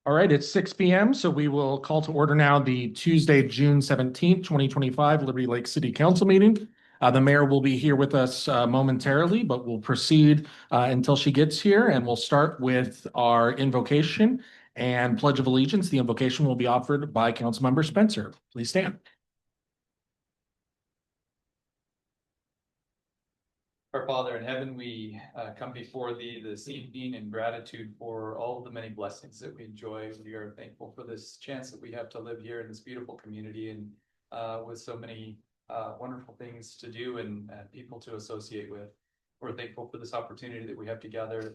All right, it's 6 p.m., so we will call to order now the Tuesday, June 17th, 2025 Liberty Lake City Council meeting. The mayor will be here with us momentarily, but we'll proceed until she gets here, and we'll start with our invocation and Pledge of Allegiance. The invocation will be offered by Councilmember Spencer. Please stand. Our Father in heaven, we come before thee this evening in gratitude for all of the many blessings that we enjoy. We are thankful for this chance that we have to live here in this beautiful community and with so many wonderful things to do and people to associate with. We're thankful for this opportunity that we have to gather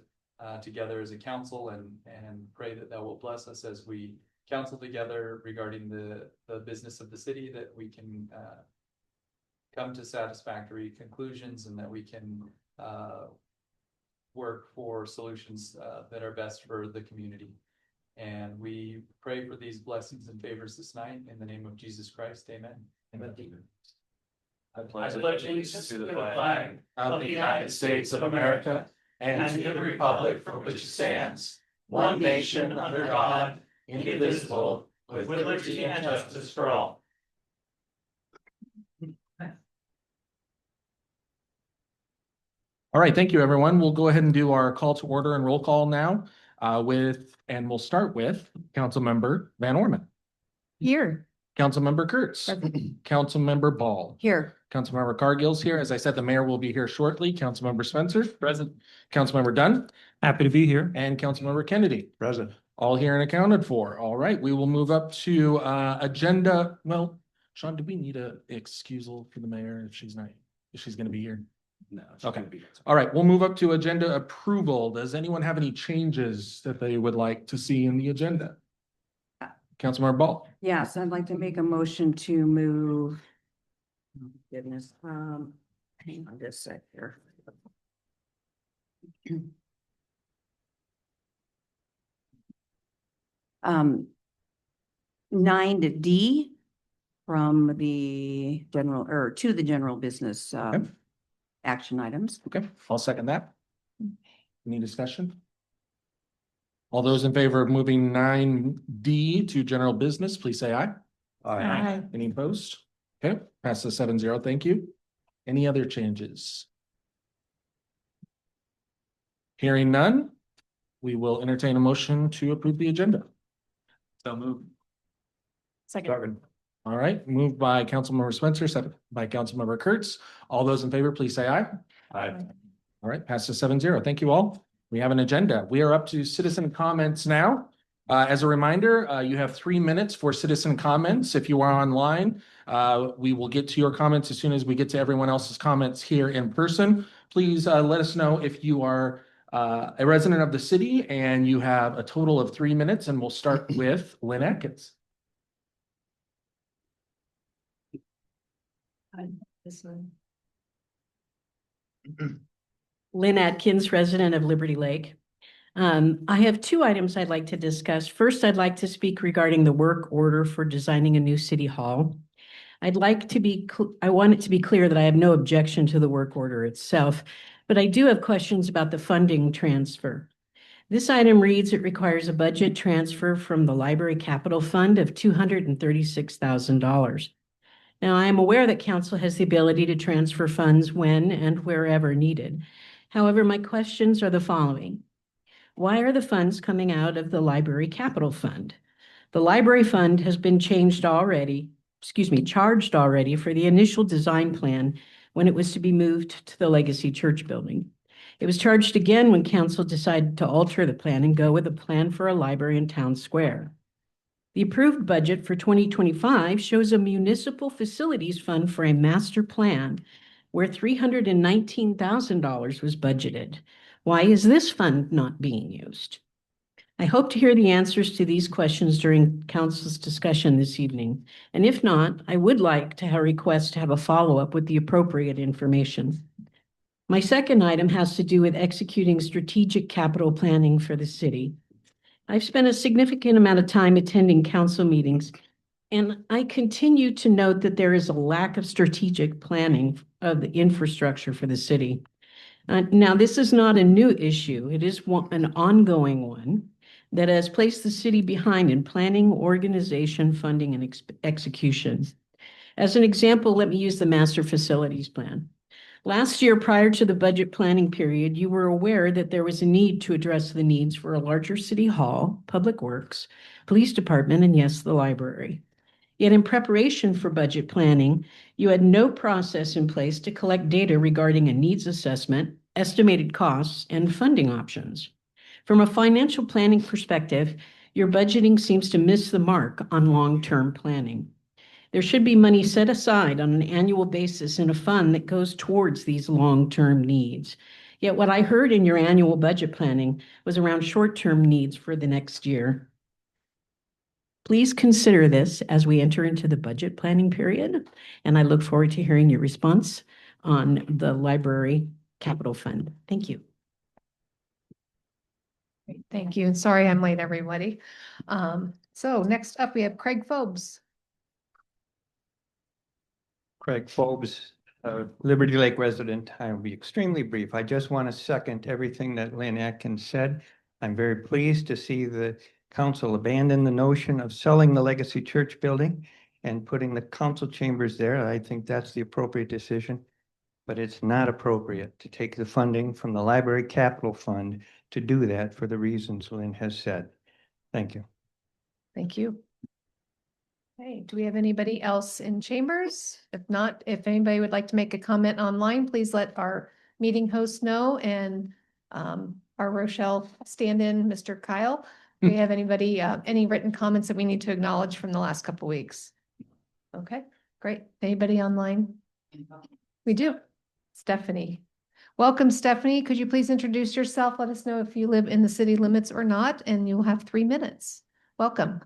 together as a council and pray that thou will bless us as we council together regarding the business of the city, that we can come to satisfactory conclusions and that we can work for solutions that are best for the community. And we pray for these blessings and favors this night in the name of Jesus Christ. Amen. Amen. I pledge allegiance to the flag of the United States of America and to the republic for which it stands, one nation under God, indivisible, with liberty and justice for all. All right, thank you, everyone. We'll go ahead and do our call to order and roll call now and we'll start with Councilmember Van Orman. Here. Councilmember Kurtz. Councilmember Ball. Here. Councilmember Cargill's here. As I said, the mayor will be here shortly. Councilmember Spencer. Present. Councilmember Dunn. Happy to be here. And Councilmember Kennedy. Present. All here and accounted for. All right, we will move up to agenda. Well, Sean, do we need a excusal for the mayor if she's going to be here? No. Okay. All right, we'll move up to agenda approval. Does anyone have any changes that they would like to see in the agenda? Councilmember Ball. Yes, I'd like to make a motion to move. Oh, goodness, hang on just a sec here. Nine to D from the general or to the general business Okay. action items. Okay, I'll second that. Any discussion? All those in favor of moving 9D to general business, please say aye. Aye. Any opposed? Okay, passes 7-0. Thank you. Any other changes? Hearing none, we will entertain a motion to approve the agenda. So move. Second. All right, moved by Councilmember Spencer, second by Councilmember Kurtz. All those in favor, please say aye. Aye. All right, passes 7-0. Thank you all. We have an agenda. We are up to citizen comments now. As a reminder, you have 3 minutes for citizen comments. If you are online, we will get to your comments as soon as we get to everyone else's comments here in person. Please let us know if you are a resident of the city and you have a total of 3 minutes, and we'll start with Lynn Atkins. This one. Lynn Atkins, resident of Liberty Lake. I have 2 items I'd like to discuss. First, I'd like to speak regarding the work order for designing a new city hall. I want it to be clear that I have no objection to the work order itself, but I do have questions about the funding transfer. This item reads, it requires a budget transfer from the Library Capital Fund of $236,000. Now, I am aware that council has the ability to transfer funds when and wherever needed. However, my questions are the following. Why are the funds coming out of the Library Capital Fund? The Library Fund has been charged already for the initial design plan when it was to be moved to the Legacy Church building. It was charged again when council decided to alter the plan and go with a plan for a library in Town Square. The approved budget for 2025 shows a municipal facilities fund for a master plan where $319,000 was budgeted. Why is this fund not being used? I hope to hear the answers to these questions during council's discussion this evening. And if not, I would like to have a request to have a follow-up with the appropriate information. My second item has to do with executing strategic capital planning for the city. I've spent a significant amount of time attending council meetings, and I continue to note that there is a lack of strategic planning of the infrastructure for the city. Now, this is not a new issue. It is an ongoing one. that has placed the city behind in planning, organization, funding, and execution. As an example, let me use the master facilities plan. Last year, prior to the budget planning period, you were aware that there was a need to address the needs for a larger city hall, public works, police department, and yes, the library. Yet in preparation for budget planning, you had no process in place to collect data regarding a needs assessment, estimated costs, and funding options. From a financial planning perspective, your budgeting seems to miss the mark on long-term planning. There should be money set aside on an annual basis in a fund that goes towards these long-term needs. Yet what I heard in your annual budget planning was around short-term needs for the next year. Please consider this as we enter into the budget planning period, and I look forward to hearing your response on the library capital fund. Thank you. Great, thank you. And sorry I'm late, everybody. So next up, we have Craig Phobes. Craig Phobes, Liberty Lake resident. I will be extremely brief. I just want to second everything that Lynn Atkins said. I'm very pleased to see the council abandon the notion of selling the Legacy Church building and putting the council chambers there. I think that's the appropriate decision, but it's not appropriate to take the funding from the library capital fund to do that for the reasons Lynn has said. Thank you. Thank you. Okay, do we have anybody else in chambers? If not, if anybody would like to make a comment online, please let our meeting host know, and our Rochelle stand-in, Mr. Kyle. Do we have anybody, any written comments that we need to acknowledge from the last couple of weeks? Okay, great. Anybody online? We do. Stephanie. Welcome, Stephanie. Could you please introduce yourself? Let us know if you live in the city limits or not, and you'll have 3 minutes. Welcome.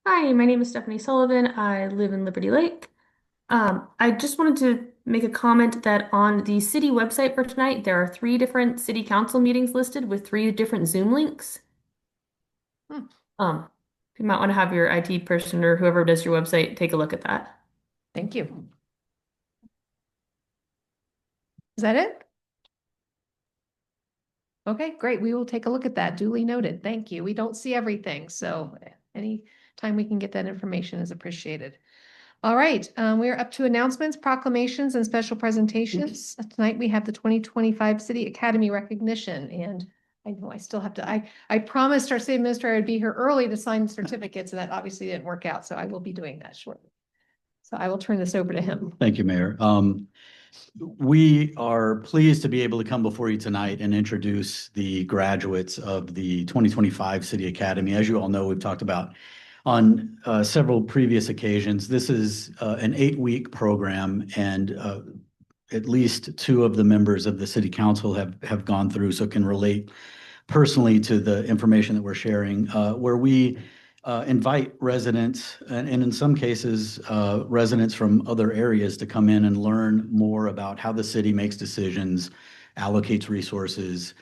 Hi, my name is Stephanie Sullivan. I live in Liberty Lake. I just wanted to make a comment that on the city website for tonight, there are 3 different city council meetings listed with 3 different Zoom links. You might want to have your IT person or whoever does your website take a look at that. Thank you. Is that it? Okay, great. We will take a look at that. Duly noted. Thank you. We don't see everything, so any time we can get that information is appreciated. All right, we're up to announcements, proclamations, and special presentations. Tonight we have the 2025 City Academy recognition, and I know I still have to, I promised our city administrator I'd be here early to sign certificates, and that obviously didn't work out, so I will be doing that shortly. So I will turn this over to him. Thank you, Mayor. We are pleased to be able to come before you tonight and introduce the graduates of the 2025 City Academy. As you all know, we've talked about on several previous occasions. This is an 8-week program, and at least 2 of the members of the City Council have gone through, so can relate personally to the information that we're sharing, where we invite residents, and in some cases, residents from other areas to come in and learn more about how the city makes decisions, allocates resources,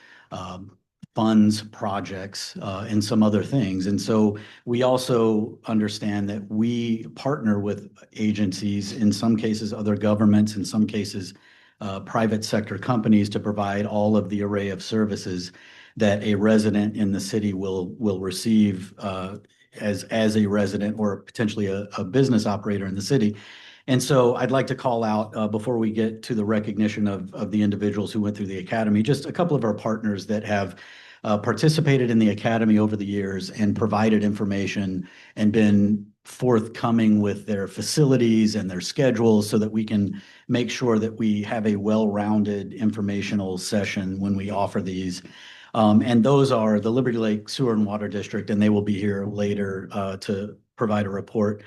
funds projects, and some other things. And so we also understand that we partner with agencies, in some cases other governments, in some cases private sector companies, to provide all of the array of services that a resident in the city will receive as a resident or potentially a business operator in the city. And so I'd like to call out, before we get to the recognition of the individuals who went through the academy, just a couple of our partners that have participated in the academy over the years and provided information and been forthcoming with their facilities and their schedules so that we can make sure that we have a well-rounded informational session when we offer these. And those are the Liberty Lake Sewer and Water District, and they will be here later to provide a report,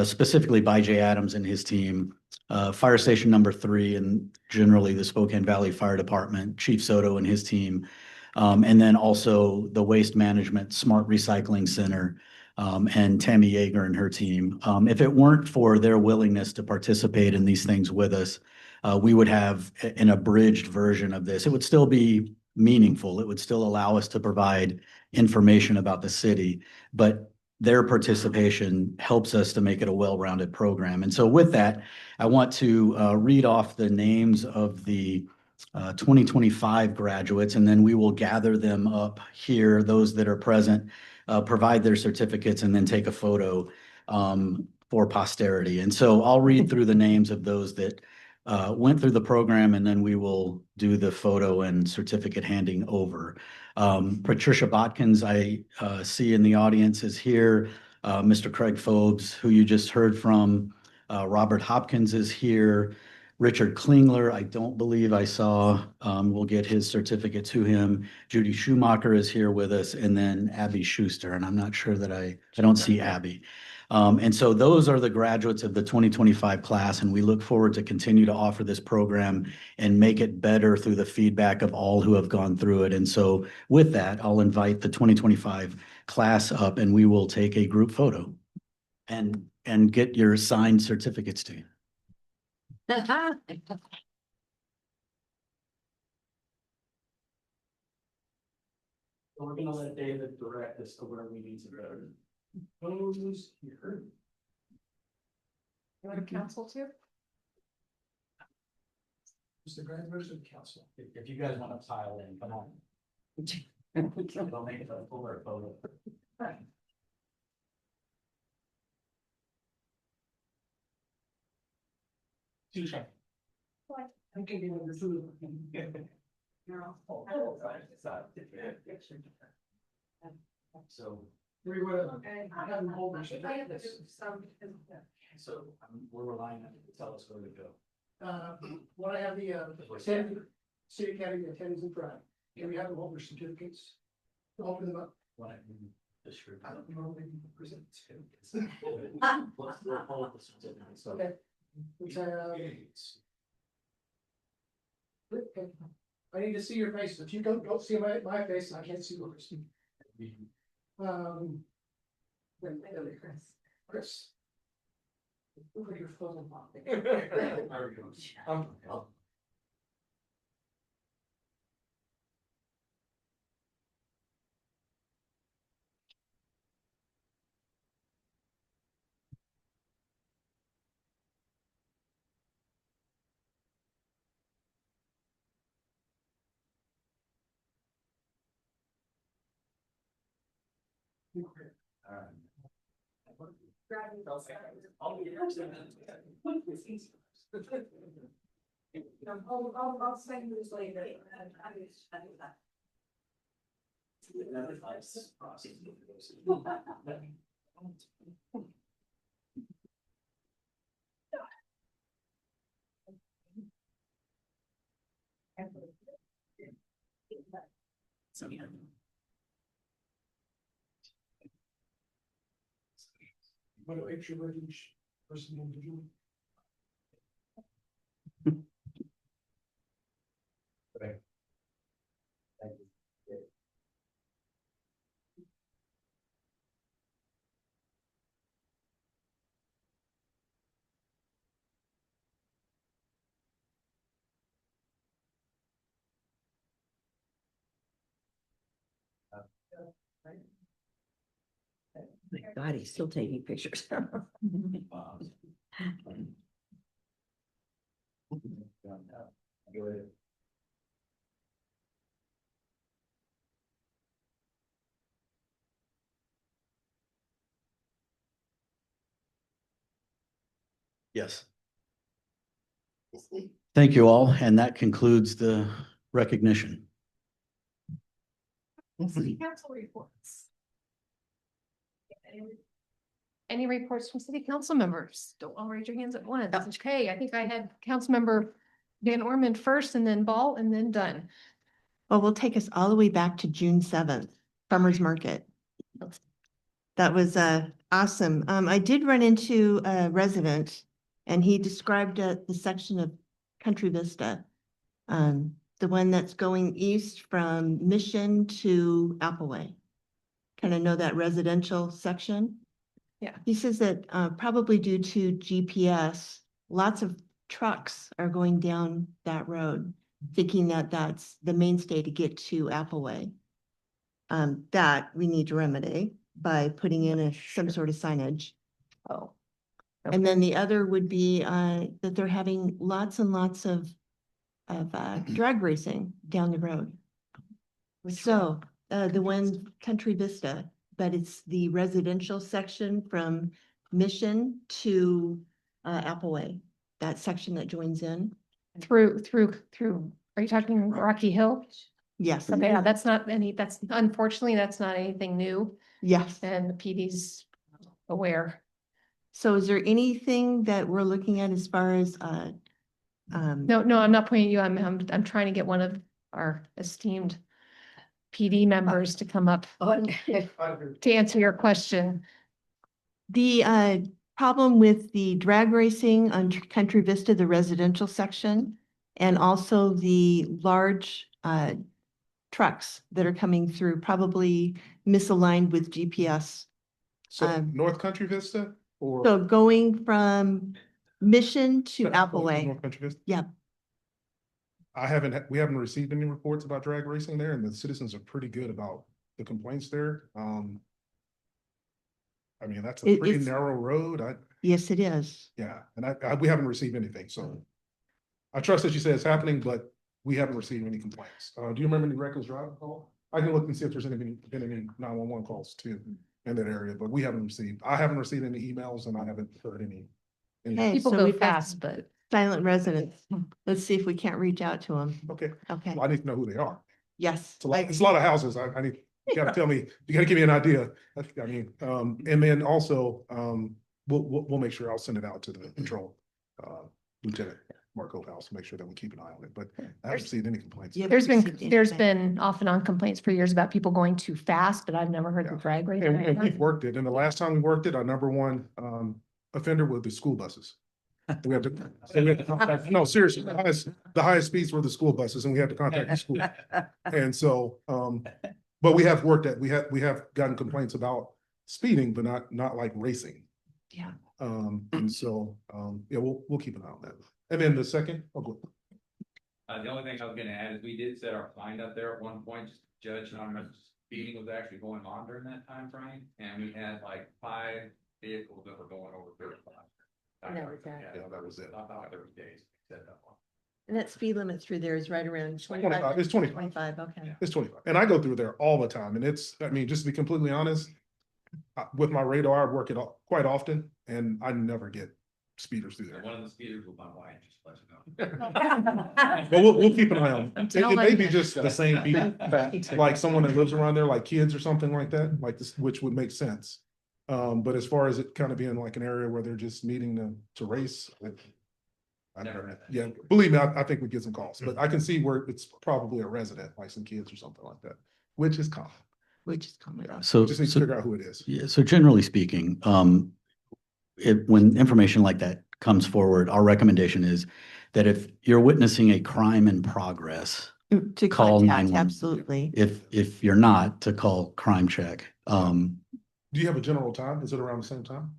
specifically by Jay Adams and his team. Fire Station number 3, and generally the Spokane Valley Fire Department, Chief Soto and his team. And then also the Waste Management Smart Recycling Center, and Tammy Yeager and her team. If it weren't for their willingness to participate in these things with us, we would have an abridged version of this. It would still be meaningful. It would still allow us to provide information about the city, but their participation helps us to make it a well-rounded program. And so with that, I want to read off the names of the 2025 graduates, and then we will gather them up here, those that are present, provide their certificates, and then take a photo for posterity. And so I'll read through the names of those that went through the program, and then we will do the photo and certificate handing over. Patricia Botkins, I see in the audience, is here. Mr. Craig Phobes, who you just heard from. Robert Hopkins is here. Richard Klingler, I don't believe I saw. We'll get his certificate to him. Judy Schumacher is here with us, and then Abby Schuster, and I'm not sure that I don't see Abby. And so those are the graduates of the 2025 class, and we look forward to continue to offer this program and make it better through the feedback of all who have gone through it. And so with that, I'll invite the 2025 class up, and we will take a group photo and get your signed certificates to you. We're gonna let David direct us to where we need to go. Who's here? You want to council too? Who's the graduation council? If you guys want to pile in, come on. They'll make it a fuller photo. So. So we're relying on you to tell us where to go. When I have the City Academy attendance in front, can we have them hold their certificates? Open them up. What I mean, this year. I don't know, maybe present certificates. We'll hold the certificates. Okay. Which okay. I need to see your face. If you don't see my face, I can't see yours. Chris. Look at your phone. I'll send this later. Want to make sure that each person individually. My God, he's still taking pictures. Yes. Thank you all, and that concludes the recognition. City council reports. Any reports from city council members? Don't all raise your hands at once. Okay, I think I had council member Dan Ormond first, and then Ball, and then Dunn. Well, we'll take us all the way back to June 7th, Farmers Market. That was awesome. I did run into a resident and he described the section of Country Vista. The one that's going east from Mission to Appleway. Kind of know that residential section? Yeah. He says that probably due to GPS, lots of trucks are going down that road, thinking that that's the mainstay to get to Appleway. That we need to remedy by putting in some sort of signage. Oh. And then the other would be that they're having lots and lots of drag racing down the road. So, the one Country Vista, but it's the residential section from Mission to Appleway, that section that joins in. Through, are you talking Rocky Hill? Yes. Okay, yeah, that's unfortunately, that's not anything new Yes. and the PD's aware. So is there anything that we're looking at as far as, No, I'm not pointing at you. I'm trying to get one of our esteemed PD members to come up to answer your question. the problem with the drag racing on Country Vista, the residential section, and also the large trucks that are coming through, probably misaligned with GPS. So North Country Vista or? So going from Mission to Appleway. North Country Vista? Yep. We haven't received any reports about drag racing there, and the citizens are pretty good about the complaints there. I mean, that's a pretty It's- narrow road. Yes, it is. Yeah, and we haven't received anything, so. I trust that you say it's happening, but we haven't received any complaints. Do you remember any reckless driving call? I can look and see if there's been any 911 calls too in that area, but I haven't received any emails and I haven't heard any. Hey, People so go we've got fast, but silent residents. Let's see if we can't reach out to them. Okay, Okay, well, I need to know who they are. yes. It's a lot of houses. I need, you gotta tell me, you gotta give me an idea. I mean, and then also, we'll make sure I'll send it out to the patrol, Lieutenant Mark House, make sure that we keep an eye on it, but I haven't seen any complaints. Yeah. there's received been anything. off and on complaints for years about people going too fast, but I've never heard the Yeah. drag race. And we've worked it, and the last time we worked it, our number one, offender was the school buses. We have to contact, no, seriously, the highest speeds were the school buses, and we had to contact the school. And so, but we have worked at, we have gotten complaints about speeding, but not like racing. Yeah. And so, yeah, we'll keep an eye on that. And then the second, oh, go. The only thing I was gonna add is we did set our fine up there at one point, just to judge how much speeding was actually going on during that time frame, and we had like 5 vehicles that were going over 35. That was that. Yeah, that was it. About 30 days. Set that one. And that speed limit through there is right around 25, it's 25. 25, okay. It's 25, and I go through there all the time, and I mean, just to be completely honest, with my radar, I work it quite often, and I never get speeders through there. One of the speeders was my wife, just to let you know. But we'll keep an eye on it. It may be just the same people, like someone that lives around there, like kids or something like that, like this, which would make sense. But as far as it kind of being like an area where they're just meeting to race, yeah, believe me, I think we get some calls, but I can see where it's probably a resident, like some kids or something like that, which is common. Which is coming up. So, Just need to figure out who it is. yeah, so generally speaking, when information like that comes forward, our recommendation is that if you're witnessing a crime in progress, To call contact, 911. absolutely. if you're not, to call Crime Check. Do you have a general time? Is it around the same time?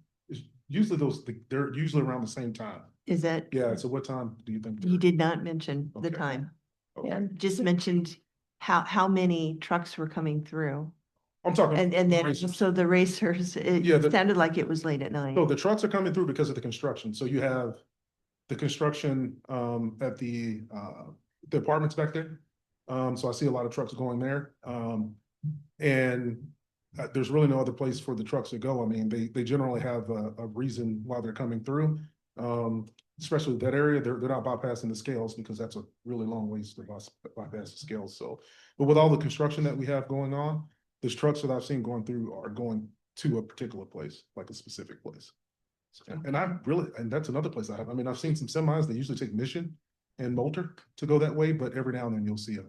Usually they're usually around the same time. Is that, Yeah, so what time do you think? he did not mention the Okay. time, Okay. Yeah. just mentioned how many trucks were coming through. I'm talking. And then, racers. so the racers, Yeah, it sounded like it was late at night. So the trucks are coming through because of the construction. So you have the construction at the apartments back there. So I see a lot of trucks going there. And there's really no other place for the trucks to go. I mean, they generally have a reason why they're coming through. Especially that area, they're not bypassing the scales because that's a really long ways to bypass the scales. So, but with all the construction that we have going on, these trucks that I've seen going through are going to a particular place, like a specific place. And that's another place I mean, I've seen some semis, they usually take Mission and Moulter to go that way, but every now and then you'll see a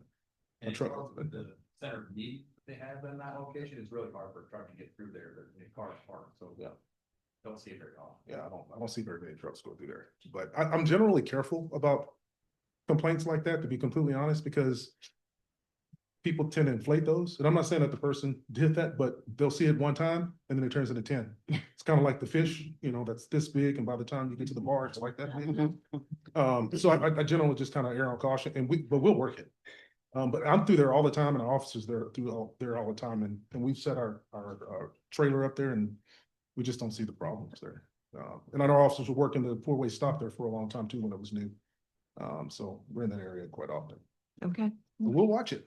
And truck. the center of need they have in that location, it's really hard for a truck to get through there, the cars parked, so yeah. Don't see it very often. Yeah, I don't see very many trucks go through there, but I'm generally careful about complaints like that, to be completely honest, because people tend to inflate those. And I'm not saying that the person did that, but they'll see it one time and then it turns into 10. It's kind of like the fish, that's this big. And by the time you get to the bar, it's like that big. So I generally just kind of err on caution but we'll work it. But I'm through there all the time and our officers there there all the time. And we've set our trailer up there and we just don't see the problems there. And I know our officers were working the 4-way stop there for a long time too, when it was new. So we're in that area quite often. Okay, But we'll watch it.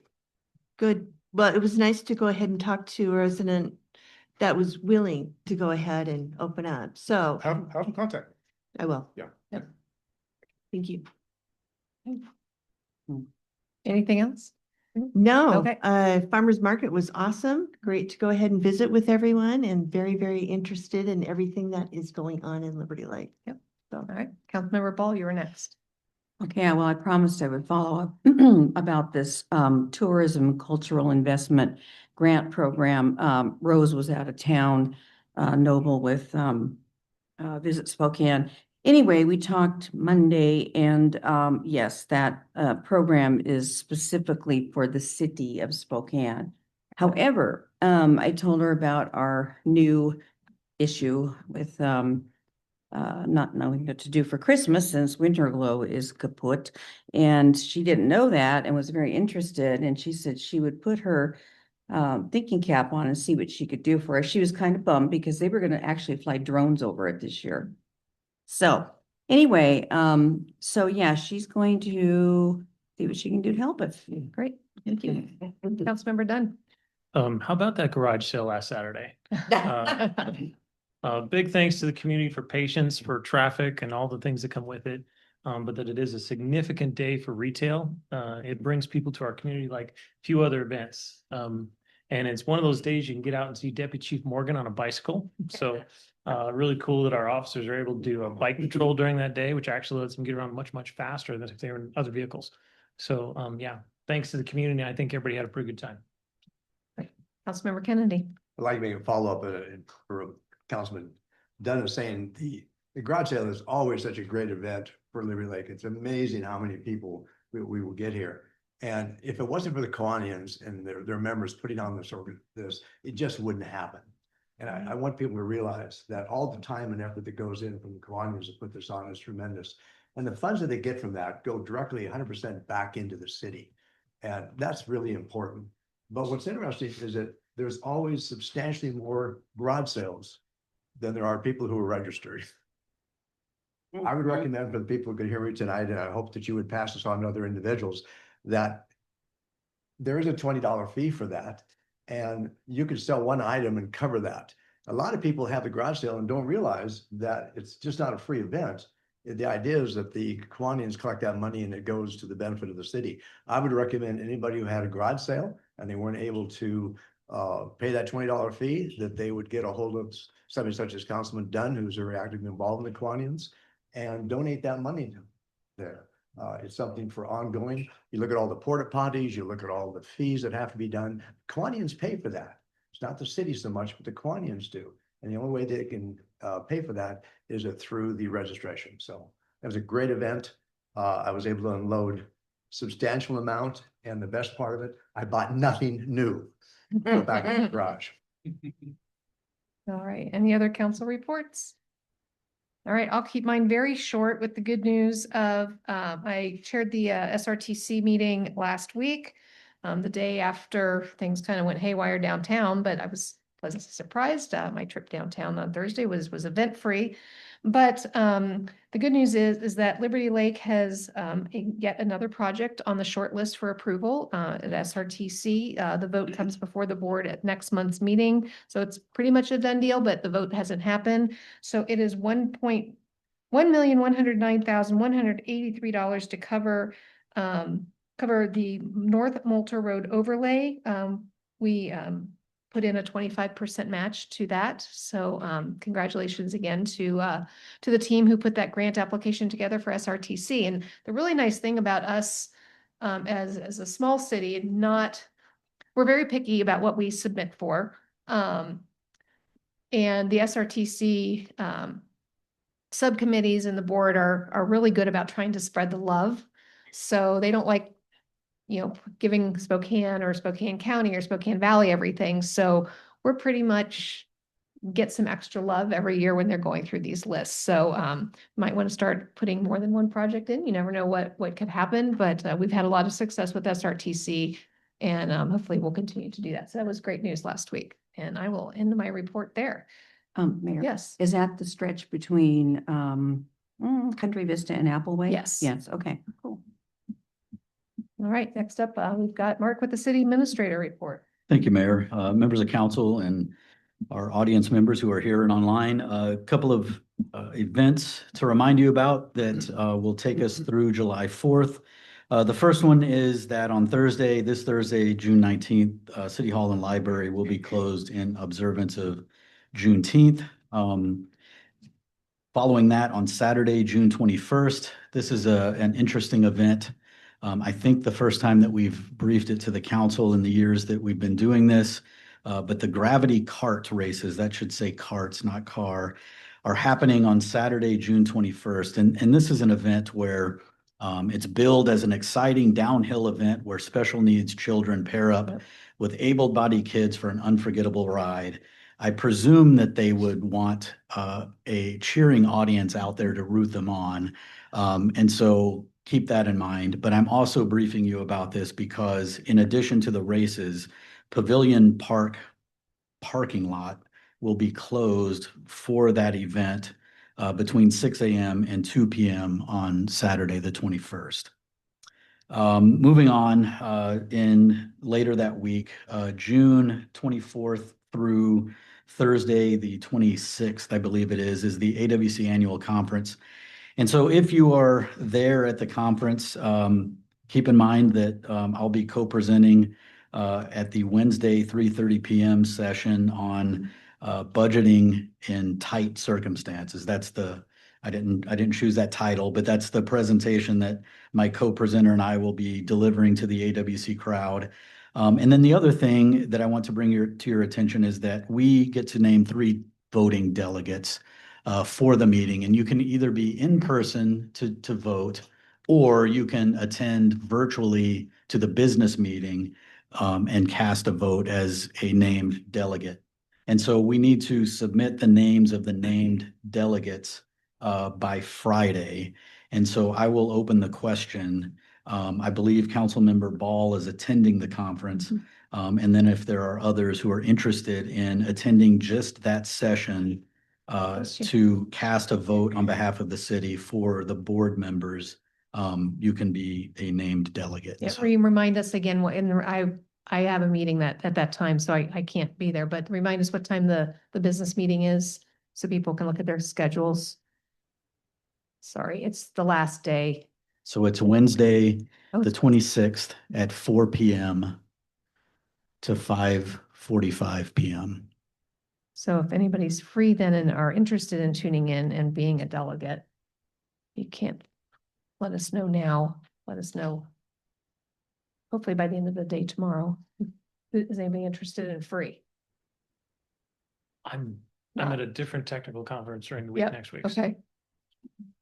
good. Well, it was nice to go ahead and talk to a resident that was willing to go ahead and open up. So Have them contact. I will. Yeah. Yep. Thank you. Anything else? No, Okay. farmer's market was awesome. Great to go ahead and visit with everyone and very, very interested in everything that is going on in Liberty Lake. Yep. All right, Councilmember Ball, you were next. Okay, well, I promised I would follow up about this tourism cultural investment grant program. Rose was out of town, Noble with Visit Spokane. Anyway, we talked Monday and yes, that program is specifically for the city of Spokane. However, I told her about our new issue with not knowing what to do for Christmas since Winterglow is kaput. And she didn't know that and was very interested. And she said she would put her thinking cap on and see what she could do for us. She was kind of bummed because they were going to actually fly drones over it this year. So anyway, so yeah, she's going to see what she can do to help us. Great, thank you. Councilmember Dunn. How about that garage sale last Saturday? Big thanks to the community for patience, for traffic and all the things that come with it. But that it is a significant day for retail. It brings people to our community like few other events. And it's one of those days you can get out and see Deputy Chief Morgan on a bicycle. So really cool that our officers are able to do a bike patrol during that day, which actually lets them get around much, much faster than if they were in other vehicles. So yeah, thanks to the community. I think everybody had a pretty good time. Councilmember Kennedy. I'd like to make a follow-up for Councilman Dunn was saying the garage sale is always such a great event for Liberty Lake. It's amazing how many people we will get here. And if it wasn't for the Kiwanians and their members putting on this, it just wouldn't happen. And I want people to realize that all the time and effort that goes in from the Kiwanians to put this on is tremendous. And the funds that they get from that go directly 100% back into the city. And that's really important. But what's interesting is that there's always substantially more garage sales than there are people who are registered. I would recommend for the people who could hear me tonight, and I hope that you would pass this on to other individuals, that there is a $20 fee for that. And you could sell one item and cover that. A lot of people have the garage sale and don't realize that it's just not a free event. The idea is that the Kiwanians collect that money and it goes to the benefit of the city. I would recommend anybody who had a garage sale and they weren't able to pay that $20 fee, that they would get a hold of somebody such as Councilman Dunn, who's very actively involved in the Kiwanians, and donate that money there. It's something for ongoing. You look at all the porta potties, you look at all the fees that have to be done. Kiwanians pay for that. It's not the city so much, but the Kiwanians do. And the only way they can pay for that is through the registration. So it was a great event. I was able to unload substantial amount. And the best part of it, I bought nothing new. Go back in the garage. All right, any other council reports? All right, I'll keep mine very short with the good news of, I chaired the SRTC meeting last week, the day after things kind of went haywire downtown, but I was pleasantly surprised. My trip downtown on Thursday was event-free. But the good news is that Liberty Lake has yet another project on the short list for approval at SRTC. The vote comes before the board at next month's meeting. So it's pretty much a done deal, but the vote hasn't happened. So it is $1,109,183 to cover the North Moulter Road overlay. We put in a 25% match to that. So congratulations again to the team who put that grant application together for SRTC. And the really nice thing about us as a small city, we're very picky about what we submit for. And the SRTC subcommittees and the board are really good about trying to spread the love. So they don't like, giving Spokane or Spokane County or Spokane Valley everything. So we're pretty much get some extra love every year when they're going through these lists. So might want to start putting more than one project in. You never know what could happen, but we've had a lot of success with SRTC and hopefully we'll continue to do that. So that was great news last week and I will end my report there. Mayor. Yes. Is that the stretch between Country Vista and Appleway? Yes. Yes, okay, cool. All right, next up, we've got Mark with the city administrator report. Thank you, Mayor, members of council and our audience members who are here and online. A couple of events to remind you about that will take us through July 4th. The first one is that on Thursday, this Thursday, June 19th, City Hall and Library will be closed in observance of Juneteenth. Following that, on Saturday, June 21st, this is an interesting event. I think the first time that we've briefed it to the council in the years that we've been doing this, but the gravity cart races, that should say carts, not car, are happening on Saturday, June 21st. And this is an event where it's billed as an exciting downhill event where special needs children pair up with able-bodied kids for an unforgettable ride. I presume that they would want a cheering audience out there to root them on. And so keep that in mind. But I'm also briefing you about this because in addition to the races, Pavilion Park parking lot will be closed for that event between 6 a.m. and 2 p.m. on Saturday, the 21st. Moving on, in later that week, June 24th through Thursday, the 26th, I believe it is the AWC Annual Conference. And so if you are there at the conference, keep in mind that I'll be co-presenting at the Wednesday 3:30 p.m. session on budgeting in tight circumstances. That's I didn't choose that title, but that's the presentation that my co-presenter and I will be delivering to the AWC crowd. And then the other thing that I want to bring to your attention is that we get to name 3 voting delegates for the meeting, and you can either be in person to vote, or you can attend virtually to the business meeting and cast a vote as a named delegate. And so we need to submit the names of the named delegates by Friday. And so I will open the question. I believe Councilmember Ball is attending the conference. And then if there are others who are interested in attending just that session to cast a vote on behalf of the city for the board members, you can be a named delegate. Yeah, So- remind us again what, and I have a meeting at that time, so I can't be there, but remind us what time the business meeting is so people can look at their schedules. Sorry, it's the last day. So it's Wednesday, Oh, the 26th at 4 p.m. to 5:45 p.m. So if anybody's free then and are interested in tuning in and being a delegate, you can't let us know now. Let us know. Hopefully by the end of the day tomorrow. Is anybody interested in free? I'm at a different technical conference during the week Yep, next week. so- Okay.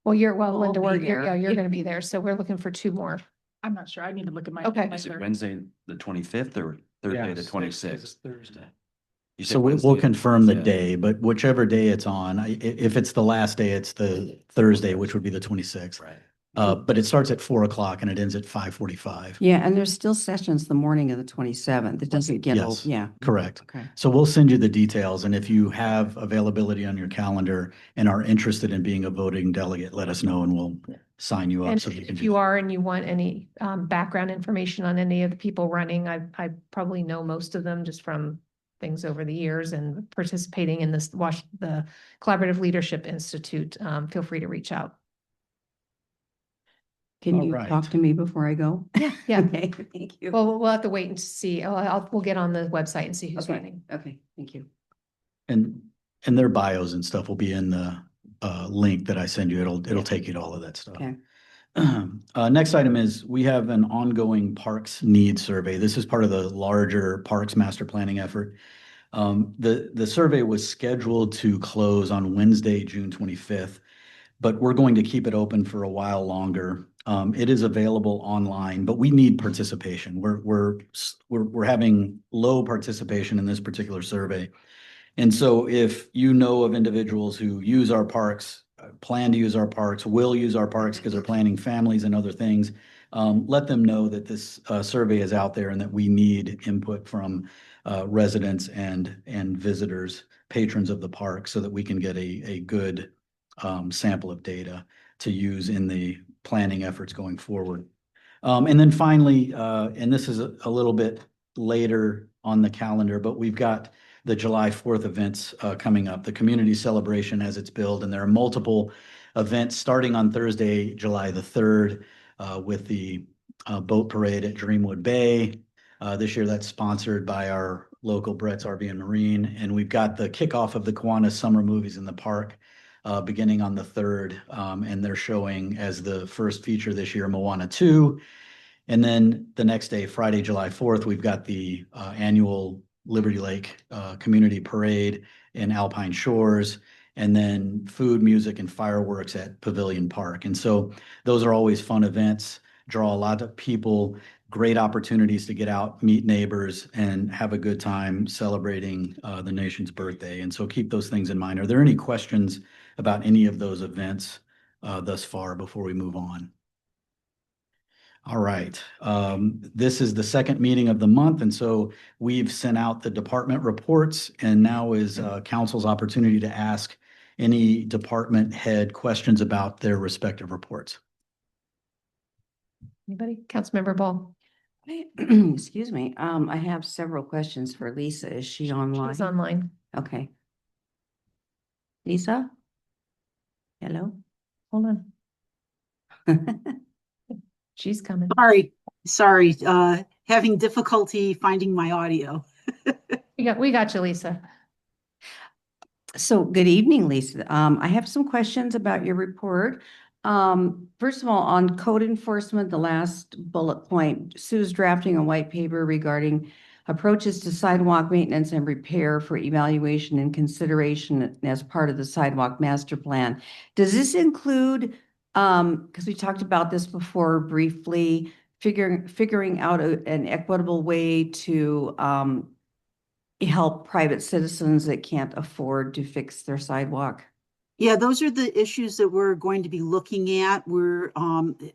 Well, I'll Linda, be you're there. going to be there. So we're looking for 2 more. I'm not sure. I need to look at my. Okay. my Is it calendar. Wednesday, the 25th or Thursday, the It's 26th? Thursday. You said So we'll Wednesday. confirm the Yeah. day, but whichever day it's on, if it's the last day, it's the Thursday, which would be the 26th. Right. But it starts at 4 o'clock and it ends at 5:45. Yeah, and there's still sessions the morning of the 27th. It doesn't get old, Yes. yeah. Correct. Okay. So we'll send you the details, and if you have availability on your calendar and are interested in being a voting delegate, let us know and we'll sign you up. And So you can if do you that. are and you want any background information on any of the people running, I probably know most of them just from things over the years and participating in this the Collaborative Leadership Institute. Feel free to reach out. Can All you right. talk to me before I go? Yeah, yeah. Okay, thank you. Well, we'll have to wait and see. We'll get on the website and see who's Okay, running. okay, thank you. And their bios and stuff will be in the link that I send you. It'll Yeah. take you to all of that stuff. Okay. Next item is we have an ongoing parks needs survey. This is part of the larger parks master planning effort. The survey was scheduled to close on Wednesday, June 25th, but we're going to keep it open for a while longer. It is available online, but we need participation. We're having low participation in this particular survey. And so if you know of individuals who use our parks, plan to use our parks, will use our parks because they're planning families and other things, let them know that this survey is out there and that we need input from residents and visitors, patrons of the park, so that we can get a good sample of data. to use in the planning efforts going forward. And then finally, and this is a little bit later on the calendar, but we've got the July 4th events coming up, the community celebration as it's billed, and there are multiple events starting on Thursday, July the 3rd, with the boat parade at Dreamwood Bay. This year that's sponsored by our local Brett's RV and Marine, and we've got the kickoff of the Kiwanis Summer Movies in the Park beginning on the 3rd, and they're showing as the first feature this year, Moana 2. And then the next day, Friday, July 4th, we've got the annual Liberty Lake Community Parade in Alpine Shores, and then food, music, and fireworks at Pavilion Park. And so those are always fun events, draw a lot of people, great opportunities to get out, meet neighbors, and have a good time celebrating the nation's birthday. And so keep those things in mind. Are there any questions about any of those events thus far before we move on? All right. This is the second meeting of the month, and so we've sent out the department reports, and now is council's opportunity to ask any department head questions about their respective reports. Anybody? Councilmember Ball. Excuse me. I have several questions for Lisa. Is she online? She's online. Okay. Lisa? Hello? Hold on. She's coming. Sorry, having difficulty finding my audio. We got you, Lisa. So good evening, Lisa. I have some questions about your report. First of all, on code enforcement, the last bullet point, Sue's drafting a white paper regarding approaches to sidewalk maintenance and repair for evaluation and consideration as part of the sidewalk master plan. Does this include, because we talked about this before briefly, figuring out an equitable way to help private citizens that can't afford to fix their sidewalk? Yeah, those are the issues that we're going to be looking at.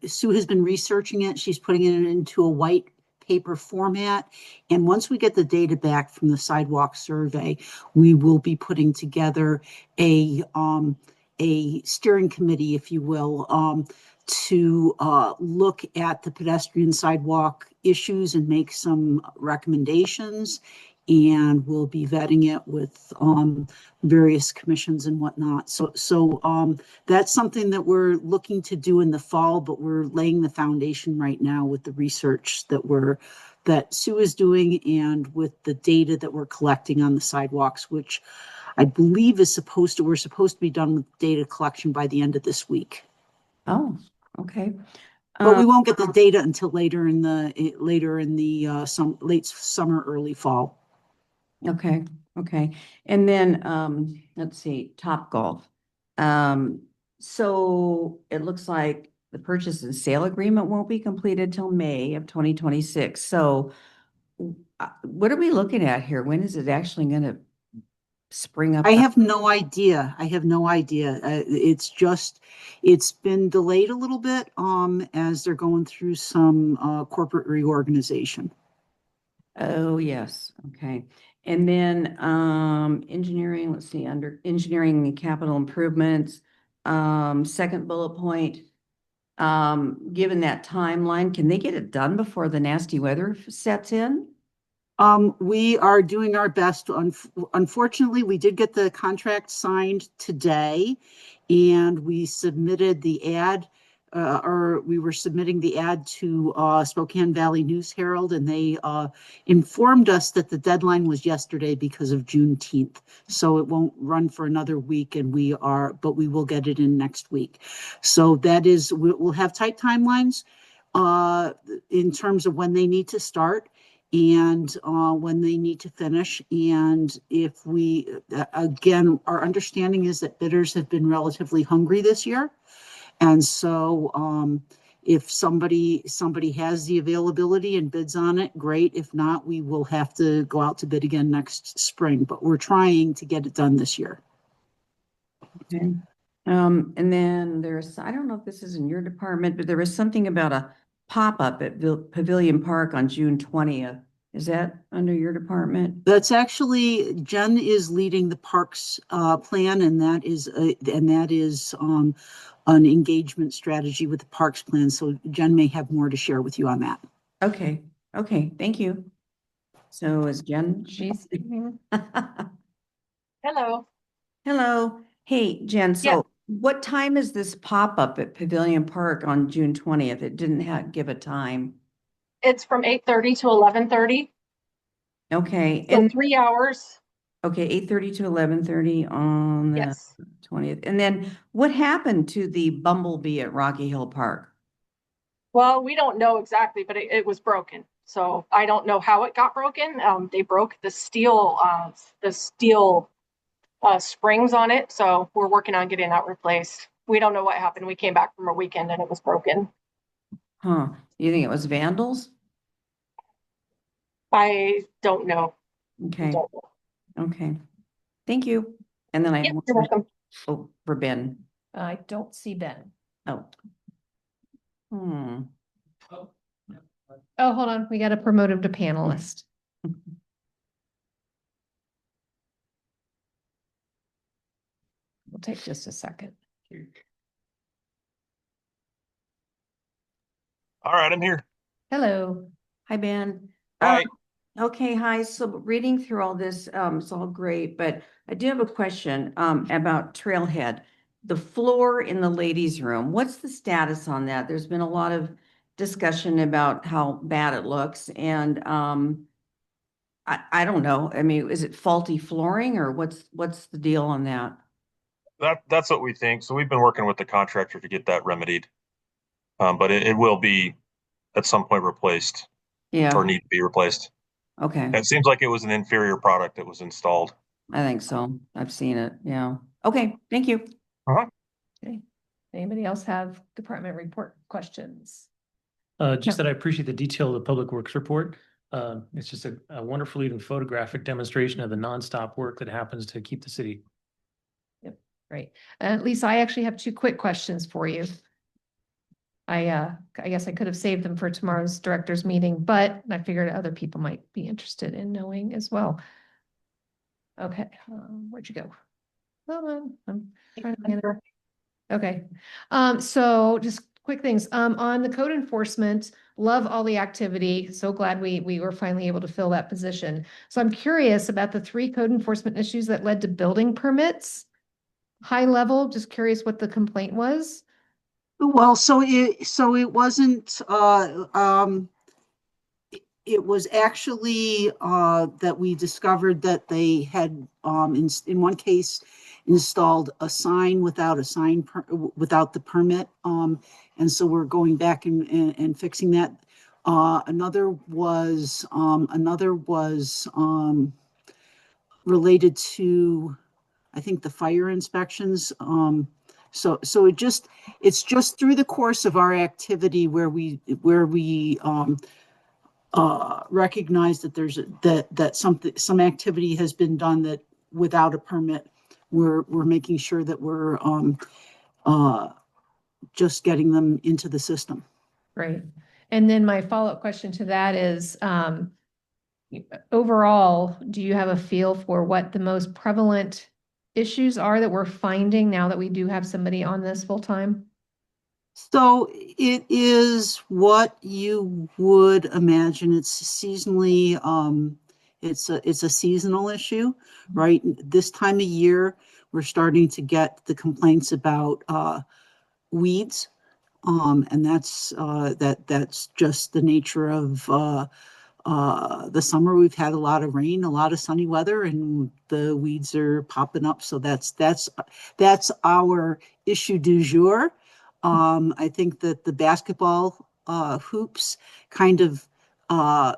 Sue has been researching it. She's putting it into a white paper format. And once we get the data back from the sidewalk survey, we will be putting together a steering committee, if you will, to look at the pedestrian sidewalk issues and make some recommendations. And we'll be vetting it with various commissions and whatnot. So that's something that we're looking to do in the fall, but we're laying the foundation right now with the research that Sue is doing and with the data that we're collecting on the sidewalks, which I believe we're supposed to be done with data collection by the end of this week. Oh, okay. But we won't get the data until later in the late summer, early fall. Okay. And then, let's see, Topgolf. So it looks like the purchase and sale agreement won't be completed till May of 2026. So what are we looking at here? When is it actually going to spring up? I have no idea. It's been delayed a little bit as they're going through some corporate reorganization. Oh, yes. Okay. And then engineering, let's see, under engineering and capital improvements, second bullet point, given that timeline, can they get it done before the nasty weather sets in? We are doing our best. Unfortunately, we did get the contract signed today, and we submitted the ad, we were submitting the ad to Spokane Valley News Herald, and they informed us that the deadline was yesterday because of Juneteenth. So it won't run for another week, but we will get it in next week. So we'll have tight timelines in terms of when they need to start and when they need to finish. And if again, our understanding is that bidders have been relatively hungry this year. And so if somebody has the availability and bids on it, great. If not, we will have to go out to bid again next spring, but we're trying to get it done this year. Okay. And then I don't know if this is in your department, but there was something about a pop-up at Pavilion Park on June 20th. Is that under your department? That's actually, Jen is leading the parks plan, and that is an engagement strategy with the parks plan. So Jen may have more to share with you on that. Okay, okay, thank you. So is Jen? She's. Hello. Hello. Hey, Jen, so what time is this pop-up at Pavilion Park on June 20th? It didn't give a time. It's from 8:30 to 11:30. Okay, So and 3 hours. okay, 8:30 to 11:30 on the Yes. 20th. And then what happened to the Bumblebee at Rocky Hill Park? Well, we don't know exactly, but it was broken. So I don't know how it got broken. They broke the steel springs on it. So we're working on getting that replaced. We don't know what happened. We came back from a weekend and it was broken. Huh, you think it was vandals? I don't know. Okay, Don't know. okay. Thank you. And then I have Yep, one you're question. welcome. Oh, for Ben. I don't see Ben. Oh. Hmm. Oh, hold on. We got to promote him to panelist. We'll take just a second. All right, I'm here. Hello. Hi, Ben. Hi. Okay, hi. So reading through all this, it's all great, but I do have a question about Trailhead. The floor in the ladies' room, what's the status on that? There's been a lot of discussion about how bad it looks, and I don't know. I mean, is it faulty flooring or what's the deal on that? That's what we think. So we've been working with the contractor to get that remedied. But it will be at some point replaced Yeah, or need to be replaced. okay. It seems like it was an inferior product that was installed. I think so. I've seen it. Yeah. Okay, thank you. Uh-huh. Okay. Anybody else have department report questions? Just that I appreciate the detail of the Public Works report. It's just a wonderful even photographic demonstration of the nonstop work that happens to keep the city. Yep, great. Lisa, I actually have two quick questions for you. I guess I could have saved them for tomorrow's directors meeting, but I figured other people might be interested in knowing as well. Okay, where'd you go? Hold on, I'm trying to get it. Okay, so just quick things. On the code enforcement, love all the activity. So glad we were finally able to fill that position. So I'm curious about the 3 code enforcement issues that led to building permits. High level, just curious what the complaint was. Well, so it wasn't, it was actually, that we discovered that they had, in one case, installed a sign without without the permit. And so we're going back and fixing that. Another was related to, I think, the fire inspections. So it's just through the course of our activity where we recognize that that some activity has been done that without a permit. We're making sure that we're just getting them into the system. Right. And then my follow-up question to that is, overall, do you have a feel for what the most prevalent issues are that we're finding now that we do have somebody on this full time? So it is what you would imagine. It's seasonally, it's a seasonal issue, right? This time of year, we're starting to get the complaints about weeds. And that's just the nature of the summer. We've had a lot of rain, a lot of sunny weather, and the weeds are popping up. So that's our issue du jour. I think that the basketball hoops kind of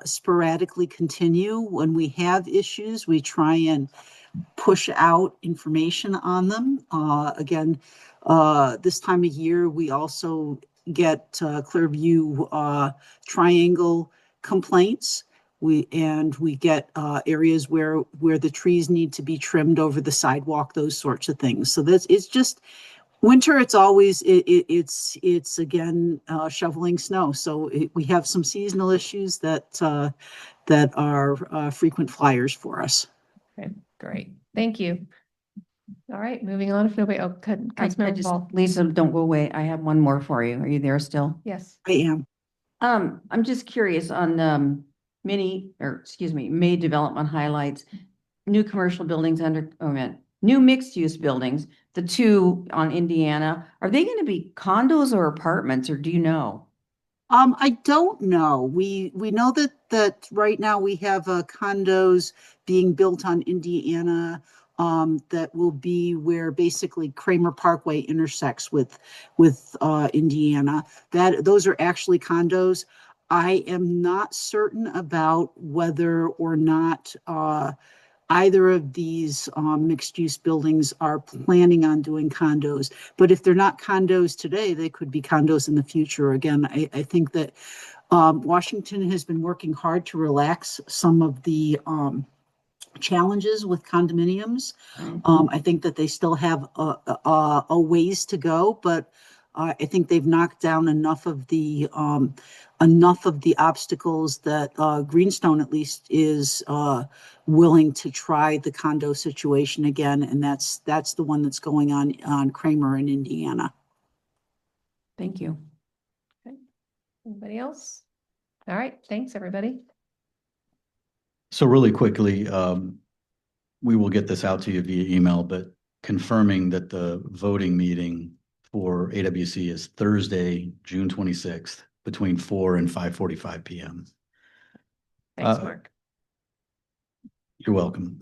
sporadically continue. When we have issues, we try and push out information on them. Again, this time of year, we also get Clearview triangle complaints. We get areas where the trees need to be trimmed over the sidewalk, those sorts of things. So it's just winter. It's always it's again shoveling snow. So we have some seasonal issues that are frequent flyers for us. Okay, great. Thank you. All right, moving on. If nobody, Councilmember Paul. Lisa, don't go away. I have one more for you. Are you there still? Yes. I am. I'm just curious on May development highlights, new commercial buildings new mixed-use buildings, the two on Indiana. Are they going to be condos or apartments, or do you know? I don't know. We know that right now we have condos being built on Indiana that will be where basically Kramer Parkway intersects with Indiana. Those are actually condos. I am not certain about whether or not either of these mixed-use buildings are planning on doing condos. But if they're not condos today, they could be condos in the future. Again, I think that Washington has been working hard to relax some of the challenges with condominiums. I think that they still have a ways to go, but I think they've knocked down enough of the obstacles that Greenstone at least is willing to try the condo situation again, and that's the one that's going on Kramer in Indiana. Thank you. Okay. Anybody else? All right, thanks, everybody. So really quickly, we will get this out to you via email, but confirming that the voting meeting for AWC is Thursday, June 26th, between 4 and 5:45 p.m. Thanks, Mark. You're welcome.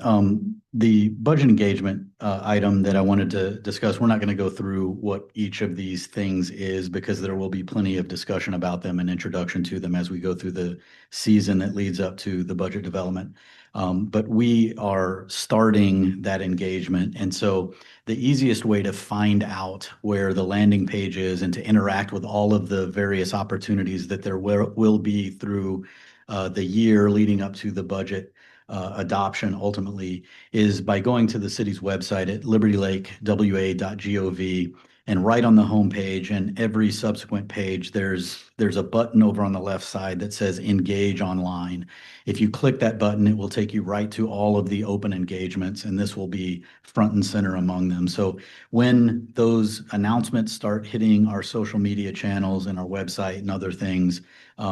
The budget engagement item that I wanted to discuss, we're not going to go through what each of these things is because there will be plenty of discussion about them and introduction to them as we go through the season that leads up to the budget development. But we are starting that engagement. And so the easiest way to find out where the landing page is and to interact with all of the various opportunities that there will be through the year leading up to the budget adoption ultimately is by going to the city's website at libertylake.wa.gov, and right on the homepage and every subsequent page, there's a button over on the left side that says Engage Online. If you click that button, it will take you right to all of the open engagements, and this will be front and center among them. So when those announcements start hitting our social media channels and our website and other things,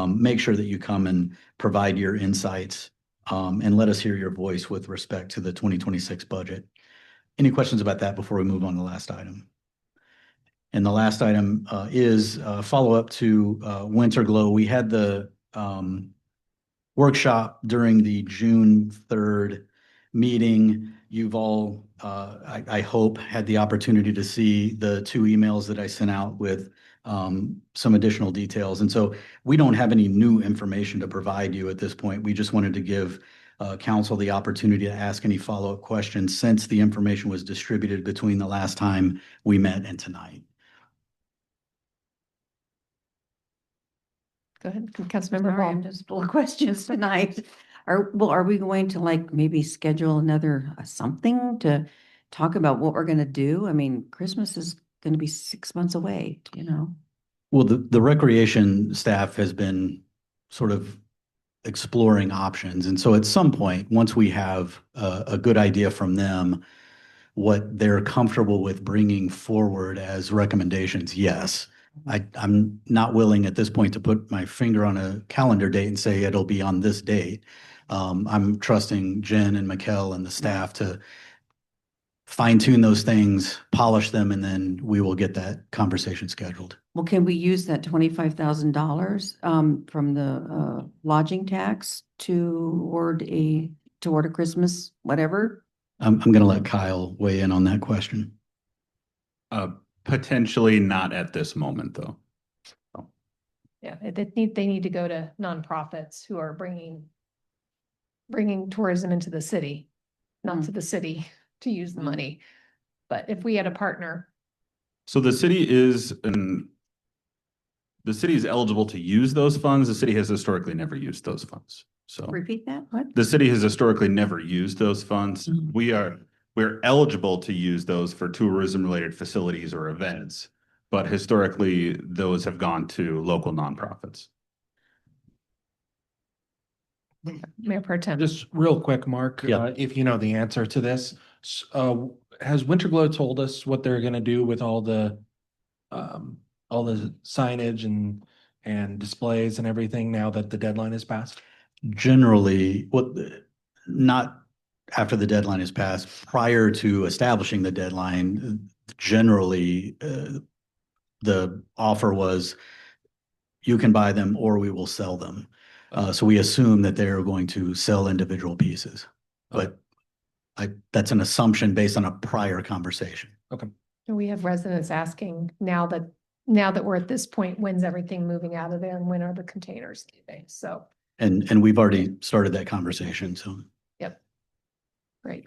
make sure that you come and provide your insights and let us hear your voice with respect to the 2026 budget. Any questions about that before we move on to the last item? And the last item is follow-up to Winter Glow. We had the workshop during the June 3rd meeting. You've all, I hope, had the opportunity to see the 2 emails that I sent out with some additional details. And so we don't have any new information to provide you at this point. We just wanted to give council the opportunity to ask any follow-up questions since the information was distributed between the last time we met and tonight. Go ahead, Councilmember Sorry, I'm Paul. just full of questions tonight. Are we going to maybe schedule another something to talk about what we're going to do? I mean, Christmas is going to be 6 months away, Well, the recreation staff has been sort of exploring options. And so at some point, once we have a good idea from them, what they're comfortable with bringing forward as recommendations, yes. I'm not willing at this point to put my finger on a calendar date and say it'll be on this date. I'm trusting Jen and Mikkel and the staff to fine tune those things, polish them, and then we will get that conversation scheduled. Well, can we use that $25,000 from the lodging tax toward a Christmas, whatever? I'm going to let Kyle weigh in on that question. Potentially not at this moment, though. Yeah, they need to go to nonprofits who are bringing tourism into the city, not to the city to use the money. But if we had a partner. So the city is eligible to use those funds. The city has historically never used those funds. So repeat that. What? The city has historically never used those funds. We're eligible to use those for tourism related facilities or events, but historically those have gone to local nonprofits. Mayor Pro Tem. Just real quick, Mark, Yeah. if you know the answer to this, has Winterglow told us what they're gonna do with all the signage and displays and everything now that the deadline is passed? Generally, not after the deadline is passed, prior to establishing the deadline, generally, the offer was you can buy them or we will sell them. So we assume that they're going to sell individual pieces, but that's an assumption based on a prior conversation. Okay. We have residents asking now that we're at this point, when's everything moving out of there and when are the containers leaving? So. And we've already started that conversation, so. Yep. Great.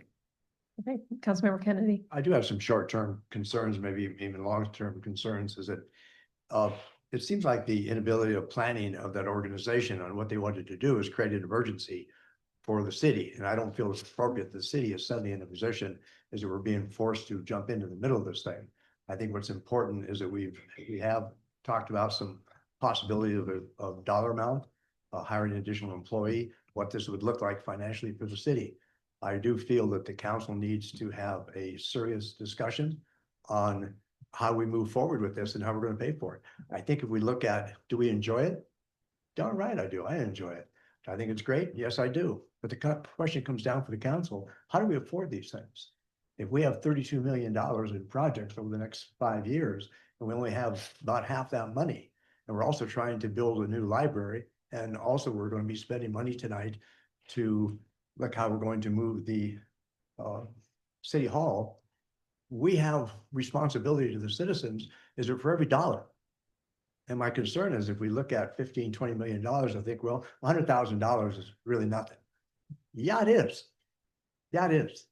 Okay, Councilmember Kennedy. I do have some short-term concerns, maybe even long-term concerns, is that it seems like the inability of planning of that organization on what they wanted to do has created emergency for the city. And I don't feel it's appropriate. The city is suddenly in a position as that we're being forced to jump into the middle of this thing. I think what's important is that we have talked about some possibility of dollar amount, hiring an additional employee, what this would look like financially for the city. I do feel that the council needs to have a serious discussion on how we move forward with this and how we're going to pay for it. I think if we look at, do we enjoy it? Darn right I do. I enjoy it. I think it's great. Yes, I do. But the question comes down for the council, how do we afford these things? If we have $32 million in projects over the next 5 years, and we only have about half that money, and we're also trying to build a new library, and also we're going to be spending money tonight to look how we're going to move the city hall, we have responsibility to the citizens. Is it for every dollar? And my concern is if we look at $15–20 million, I think, well, $100,000 is really nothing. Yeah, it is. Yeah, it is.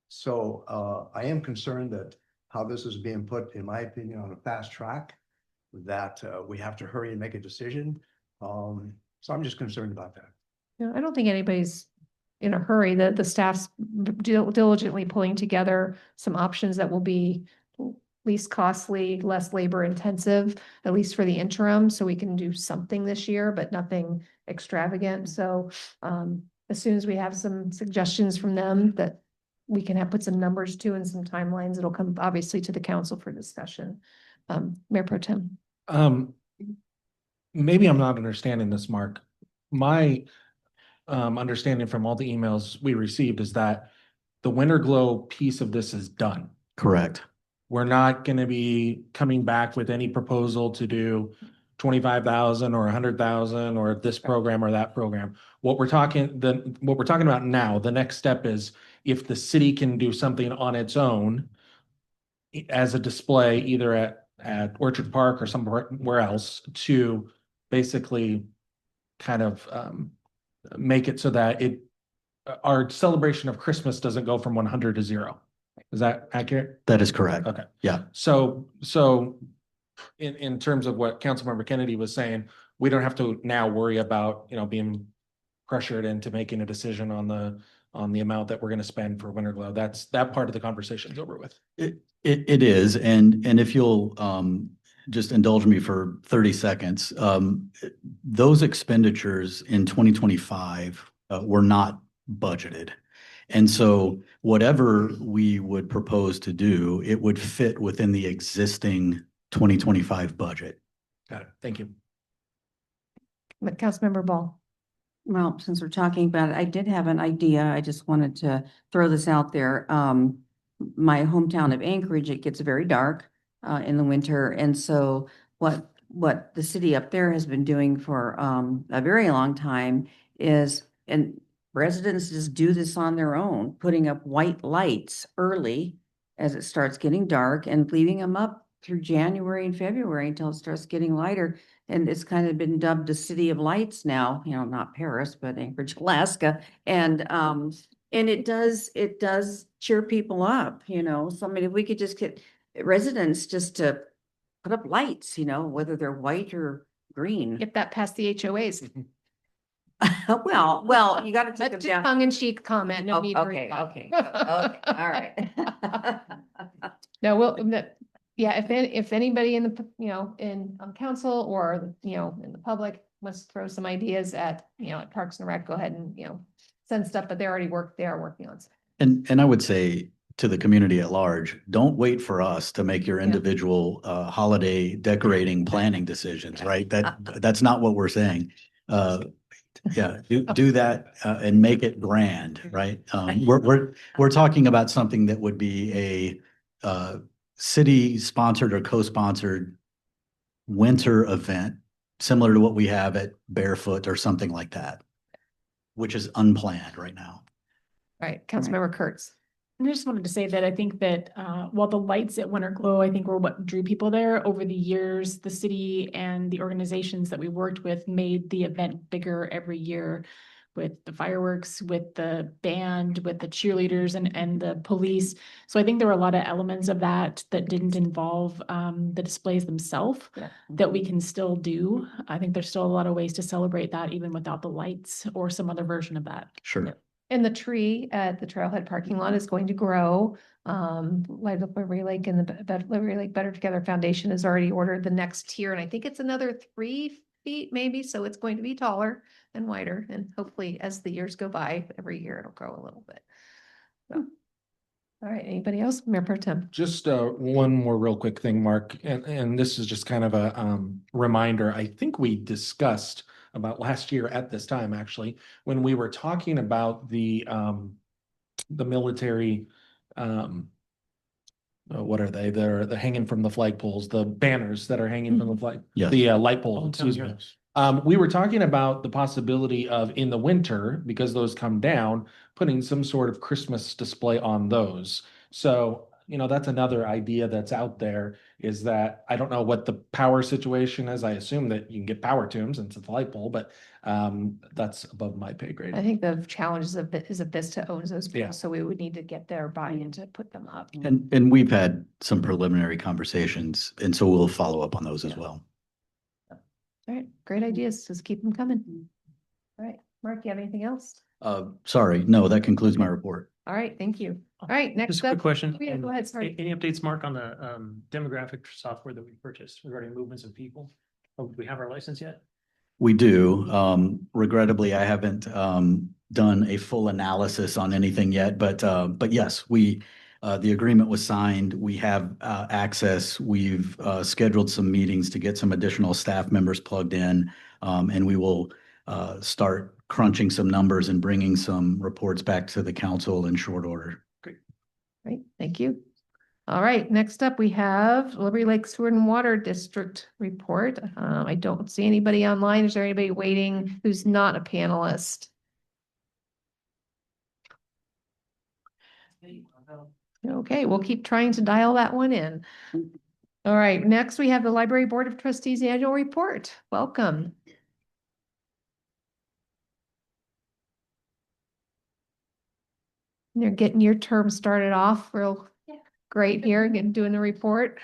So I am concerned that how this is being put, in my opinion, on a fast track, that we have to hurry and make a decision. So I'm just concerned about that. No, I don't think anybody's in a hurry. The staff's diligently pulling together some options that will be least costly, less labor intensive, at least for the interim, so we can do something this year, but nothing extravagant. So as soon as we have some suggestions from them that we can put some numbers to and some timelines, it'll come obviously to the council for discussion. Mayor Pro Tem. Maybe I'm not understanding this, Mark. My understanding from all the emails we received is that the Winterglow piece of this is done. Correct. We're not going to be coming back with any proposal to do 25,000 or 100,000 or this program or that program. What we're talking about now, the next step is if the city can do something on its own as a display, either at Orchard Park or somewhere else, to basically kind of make it so that our celebration of Christmas doesn't go from 100 to 0. Is that accurate? That is correct. Okay. Yeah. So in terms of what Councilmember Kennedy was saying, we don't have to now worry about, being pressured into making a decision on the amount that we're going to spend for Winterglow. That part of the conversation's over with. It is. And if you'll just indulge me for 30 seconds, those expenditures in 2025 were not budgeted. And so whatever we would propose to do, it would fit within the existing 2025 budget. Got it. Thank you. Councilmember Ball. Well, since we're talking about it, I did have an idea. I just wanted to throw this out there. My hometown of Anchorage, it gets very dark in the winter. And so what the city up there has been doing for a very long time is, and residents just do this on their own, putting up white lights early as it starts getting dark and leaving them up through January and February until it starts getting lighter. And it's kind of been dubbed the City of Lights now, not Paris, but Anchorage, Alaska. And it does cheer people up, So I mean, if we could just get residents just to put up lights, whether they're white or green. Get that past the HOAs. Well, you got to take them That's a down. tongue-in-cheek comment. No need to Okay. reply. Okay. All right. No, if anybody in the, on council or, in the public wants to throw some ideas at Parks and Rec, go ahead and, send stuff, but they are working on stuff. And I would say to the community at large, don't wait for us to make your individual holiday decorating planning decisions, right? That's not what we're saying. Yeah, do that and make it grand, right? We're talking about something that would be a city sponsored or co-sponsored winter event, similar to what we have at Barefoot or something like that, which is unplanned right now. All right, Councilmember Kurtz. And I just wanted to say that I think that while the lights at Winter Glow, I think were what drew people there over the years, the city and the organizations that we worked with made the event bigger every year with the fireworks, with the band, with the cheerleaders and the police. So I think there were a lot of elements of that that didn't involve the displays themselves that we can still do. I think there's still a lot of ways to celebrate that even without the lights or some other version of that. Sure. And the tree at the Trailhead parking lot is going to grow. Light Up Liberty Lake and the Liberty Lake Better Together Foundation has already ordered the next tier, and I think it's another 3 feet maybe, so it's going to be taller and wider, and hopefully as the years go by, every year it'll grow a little bit. So, all right, anybody else? Mayor Pro Tem. Just one more real quick thing, Mark, and this is just kind of a reminder. I think we discussed about last year at this time, actually, when we were talking about the military, what are they? They're hanging from the flagpoles, the banners that are hanging from the flag, Yes. the light poles, excuse me. We were talking about the possibility of in the winter, because those come down, putting some sort of Christmas display on those. So, that's another idea that's out there, is that I don't know what the power situation is. I assume that you can get power to them since it's a light pole, but that's above my pay grade. I think the challenge is that Vista owns those Yeah. poles, so we would need to get their buy-in to put them up. And we've had some preliminary conversations, and so we'll follow up on those as well. All right, great ideas. Just keep them coming. All right, Mark, you have anything else? Sorry, no, that concludes my report. All right, thank you. All right, next Just a up. quick question. Yeah, go ahead, sorry. Any updates, Mark, on the demographic software that we purchased regarding movements of people? Oh, do we have our license yet? We do. Regrettably, I haven't done a full analysis on anything yet, but yes, the agreement was signed. We have access. We've scheduled some meetings to get some additional staff members plugged in, and we will start crunching some numbers and bringing some reports back to the council in short order. Great, thank you. All right, next up, we have Liberty Lake Sewer and Water District report. I don't see anybody online. Is there anybody waiting who's not a panelist? Okay, we'll keep trying to dial that one in. All right, next we have the Library Board of Trustees Annual Report. Welcome. You're getting your term started off real great here, doing the report.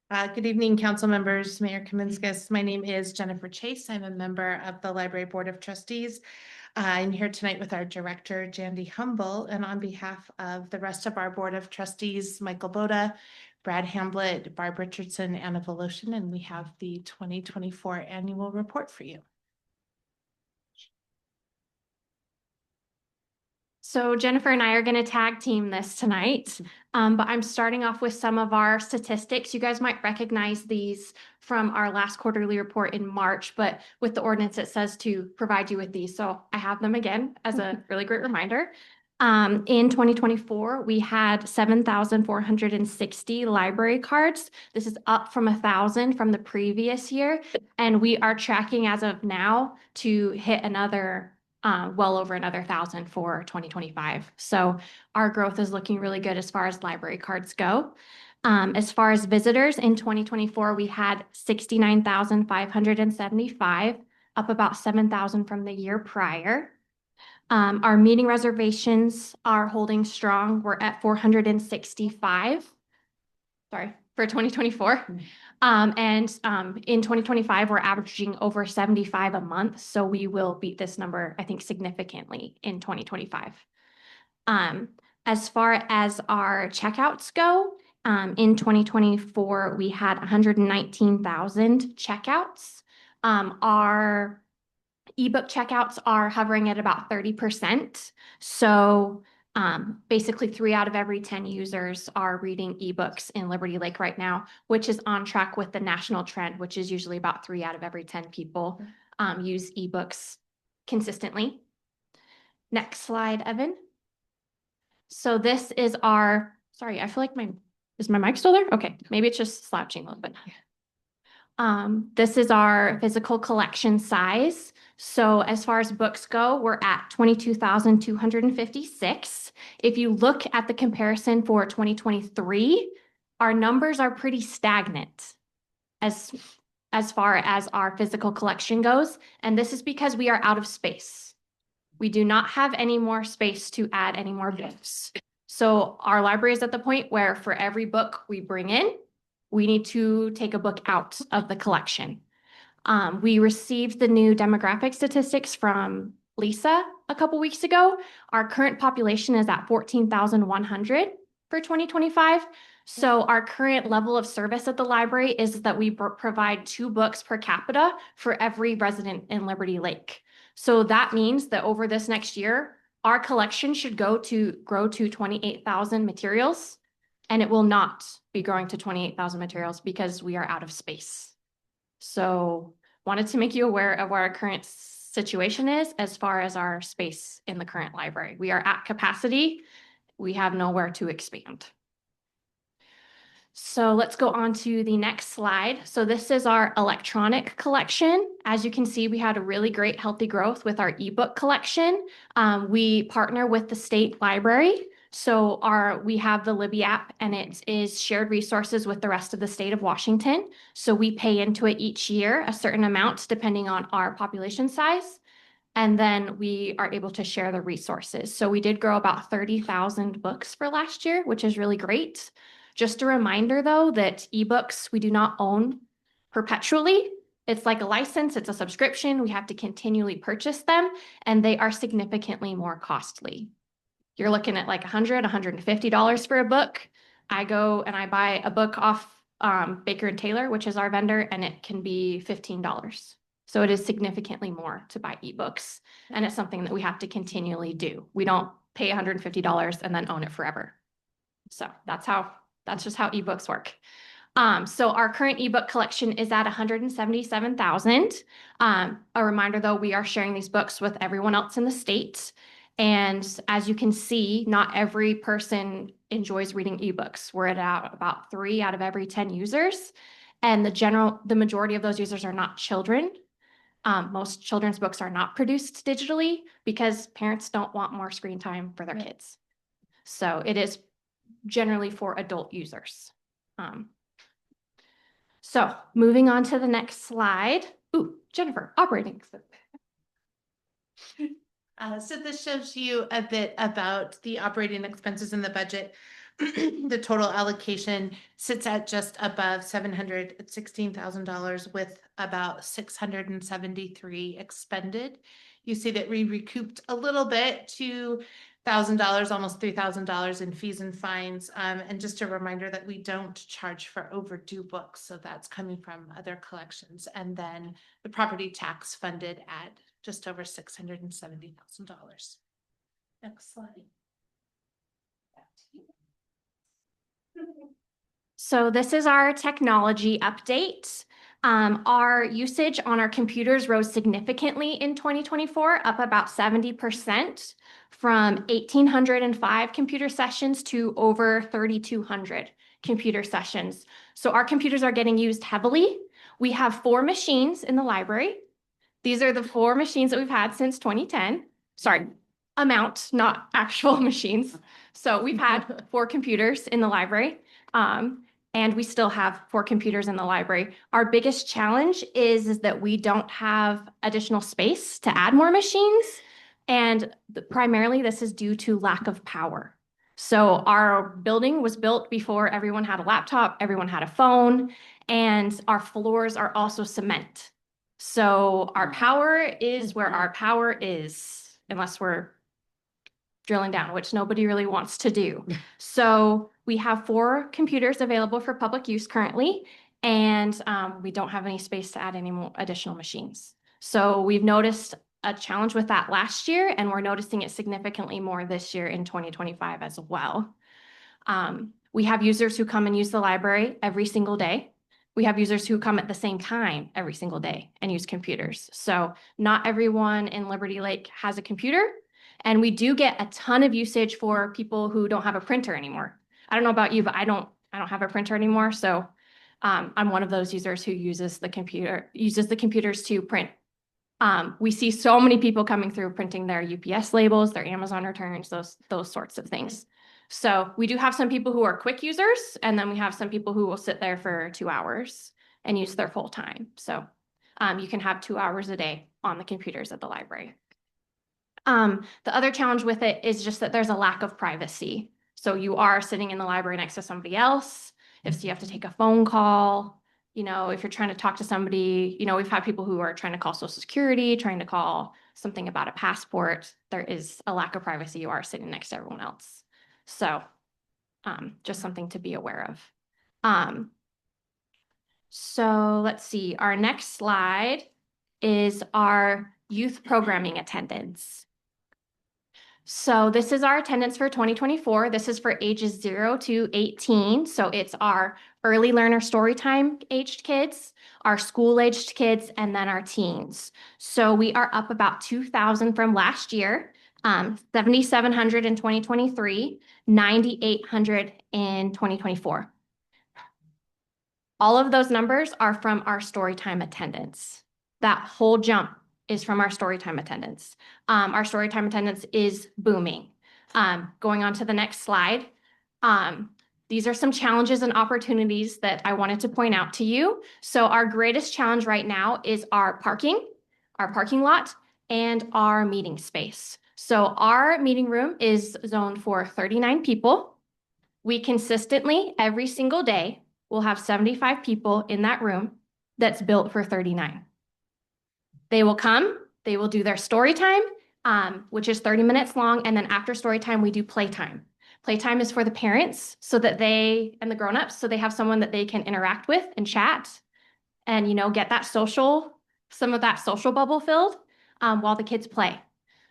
Good evening, council members, Mayor Kaminskas. My name is Jennifer Chase. I'm a member of the Library Board of Trustees. I'm here tonight with our director, Jandy Humble, and on behalf of the rest of our Board of Trustees, Michael Boda, Brad Hamblett, Barb Richardson, Anna Voloshin, and we have the 2024 annual report for you. So Jennifer and I are going to tag team this tonight, but I'm starting off with some of our statistics. You guys might recognize these from our last quarterly report in March, but with the ordinance, it says to provide you with these. So I have them again as a really great reminder. In 2024, we had 7,460 library cards. This is up from 1,000 from the previous year. And we are tracking as of now to hit another well over another 1,000 for 2025. So our growth is looking really good as far as library cards go. As far as visitors in 2024, we had 69,575, up about 7,000 from the year prior. Our meeting reservations are holding strong. We're at 465. Sorry, for 2024. In 2025, we're averaging over 75 a month. So we will beat this number, I think, significantly in 2025. As far as our checkouts go, in 2024, we had 119,000 checkouts. Our Ebook checkouts are hovering at about 30%. So basically 3 out of every 10 users are reading ebooks in Liberty Lake right now, which is on track with the national trend, which is usually about 3 out of every 10 people use ebooks consistently. Next slide, Evan. So this is our, sorry, I feel like is my mic still there? Okay, maybe it's just slouching a little bit. This is our physical collection size. So as far as books go, we're at 22,256. If you look at the comparison for 2023, our numbers are pretty stagnant as far as our physical collection goes. And this is because we are out of space. We do not have any more space to add any more books. So our library is at the point where for every book we bring in, we need to take a book out of the collection. We received the new demographic statistics from Lisa a couple weeks ago. Our current population is at 14,100 for 2025. So our current level of service at the library is that we provide 2 books per capita for every resident in Liberty Lake. So that means that over this next year, our collection should grow to 28,000 materials, and it will not be growing to 28,000 materials because we are out of space. So wanted to make you aware of what our current situation is as far as our space in the current library. We are at capacity. We have nowhere to expand. So let's go on to the next slide. So this is our electronic collection. As you can see, we had a really great healthy growth with our ebook collection. We partner with the state library. So we have the Libby app, and it is shared resources with the rest of the state of Washington. So we pay into it each year a certain amount depending on our population size. And then we are able to share the resources. So we did grow about 30,000 books for last year, which is really great. Just a reminder, though, that ebooks we do not own perpetually. It's like a license, it's a subscription. We have to continually purchase them, and they are significantly more costly. You're looking at like $100, $150 for a book. I go and I buy a book off Baker and Taylor, which is our vendor, and it can be $15. So it is significantly more to buy ebooks, and it's something that we have to continually do. We don't pay $150 and then own it forever. So that's just how ebooks work. So our current ebook collection is at 177,000. A reminder though, we are sharing these books with everyone else in the state. And as you can see, not every person enjoys reading ebooks. We're at about 3 out of every 10 users. And the majority of those users are not children. Most children's books are not produced digitally because parents don't want more screen time for their kids. So it is generally for adult users. So moving on to the next slide. Ooh, Jennifer, operating expense. So this shows you a bit about the operating expenses in the budget. The total allocation sits at just above $716,000 with about $673 expended. You see that we recouped a little bit, $2,000, almost $3,000 in fees and fines. And just a reminder that we don't charge for overdue books. So that's coming from other collections. And then the property tax funded at just over $670,000. Next slide. So this is our technology update. Our usage on our computers rose significantly in 2024, up about 70%, from 1,805 computer sessions to over 3,200 computer sessions. So our computers are getting used heavily. We have 4 machines in the library. These are the 4 machines that we've had since 2010. Sorry, amount, not actual machines. So we've had 4 computers in the library. And we still have 4 computers in the library. Our biggest challenge is that we don't have additional space to add more machines. And primarily this is due to lack of power. So our building was built before everyone had a laptop, everyone had a phone, and our floors are also cement. So our power is where our power is, unless we're drilling down, which nobody really wants to do. So we have 4 computers available for public use currently, and we don't have any space to add any more additional machines. So we've noticed a challenge with that last year, and we're noticing it significantly more this year in 2025 as well. We have users who come and use the library every single day. We have users who come at the same time every single day and use computers. So not everyone in Liberty Lake has a computer. And we do get a ton of usage for people who don't have a printer anymore. I don't know about you, but I don't have a printer anymore. So I'm one of those users who uses the computers to print. We see so many people coming through printing their UPS labels, their Amazon returns, those sorts of things. So we do have some people who are quick users, and then we have some people who will sit there for 2 hours and use their full time. So you can have 2 hours a day on the computers at the library. The other challenge with it is just that there's a lack of privacy. So you are sitting in the library next to somebody else. If you have to take a phone call, if you're trying to talk to somebody, we've had people who are trying to call Social Security, trying to call something about a passport. There is a lack of privacy. You are sitting next to everyone else. So just something to be aware of. So let's see, our next slide is our youth programming attendance. So this is our attendance for 2024. This is for ages 0 to 18. So it's our early learner storytime aged kids, our school aged kids, and then our teens. So we are up about 2,000 from last year. 7,700 in 2023, 9,800 in 2024. All of those numbers are from our storytime attendance. That whole jump is from our storytime attendance. Our storytime attendance is booming. Going on to the next slide. These are some challenges and opportunities that I wanted to point out to you. So our greatest challenge right now is our parking lot, and our meeting space. So our meeting room is zoned for 39 people. We consistently, every single day, will have 75 people in that room that's built for 39. They will come, they will do their story time, which is 30 minutes long. And then after story time, we do playtime. Playtime is for the parents so that they, and the grownups, so they have someone that they can interact with and chat and, get that some of that social bubble filled while the kids play.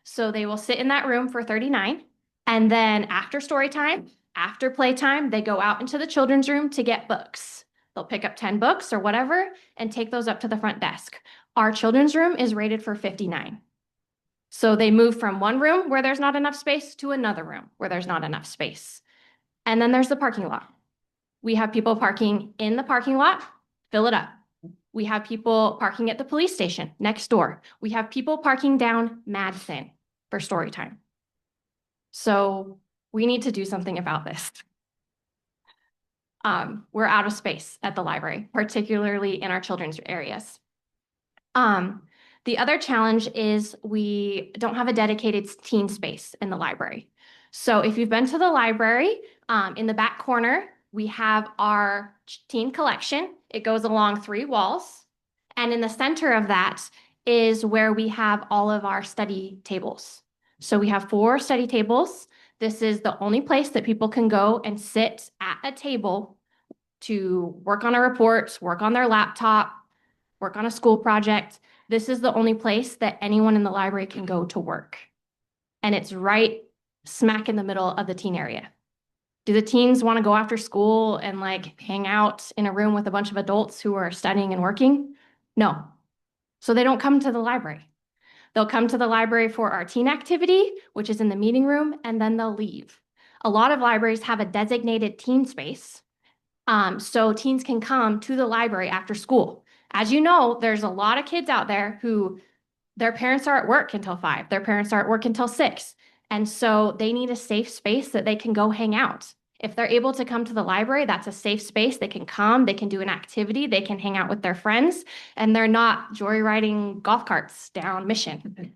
So they will sit in that room for 39. And then after story time, after playtime, they go out into the children's room to get books. They'll pick up 10 books or whatever and take those up to the front desk. Our children's room is rated for 59. So they move from one room where there's not enough space to another room where there's not enough space. And then there's the parking lot. We have people parking in the parking lot, fill it up. We have people parking at the police station next door. We have people parking down Madison for story time. So we need to do something about this. We're out of space at the library, particularly in our children's areas. The other challenge is we don't have a dedicated teen space in the library. So if you've been to the library, in the back corner, we have our teen collection. It goes along 3 walls. And in the center of that is where we have all of our study tables. So we have 4 study tables. This is the only place that people can go and sit at a table to work on a report, work on their laptop, work on a school project. This is the only place that anyone in the library can go to work. And it's right smack in the middle of the teen area. Do the teens want to go after school and hang out in a room with a bunch of adults who are studying and working? No. So they don't come to the library. They'll come to the library for our teen activity, which is in the meeting room, and then they'll leave. A lot of libraries have a designated teen space, so teens can come to the library after school. As you know, there's a lot of kids out there who their parents are at work until 5, their parents are at work until 6. And so they need a safe space that they can go hang out. If they're able to come to the library, that's a safe space. They can come, they can do an activity, they can hang out with their friends, and they're not joyriding golf carts down Mission.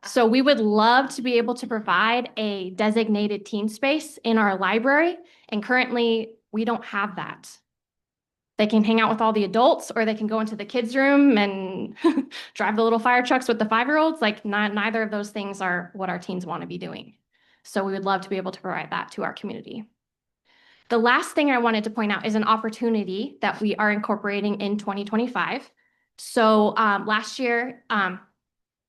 So we would love to be able to provide a designated teen space in our library. And currently we don't have that. They can hang out with all the adults, or they can go into the kids' room and drive the little fire trucks with the 5-year-olds. Neither of those things are what our teens want to be doing. So we would love to be able to provide that to our community. The last thing I wanted to point out is an opportunity that we are incorporating in 2025. So last year, I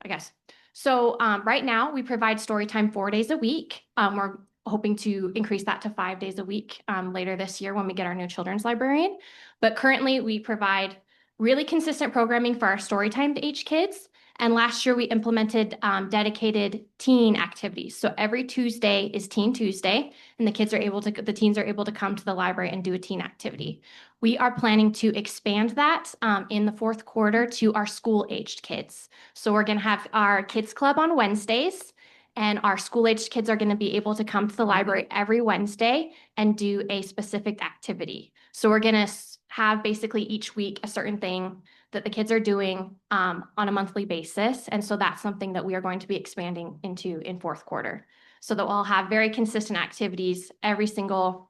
guess. So right now we provide story time 4 days a week. We're hoping to increase that to 5 days a week later this year when we get our new children's librarian. But currently we provide really consistent programming for our story time to age kids. And last year we implemented dedicated teen activities. So every Tuesday is Teen Tuesday, and the teens are able to come to the library and do a teen activity. We are planning to expand that in the fourth quarter to our school-aged kids. So we're going to have our kids club on Wednesdays, and our school-aged kids are going to be able to come to the library every Wednesday and do a specific activity. So we're going to have basically each week a certain thing that the kids are doing on a monthly basis. And so that's something that we are going to be expanding into in fourth quarter. So that we'll have very consistent activities every single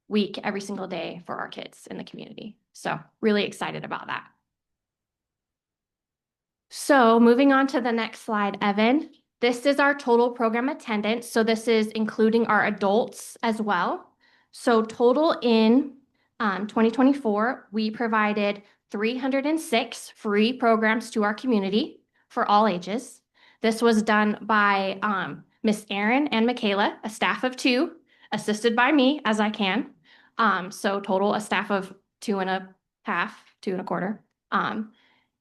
week, every single day for our kids in the community. So really excited about that. So moving on to the next slide, Evan. This is our total program attendance. So this is including our adults as well. So total in 2024, we provided 306 free programs to our community for all ages. This was done by Miss Erin and Michaela, a staff of 2, assisted by me as I can. So total a staff of 2.5, 2.25.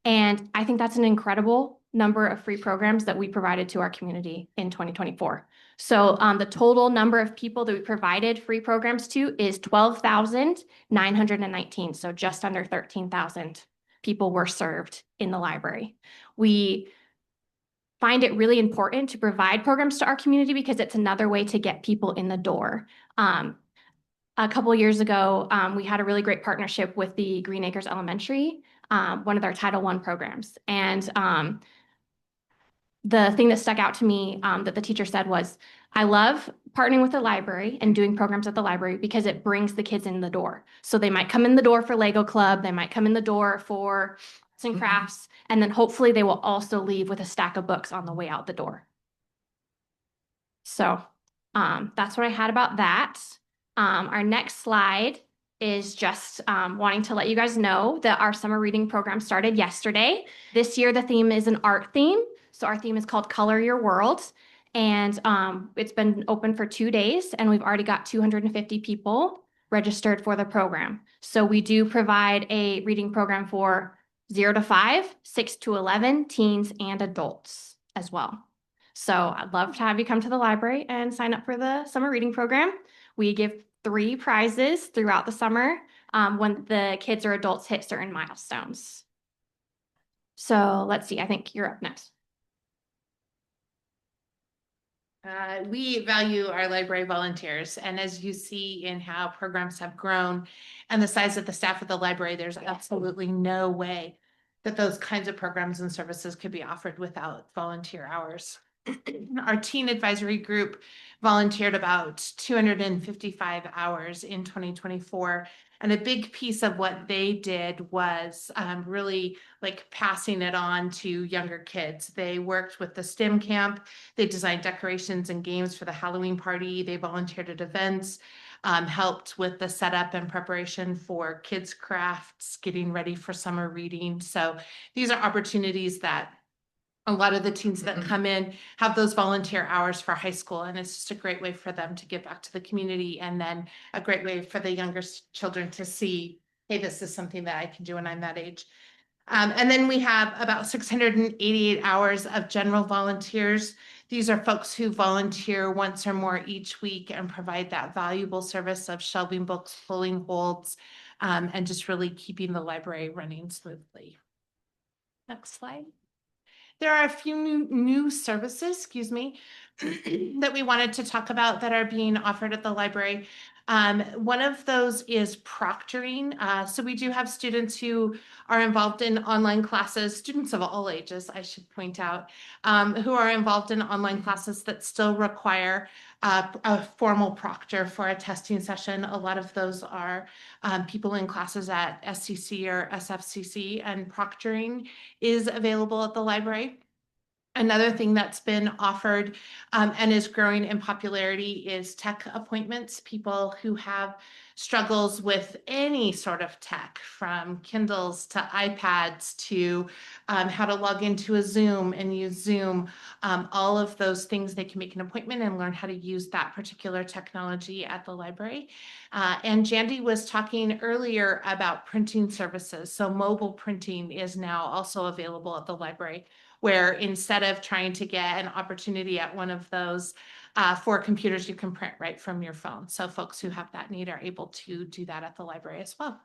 And I think that's an incredible number of free programs that we provided to our community in 2024. So the total number of people that we provided free programs to is 12,919. So just under 13,000 people were served in the library. We find it really important to provide programs to our community because it's another way to get people in the door. A couple of years ago, we had a really great partnership with the Green Acres Elementary, one of their Title I programs. And the thing that stuck out to me that the teacher said was, I love partnering with the library and doing programs at the library because it brings the kids in the door. So they might come in the door for Lego Club, they might come in the door for arts and crafts, and then hopefully they will also leave with a stack of books on the way out the door. So that's what I had about that. Our next slide is just wanting to let you guys know that our summer reading program started yesterday. This year, the theme is an art theme. So our theme is called Color Your World. And it's been open for 2 days, and we've already got 250 people registered for the program. So we do provide a reading program for 0 to 5, 6 to 11, teens, and adults as well. So I'd love to have you come to the library and sign up for the summer reading program. We give 3 prizes throughout the summer when the kids or adults hit certain milestones. So let's see, I think you're up next. We value our library volunteers, and as you see in how programs have grown and the size of the staff of the library, there's absolutely no way that those kinds of programs and services could be offered without volunteer hours. Our teen advisory group volunteered about 255 hours in 2024. And a big piece of what they did was really like passing it on to younger kids. They worked with the STEM camp. They designed decorations and games for the Halloween party. They volunteered at events, helped with the setup and preparation for kids' crafts, getting ready for summer reading. So these are opportunities that a lot of the teens that come in have those volunteer hours for high school, and it's just a great way for them to give back to the community, and then a great way for the younger children to see, hey, this is something that I can do when I'm that age. And then we have about 688 hours of general volunteers. These are folks who volunteer once or more each week and provide that valuable service of shelving books, pulling holds, and just really keeping the library running smoothly. Next slide. There are a few new services, excuse me, that we wanted to talk about that are being offered at the library. One of those is proctoring. So we do have students who are involved in online classes, students of all ages, I should point out, who are involved in online classes that still require a formal proctor for a testing session. A lot of those are people in classes at SCC or SFCC, and proctoring is available at the library. Another thing that's been offered and is growing in popularity is tech appointments. People who have struggles with any sort of tech, from Kindles to iPads to how to log into a Zoom and use Zoom. All of those things, they can make an appointment and learn how to use that particular technology at the library. And Jandy was talking earlier about printing services. So mobile printing is now also available at the library, where instead of trying to get an opportunity at one of those 4 computers, you can print right from your phone. So folks who have that need are able to do that at the library as well.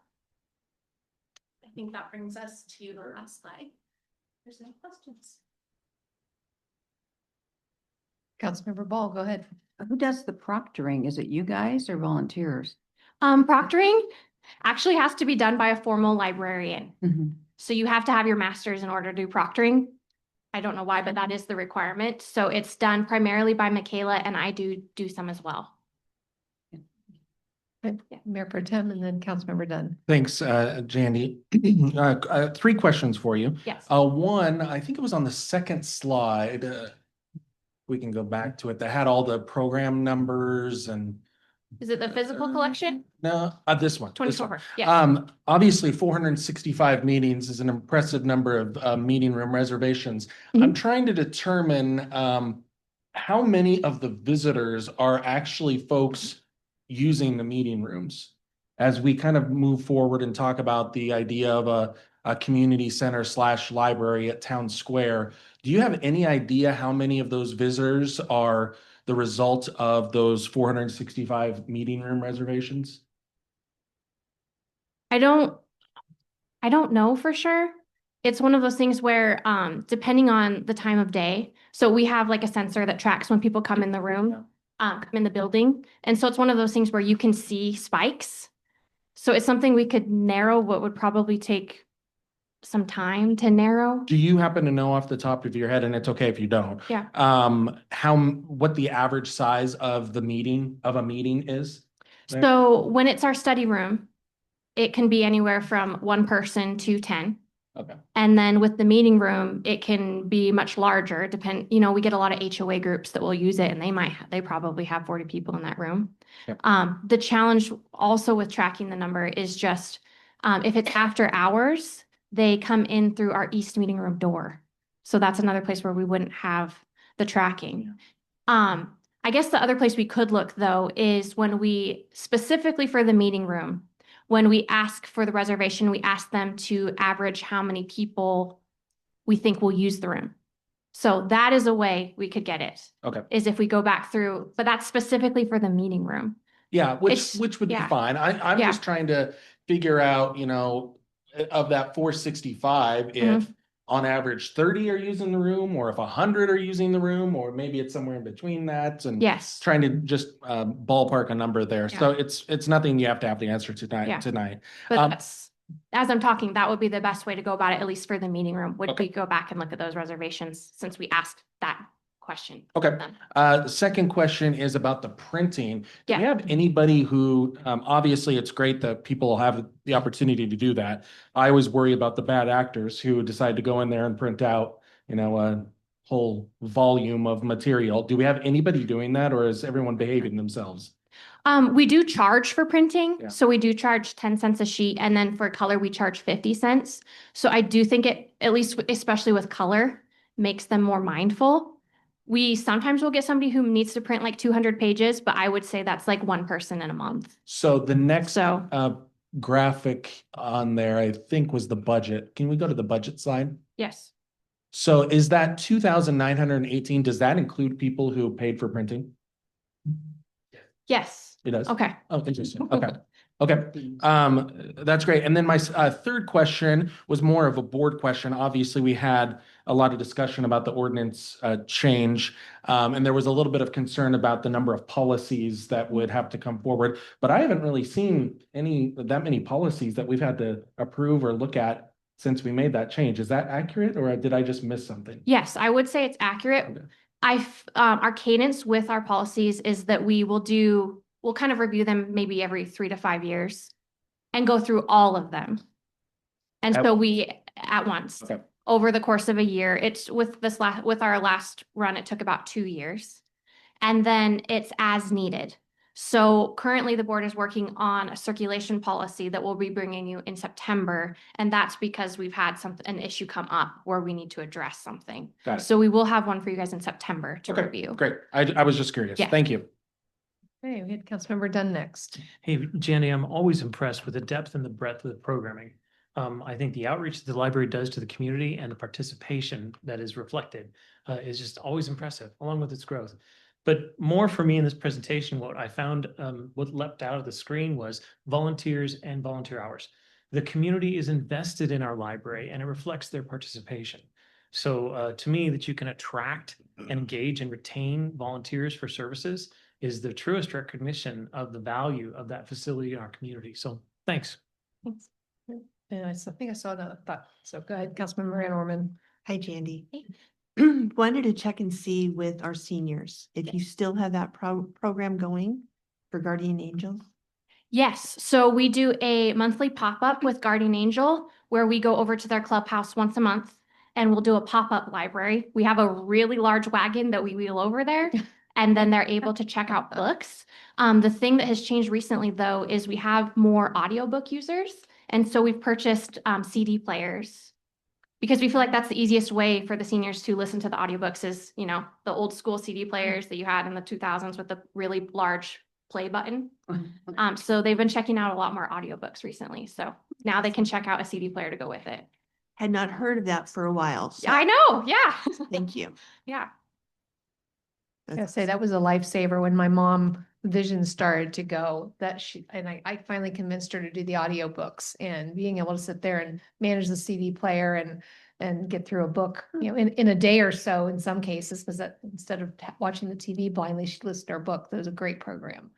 I think that brings us to the last slide. There's no questions. Councilmember Ball, go ahead. Who does the proctoring? Is it you guys or volunteers? Proctoring actually has to be done by a formal librarian. Mhm. So you have to have your master's in order to do proctoring. I don't know why, but that is the requirement. So it's done primarily by Michaela, and I do some as well. Mayor Pro Tem and then Councilmember Dunn. Thanks, Jandy. 3 questions for you. Yes. One, I think it was on the second slide. We can go back to it. That had all the program numbers and. Is it the physical collection? No, this one. This 24. one. Yes. Obviously, 465 meetings is an impressive number of meeting room reservations. I'm trying to determine how many of the visitors are actually folks using the meeting rooms as we kind of move forward and talk about the idea of a community center / library at Town Square. Do you have any idea how many of those visitors are the result of those 465 meeting room reservations? I don't know for sure. It's one of those things where, depending on the time of day, so we have like a sensor that tracks when people come in the room, come in the building. And so it's one of those things where you can see spikes. So it's something we could narrow, what would probably take some time to narrow. Do you happen to know off the top of your head, and it's okay if you don't, Yeah. what the average size of a meeting is? So when it's our study room, it can be anywhere from 1 person to 10. Okay. And then with the meeting room, it can be much larger. We get a lot of HOA groups that will use it, and they probably have 40 people in that room. Yep. The challenge also with tracking the number is just, if it's after hours, they come in through our east meeting room door. So that's another place where we wouldn't have the tracking. I guess the other place we could look, though, is when we, specifically for the meeting room, when we ask for the reservation, we ask them to average how many people we think will use the room. So that is a way we could get it. Okay. Is if we go back through, but that's specifically for the meeting room. Yeah, which would be yeah. fine. I'm Yeah. just trying to figure out, of that 465, if on average 30 are using the room, or if 100 are using the room, or maybe it's somewhere in between that. And Yes. trying to just ballpark a number there. So it's nothing you have to have the answer tonight. Yeah. But that's, as I'm talking, that would be the best way to go about it, at least for the meeting room, would we go back and look at those reservations since we asked that question. Okay. The second question is about the printing. Do we have anybody who, obviously it's great that people have the opportunity to do that. I always worry about the bad actors who decide to go in there and print out, a whole volume of material. Do we have anybody doing that, or is everyone behaving themselves? We do charge for printing. So we do charge 10 cents a sheet. And then for color, we charge 50 cents. So I do think it, at least especially with color, makes them more mindful. We sometimes will get somebody who needs to print like 200 pages, but I would say that's like 1 person in a month. So the next graphic on there, I think, was the budget. Can we go to the budget slide? Yes. So is that 2,918, does that include people who paid for printing? Yes. It does? Okay. Oh, interesting. Okay. Okay. That's great. And then my third question was more of a board question. Obviously, we had a lot of discussion about the ordinance change. And there was a little bit of concern about the number of policies that would have to come forward. But I haven't really seen that many policies that we've had to approve or look at since we made that change. Is that accurate, or did I just miss something? Yes, I would say it's accurate. Okay. Our cadence with our policies is that we'll kind of review them maybe every 3 to 5 years and go through all of them. And so we at once. Okay. over the course of a year. It's with our last run, it took about 2 years. And then it's as needed. So currently the board is working on a circulation policy that we'll be bringing you in September. And that's because we've had an issue come up where we need to address something. Got it. So we will have one for you guys in September to Okay, review. great. I was just curious. Yeah. Thank you. Okay, we had Councilmember Dunn next. Hey, Jandy, I'm always impressed with the depth and the breadth of the programming. I think the outreach that the library does to the community and the participation that is reflected is just always impressive, along with its growth. But more for me in this presentation, what I found, what leapt out of the screen was volunteers and volunteer hours. The community is invested in our library and it reflects their participation. So to me, that you can attract, engage, and retain volunteers for services is the truest recognition of the value of that facility in our community. So thanks. Thanks. And I think I saw another thought. So go ahead, Councilmember Ann Orman. Hi, Jandy. Wanted to check and see with our seniors, if you still have that program going for Guardian Angels? Yes, so we do a monthly pop-up with Guardian Angel where we go over to their clubhouse once a month and we'll do a pop-up library. We have a really large wagon that we wheel over there and then they're able to check out books. The thing that has changed recently though is we have more audiobook users. And so we've purchased CD players because we feel like that's the easiest way for the seniors to listen to the audiobooks is, you know, the old school CD players that you had in the 2000s with the really large play button. So they've been checking out a lot more audiobooks recently. So now they can check out a CD player to go with it. Had not heard of that for a while. So I know. Yeah. thank you. Yeah. I say that was a lifesaver when my mom vision started to go I finally convinced her to do the audiobooks and being able to sit there and manage the CD player and get through a book, you know, in a day or so in some cases, because that instead of watching the TV blindly, she'd listen to her book. That was a great program.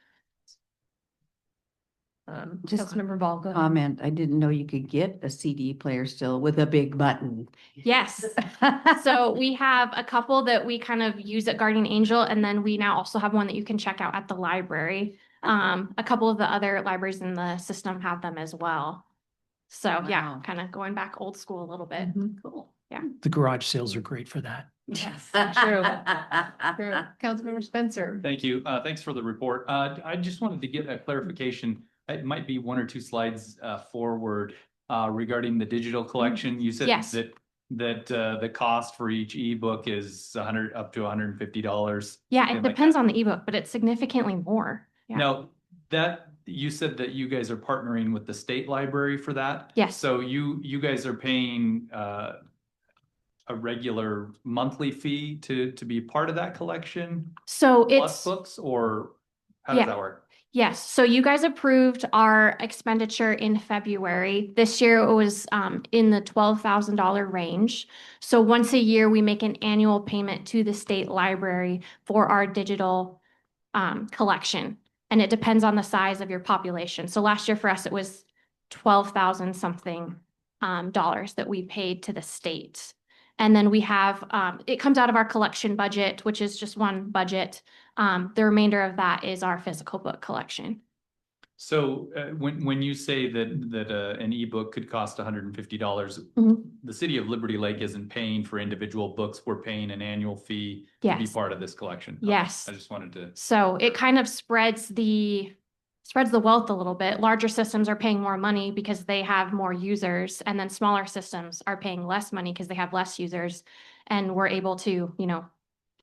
Just Councilmember Ball, go ahead. comment, I didn't know you could get a CD player still with a big button. Yes. So we have a couple that we kind of use at Guardian Angel, and then we now also have one that you can check out at the library. A couple of the other libraries in the system have them as well. So yeah, Wow. kind of going back old school a little bit. Cool. Yeah. The garage sales are great for that. Yes. True. True. Councilmember Spencer. Thank you. Thanks for the report. I just wanted to get a clarification. It might be 1 or 2 slides forward regarding the digital collection. You said Yes. that the cost for each ebook is up to $150. Yeah, it something like depends that. on the ebook, but it's significantly more. Yeah. Now, that you said that you guys are partnering with the state library for that. Yes. So you guys are paying a regular monthly fee to be part of that collection? So Plus it's books, or how does Yeah. that work? Yes, so you guys approved our expenditure in February. This year it was in the $12,000 range. So once a year, we make an annual payment to the state library for our digital collection. And it depends on the size of your population. So last year for us, it was 12,000 something dollars that we paid to the state. And then we have, it comes out of our collection budget, which is just one budget. The remainder of that is our physical book collection. So when you say that an ebook could cost $150, Mhm. the city of Liberty Lake isn't paying for individual books. We're paying an annual fee to be Yes. part of this collection. Okay, Yes. I just wanted to. So it kind of spreads the wealth a little bit. Larger systems are paying more money because they have more users, and then smaller systems are paying less money because they have less users, and we're able to, you know,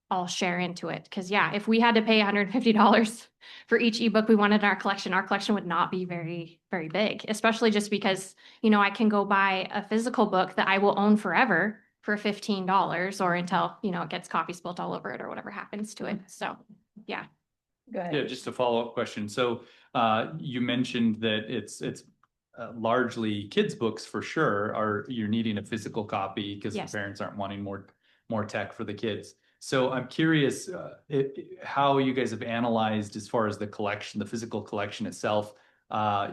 all share into it. Because yeah, if we had to pay $150 for each ebook we wanted in our collection would not be very, very big, especially just because, you know, I can go buy a physical book that I will own forever for $15 or until, you know, it gets coffee spilt all over it or whatever happens to it. So yeah. Go ahead. Yeah, just a follow-up question. So you mentioned that it's largely kids' books for sure. You're needing a physical copy because the Yes. parents aren't wanting more tech for the kids. So I'm curious how you guys have analyzed as far as the collection, the physical collection itself.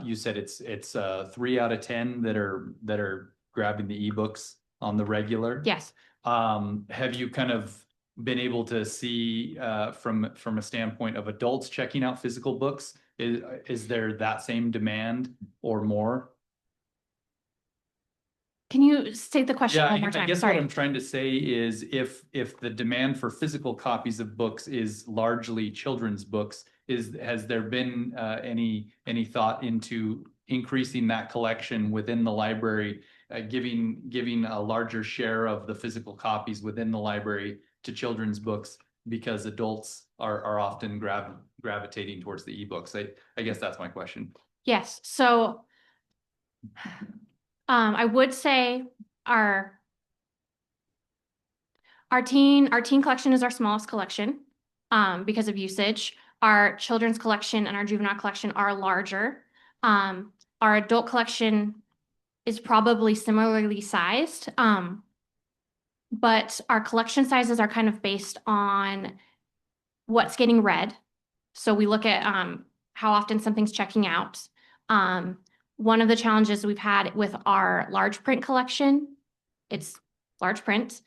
You said it's 3 out of 10 that are grabbing the ebooks on the regular. Yes. Have you kind of been able to see from a standpoint of adults checking out physical books? Is there that same demand or more? Can you state the question Yeah, one more I time? guess what Sorry. I'm trying to say is if the demand for physical copies of books is largely children's books, has there been any thought into increasing that collection within the library, giving a larger share of the physical copies within the library to children's books because adults are often gravitating towards the ebooks? I guess that's my question. Yes, so I would say our teen collection is our smallest collection because of usage. Our children's collection and our juvenile collection are larger. Our adult collection is probably similarly sized, but our collection sizes are kind of based on what's getting read. So we look at how often something's checking out. One of the challenges we've had with our large print collection, it's large print.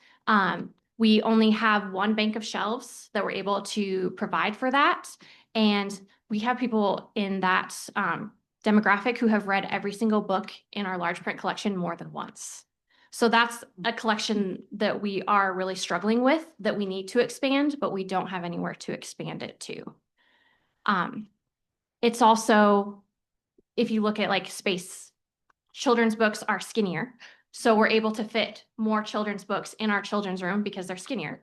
We only have one bank of shelves that we're able to provide for that. And we have people in that demographic who have read every single book in our large print collection more than once. So that's a collection that we are really struggling with, that we need to expand, but we don't have anywhere to expand it to. It's also, if you look at like space, children's books are skinnier. So we're able to fit more children's books in our children's room because they're skinnier.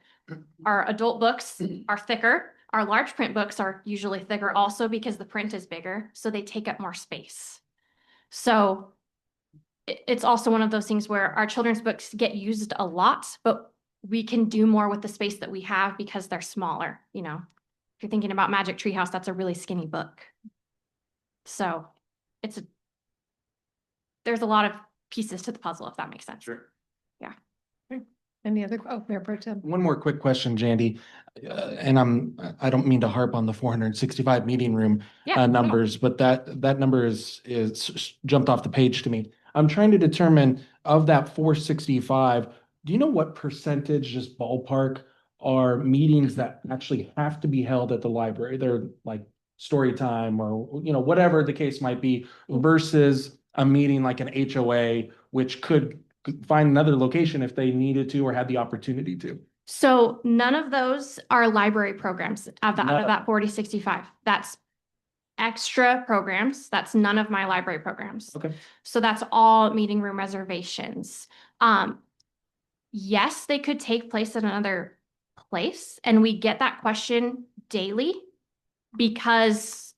Our adult books are thicker. Our large print books are usually thicker also because the print is bigger, so they take up more space. So it's also one of those things where our children's books get used a lot, but we can do more with the space that we have because they're smaller. You know, if you're thinking about Magic Treehouse, that's a really skinny book. So there's a lot of pieces to the puzzle, if that makes sense. Sure. Yeah. Any other, Mayor Pro Tem? One more quick question, Jandy. And I don't mean to harp on the 465 meeting room Yeah, numbers, but that number is jumped off the page to me. I'm trying to determine of that 465, do you know what percentage, just ballpark, are meetings that actually have to be held at the library? They're like story time or, you know, whatever the case might be, versus a meeting like an HOA, which could find another location if they needed to or had the opportunity to. So none of those are library programs out of that 4065. That's extra programs. That's none of my library programs. Okay. So that's all meeting room reservations. Yes, they could take place in another place. And we get that question daily because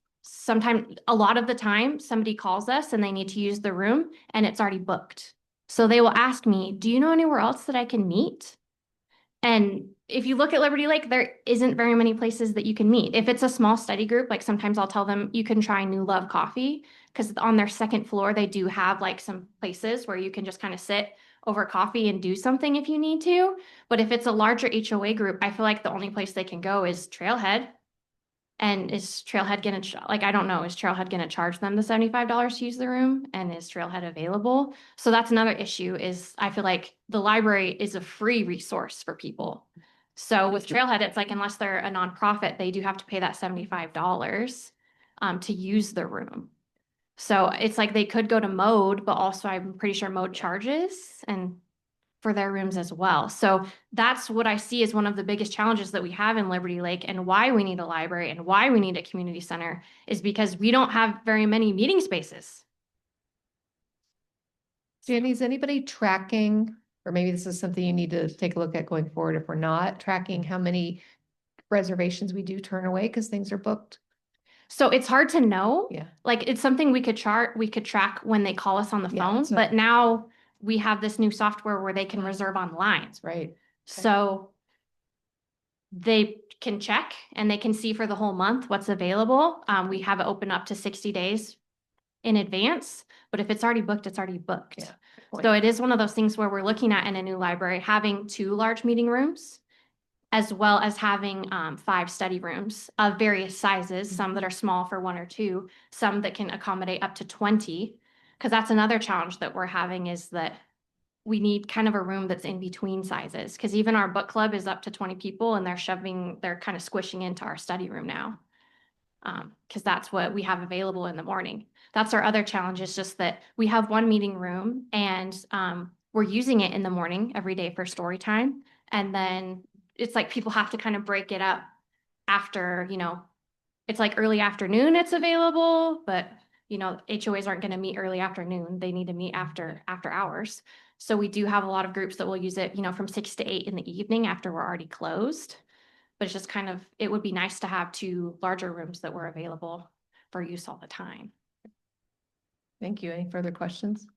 a lot of the time somebody calls us and they need to use the room and it's already booked. So they will ask me, do you know anywhere else that I can meet? And if you look at Liberty Lake, there isn't very many places that you can meet. If it's a small study group, like sometimes I'll tell them you can try New Love Coffee because on their second floor, they do have like some places where you can just kind of sit over coffee and do something if you need to. But if it's a larger HOA group, I feel like the only place they can go is Trailhead. And is Trailhead going to, I don't know, is Trailhead going to charge them the $75 to use the room? And is Trailhead available? So that's another issue is I feel like the library is a free resource for people. So with Trailhead, it's like, unless they're a nonprofit, they do have to pay that $75 to use the room. So it's like they could go to Mode, but also I'm pretty sure Mode charges and for their rooms as well. So that's what I see as one of the biggest challenges that we have in Liberty Lake and why we need a library and why we need a community center is because we don't have very many meeting spaces. Jandy, is anybody tracking, or maybe this is something you need to take a look at going forward if we're not tracking how many reservations we do turn away because things are booked? So it's hard to know. Yeah. Like it's something we could track when they call us on the phone, so- but now we have this new software where they can reserve online. Right. So they can check and they can see for the whole month what's available. We have it open up to 60 days in advance, but if it's already booked, it's already booked. Yeah, good point. So it is one of those things where we're looking at in a new library, having 2 large meeting rooms, as well as having 5 study rooms of various sizes, some that are small for 1 or 2, some that can accommodate up to 20. Because that's another challenge that we're having is that we need kind of a room that's in between sizes. Because even our book club is up to 20 people and they're kind of squishing into our study room now. Because that's what we have available in the morning. That's our other challenge is just that we have 1 meeting room and we're using it in the morning every day for story time. And then it's like people have to kind of break it up after, it's like early afternoon it's available, but HOAs aren't going to meet early afternoon. They need to meet after hours. So we do have a lot of groups that will use it, from 6 to 8 in the evening after we're already closed. But it's just it would be nice to have 2 larger rooms that were available for use all the time. Thank you. Any further questions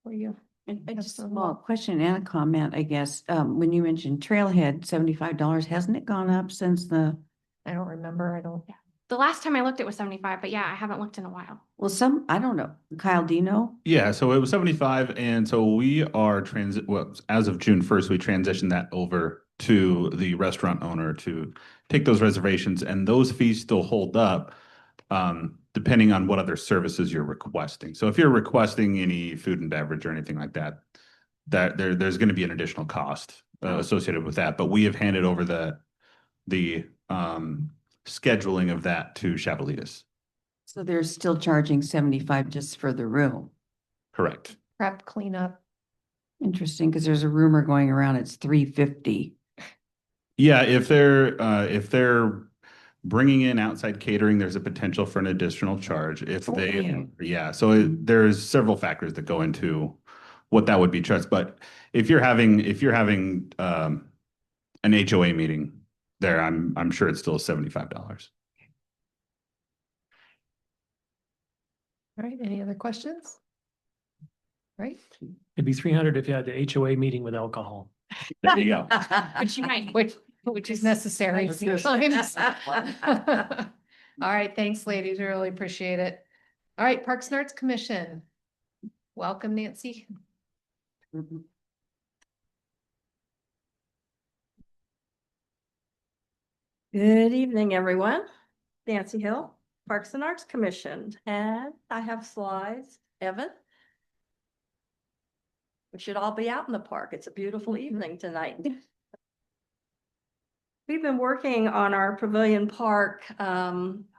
for you? And just a small question and a comment, I guess. When you mentioned Trailhead, $75, hasn't it gone up since the? I don't remember. Yeah. The last time I looked, it was 75, but yeah, I haven't looked in a while. Well, I don't know. Kyle, do you know? Yeah, so it was 75, and so we are as of June 1st, we transitioned that over to the restaurant owner to take those reservations, and those fees still hold up, depending on what other services you're requesting. So if you're requesting any food and beverage or anything like that, there's going to be an additional cost associated with that. But we have handed over the scheduling of that to Chavalitas. So they're still charging 75 just for the room. Correct. Prep, cleanup. Interesting, because there's a rumor going around it's $350. Yeah, if they're bringing in outside catering, there's a potential for an additional charge. If there's several factors that go into what that would be charged. But if you're having an HOA meeting there, I'm sure it's still $75. All right. Any other questions? All right. It'd be 300 if you had the HOA meeting with alcohol. There you go. Which you might. Which is necessary sometimes. All right. Thanks, ladies. We really appreciate it. All right. Parks and Arts Commission. Welcome, Nancy. Good evening, everyone. Nancy Hill, Parks and Arts Commission, and I have slides. Evan? We should all be out in the park. It's a beautiful evening tonight. We've been working on our Pavilion Park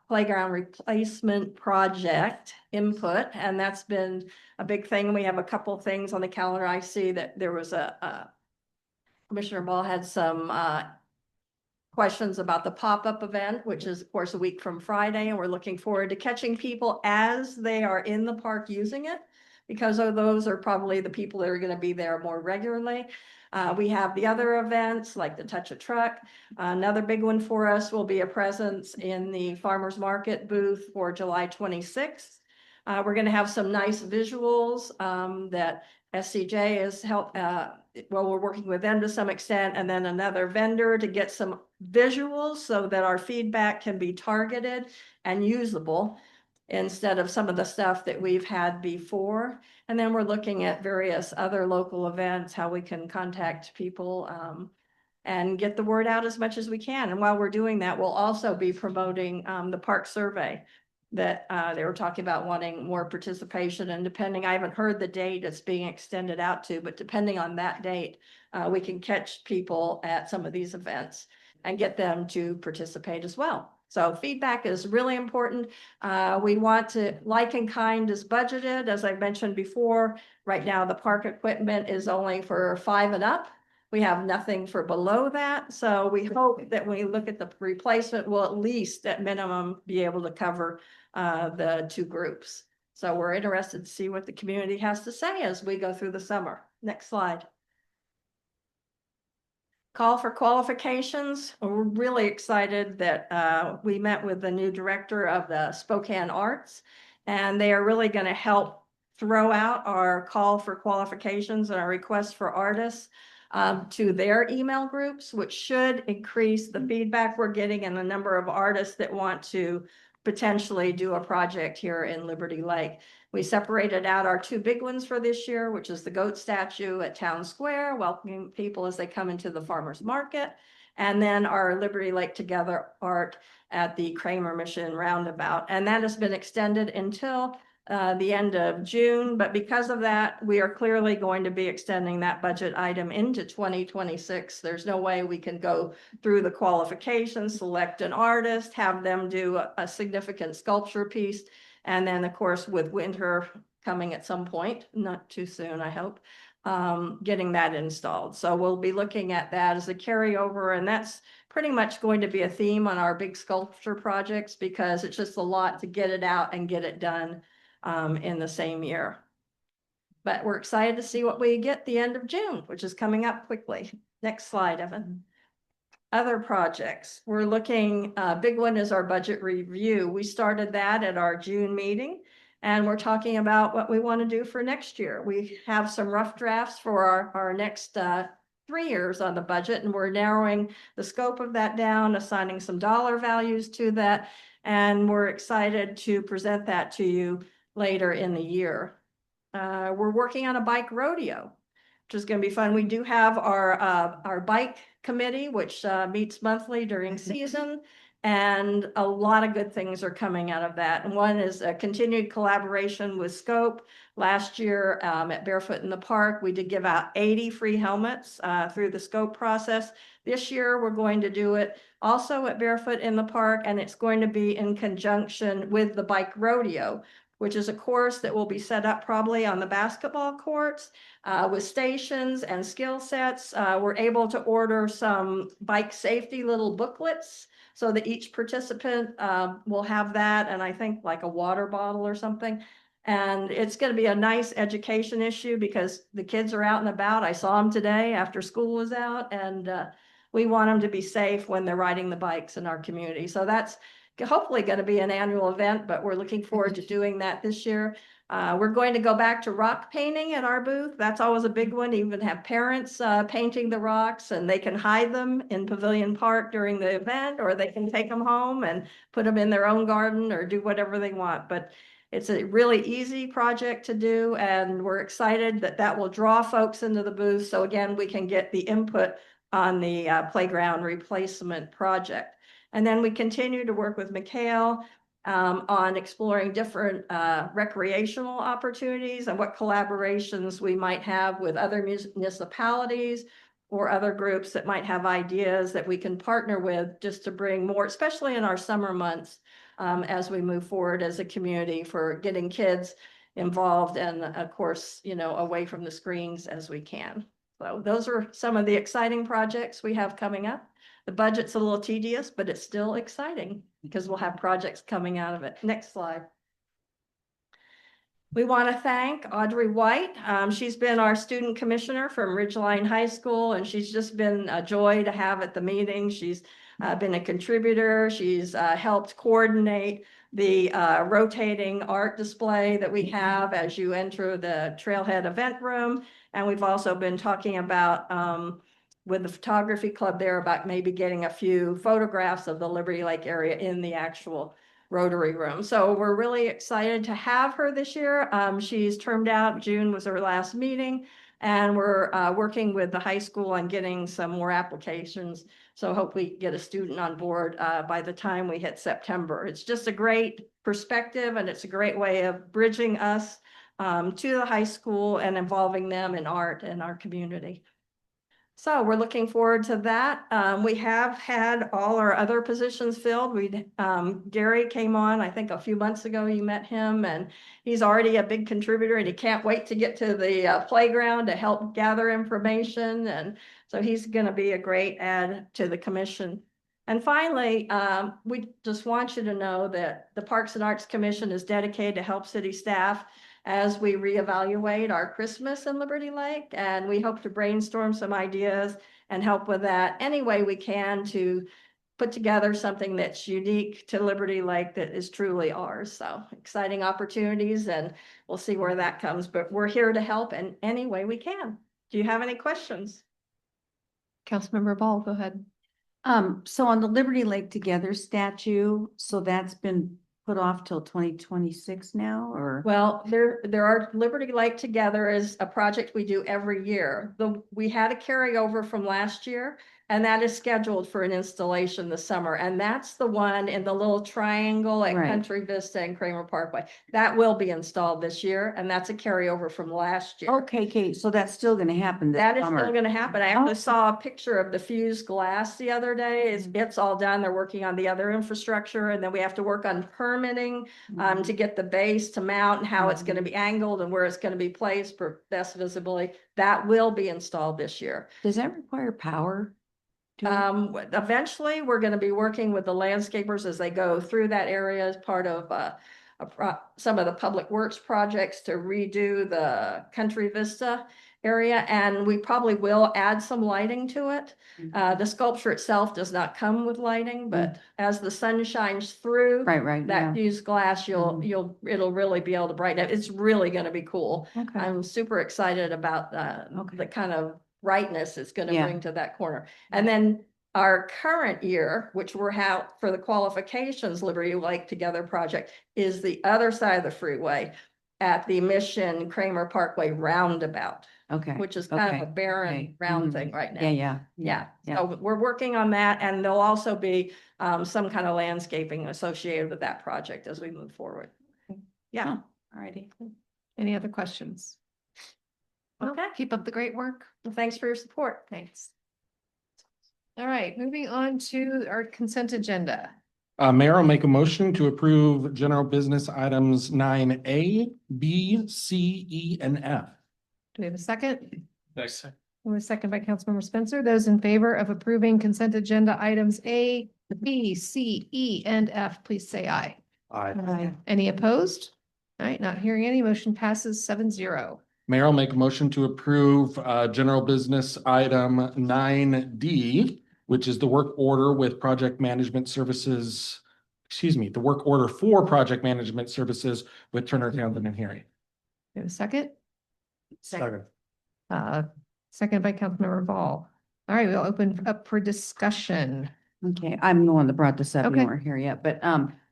playground replacement project input, and that's been a big thing. We have a couple of things on the calendar. I see that there was Commissioner Ball had some questions about the pop-up event, which is of course a week from Friday, and we're looking forward to catching people as they are in the park using it, because those are probably the people that are going to be there more regularly. We have the other events like the Touch a Truck. Another big one for us will be a presence in the Farmers Market booth for July 26th. We're going to have some nice visuals that SCJ has helped. We're working with them to some extent, and then another vendor to get some visuals so that our feedback can be targeted and usable instead of some of the stuff that we've had before. And then we're looking at various other local events, how we can contact people and get the word out as much as we can. And while we're doing that, we'll also be promoting the park survey that they were talking about wanting more participation. And depending, I haven't heard the date it's being extended out to, but depending on that date, we can catch people at some of these events and get them to participate as well. So feedback is really important. We want to, like in kind is budgeted. As I mentioned before, right now the park equipment is only for 5 and up. We have nothing for below that. So we hope that when we look at the replacement, we'll at least at minimum be able to cover the 2 groups. So we're interested to see what the community has to say as we go through the summer. Next slide. Call for qualifications. We're really excited that we met with the new director of the Spokane Arts, and they are really going to help throw out our call for qualifications and our request for artists to their email groups, which should increase the feedback we're getting and the number of artists that want to potentially do a project here in Liberty Lake. We separated out our 2 big ones for this year, which is the goat statue at Town Square, welcoming people as they come into the farmers market, and then our Liberty Lake Together art at the Kramer Mission Roundabout. And that has been extended until the end of June. But because of that, we are clearly going to be extending that budget item into 2026. There's no way we can go through the qualifications, select an artist, have them do a significant sculpture piece. And then, of course, with winter coming at some point, not too soon, I hope, getting that installed. So we'll be looking at that as a carryover, and that's pretty much going to be a theme on our big sculpture projects because it's just a lot to get it out and get it done in the same year. But we're excited to see what we get the end of June, which is coming up quickly. Next slide, Evan. Other projects, we're looking, big one is our budget review. We started that at our June meeting, and we're talking about what we want to do for next year. We have some rough drafts for our next 3 years on the budget, and we're narrowing the scope of that down, assigning some dollar values to that, and we're excited to present that to you later in the year. We're working on a bike rodeo, which is going to be fun. We do have our bike committee, which meets monthly during season, and a lot of good things are coming out of that. And one is a continued collaboration with Scope. Last year at Barefoot in the Park, we did give out 80 free helmets through the Scope process. This year, we're going to do it also at Barefoot in the Park, and it's going to be in conjunction with the bike rodeo, which is a course that will be set up probably on the basketball courts with stations and skill sets. We're able to order some bike safety little booklets so that each participant will have that, and I think like a water bottle or something. And it's going to be a nice education issue because the kids are out and about. I saw them today after school was out, and we want them to be safe when they're riding the bikes in our community. So that's hopefully going to be an annual event, but we're looking forward to doing that this year. We're going to go back to rock painting at our booth. That's always a big one. Even have parents painting the rocks, and they can hide them in Pavilion Park during the event, or they can take them home and put them in their own garden or do whatever they want. But it's a really easy project to do, and we're excited that that will draw folks into the booth. So again, we can get the input on the playground replacement project. And then we continue to work with Mikhail on exploring different recreational opportunities and what collaborations we might have with other municipalities or other groups that might have ideas that we can partner with just to bring more, especially in our summer months, as we move forward as a community for getting kids involved and, of course, you know, away from the screens as we can. So those are some of the exciting projects we have coming up. The budget's a little tedious, but it's still exciting because we'll have projects coming out of it. Next slide. We want to thank Audrey White. She's been our student commissioner from Ridgeline High School, and she's just been a joy to have at the meeting. She's been a contributor. She's helped coordinate the rotating art display that we have as you enter the Trailhead event room. And we've also been talking about with the photography club there about maybe getting a few photographs of the Liberty Lake area in the actual Rotary room. So we're really excited to have her this year. She's termed out. June was her last meeting, and we're working with the high school on getting some more applications. So hope we get a student on board by the time we hit September. It's just a great perspective, and it's a great way of bridging us to the high school and involving them in art in our community. So we're looking forward to that. We have had all our other positions filled. Gary came on, I think a few months ago, you met him, and he's already a big contributor, and he can't wait to get to the playground to help gather information. And so he's going to be a great add to the commission. And finally, we just want you to know that the Parks and Arts Commission is dedicated to help city staff as we reevaluate our Christmas in Liberty Lake, and we hope to brainstorm some ideas and help with that any way we can to put together something that's unique to Liberty Lake that is truly ours. So exciting opportunities, and we'll see where that comes, but we're here to help in any way we can. Do you have any questions? Councilmember Ball, go ahead. So on the Liberty Lake Together statue, so that's been put off till 2026 now, or? Well, there are Liberty Lake Together is a project we do every year. We had a carryover from last year, And that is scheduled for an installation this summer. And that's the one in the little triangle at Right. Country Vista and Kramer Parkway. That will be installed this year, and that's a carryover from last year. Okay, Kate, so that's still gonna happen this That is summer. still gonna happen. I actually saw a picture of the fused glass the other day. It's all done. They're working on the other infrastructure, and then we have to work on permitting to get the base to mount and how it's gonna be angled and where it's gonna be placed for best visibility. That will be installed this year. Does that require power? Eventually, we're gonna be working with the landscapers as they go through that area as part of some of the public works projects to redo the Country Vista area, and we probably will add some lighting to it. The sculpture itself does not come with lighting, but as the sun shines through Right, that yeah. fused glass, it'll really be able to brighten it. It's really gonna be cool. Okay. I'm super excited about the kind of brightness it's gonna Yeah. bring to that corner. And then our current year, which we're for the qualifications Liberty Lake Together project, is the other side of the freeway at the Mission Kramer Parkway roundabout. Okay. Which is kind of a Okay. barren Okay. round Mhm. thing right now. Yeah. So we're working on that, and there'll also be some kind of landscaping associated with that project as we move forward. Yeah. Alrighty. Any other questions? Well, Okay. keep up the great work. Well, thanks for your support. Thanks. All right, moving on to our consent agenda. Mayor will make a motion to approve general business items 9A, B, C, E, and F. Do we have a second? Next. A second by Councilmember Spencer. Those in favor of approving consent agenda items A, B, C, E, and F, please say aye. Aye. Any opposed? All right, not hearing any. Motion passes 7-0. Mayor will make a motion to approve general business item 9D, which is the work order with project management services. Excuse me, the work order for project management services with Turner Townsend and Harry. We have a second? Second. Second by Councilmember Ball. All right, we'll open up for discussion. Okay, I'm the one that brought this up. Okay. You weren't here yet, but,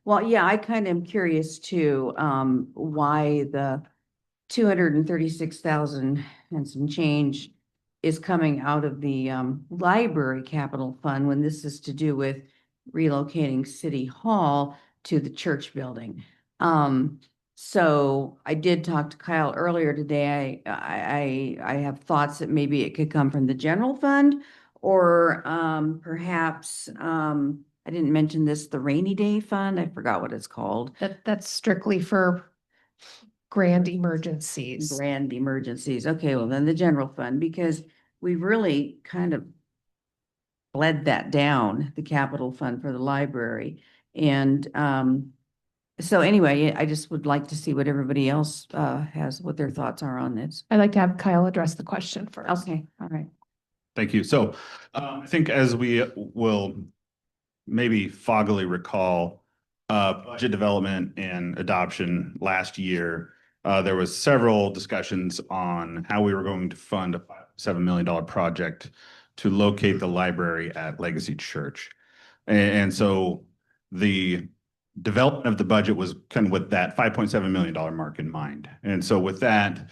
well, yeah, I kind of am curious too, why the 236,000 and some change is coming out of the, library capital fund when this is to do with relocating City Hall to the church building. So I did talk to Kyle earlier today. I have thoughts that maybe it could come from the general fund or, perhaps, I didn't mention this, the rainy day fund. I forgot what it's called. That's strictly for grand emergencies. Grand emergencies. Okay, well then the general fund, because we really kind of bled that down, the capital fund for the library. And so anyway, I just would like to see what everybody else has, what their thoughts are on this. I'd like to have Kyle address the question first. Okay, all right. Thank you. So I think as we will maybe foggily recall, budget development and adoption last year, there was several discussions on how we were going to fund a $7 million project to locate the library at Legacy Church. And so the development of the budget was kind of with that $5.7 million mark in mind. And so with that,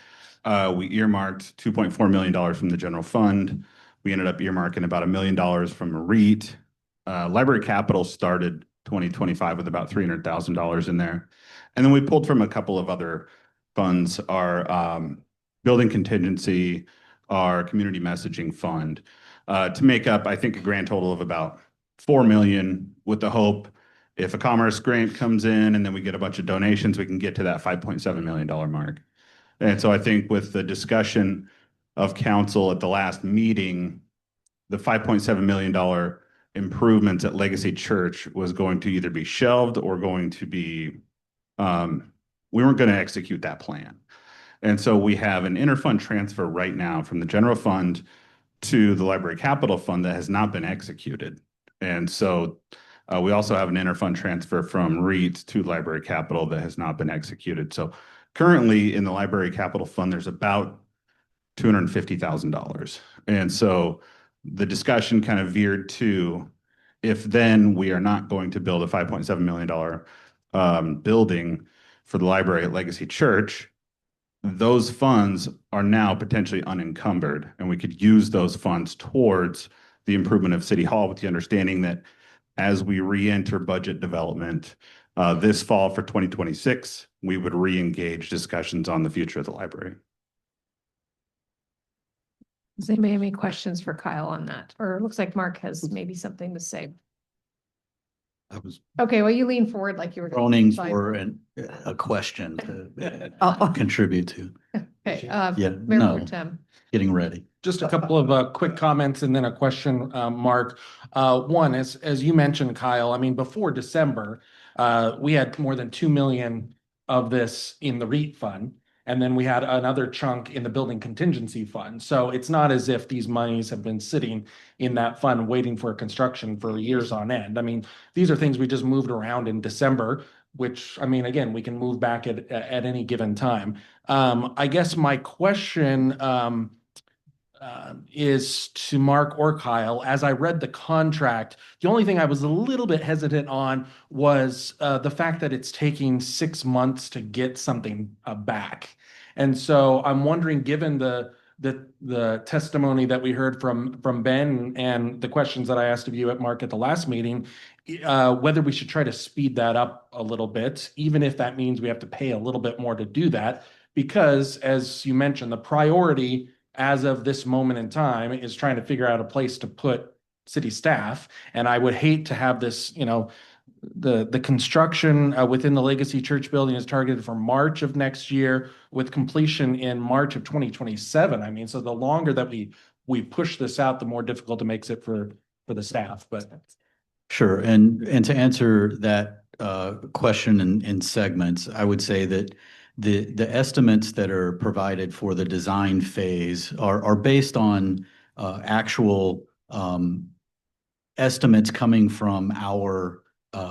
we earmarked $2.4 million from the general fund. We ended up earmarking about $1 million from a REIT. Library Capital started 2025 with about $300,000 in there. And then we pulled from a couple of other funds, our building contingency, our community messaging fund, to make up, I think, a grand total of about $4 million, with the hope if a commerce grant comes in and then we get a bunch of donations, we can get to that $5.7 million mark. And so I think with the discussion of council at the last meeting, the $5.7 million improvements at Legacy Church was going to either be shelved or going to be, we weren't going to execute that plan. And so we have an interfund transfer right now from the general fund to the library capital fund that has not been executed. And so we also have an interfund transfer from REIT to library capital that has not been executed. So currently in the library capital fund, there's about $250,000. And so the discussion kind of veered to, if then we are not going to build a $5.7 million building for the library at Legacy Church, those funds are now potentially unencumbered, and we could use those funds towards the improvement of City Hall with the understanding that as we re-enter budget development this fall for 2026, we would re-engage discussions on the future of the library. Does anybody have any questions for Kyle on that? Or it looks like Mark has maybe something to say. I was Okay, well, you lean forward like you were. groaning for a question to contribute to. Okay, Yeah, Mayor no, Pro Tem. getting ready. Just a couple of quick comments and then a question, Mark. One, as you mentioned, Kyle, I mean, before December, we had more than 2 million of this in the REIT fund. And then we had another chunk in the building contingency fund. So it's not as if these monies have been sitting in that fund waiting for construction for years on end. I mean, these are things we just moved around in December, which, I mean, again, we can move back at any given time. I guess my question is to Mark or Kyle. As I read the contract, the only thing I was a little bit hesitant on was the fact that it's taking 6 months to get something back. And so I'm wondering, given the testimony that we heard from Ben and the questions that I asked of you at Mark at the last meeting, whether we should try to speed that up a little bit, even if that means we have to pay a little bit more to do that. Because as you mentioned, the priority as of this moment in time is trying to figure out a place to put city staff. And I would hate to have this, you know, the construction within the Legacy Church building is targeted for March of next year with completion in March of 2027. I mean, so the longer that we push this out, the more difficult it makes it for the staff, but. Sure. And to answer that question in segments, I would say that the estimates that are provided for the design phase are based on actual estimates coming from our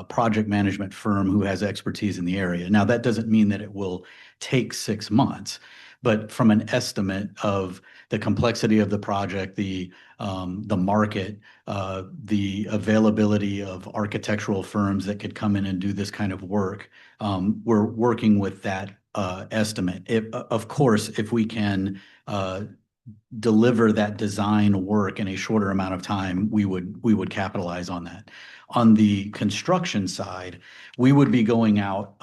project management firm who has expertise in the area. Now, that doesn't mean that it will take 6 months, but from an estimate of the complexity of the project, the market, the availability of architectural firms that could come in and do this kind of work, we're working with that estimate. Of course, if we can deliver that design work in a shorter amount of time, we would capitalize on that. On the construction side, we would be going out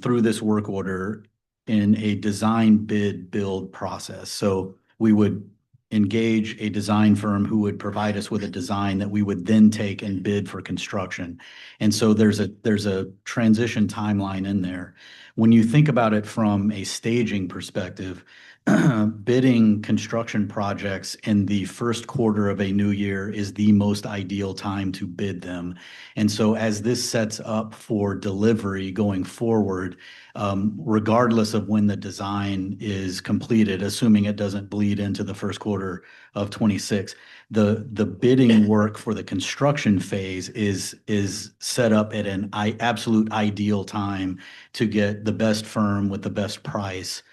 through this work order in a design bid build process. So we would engage a design firm who would provide us with a design that we would then take and bid for construction. And so there's a transition timeline in there. When you think about it from a staging perspective, bidding construction projects in the first quarter of a new year is the most ideal time to bid them. And so as this sets up for delivery going forward, regardless of when the design is completed, assuming it doesn't bleed into the first quarter of 26, the bidding work for the construction phase is set up at an absolute ideal time to get the best firm with the best price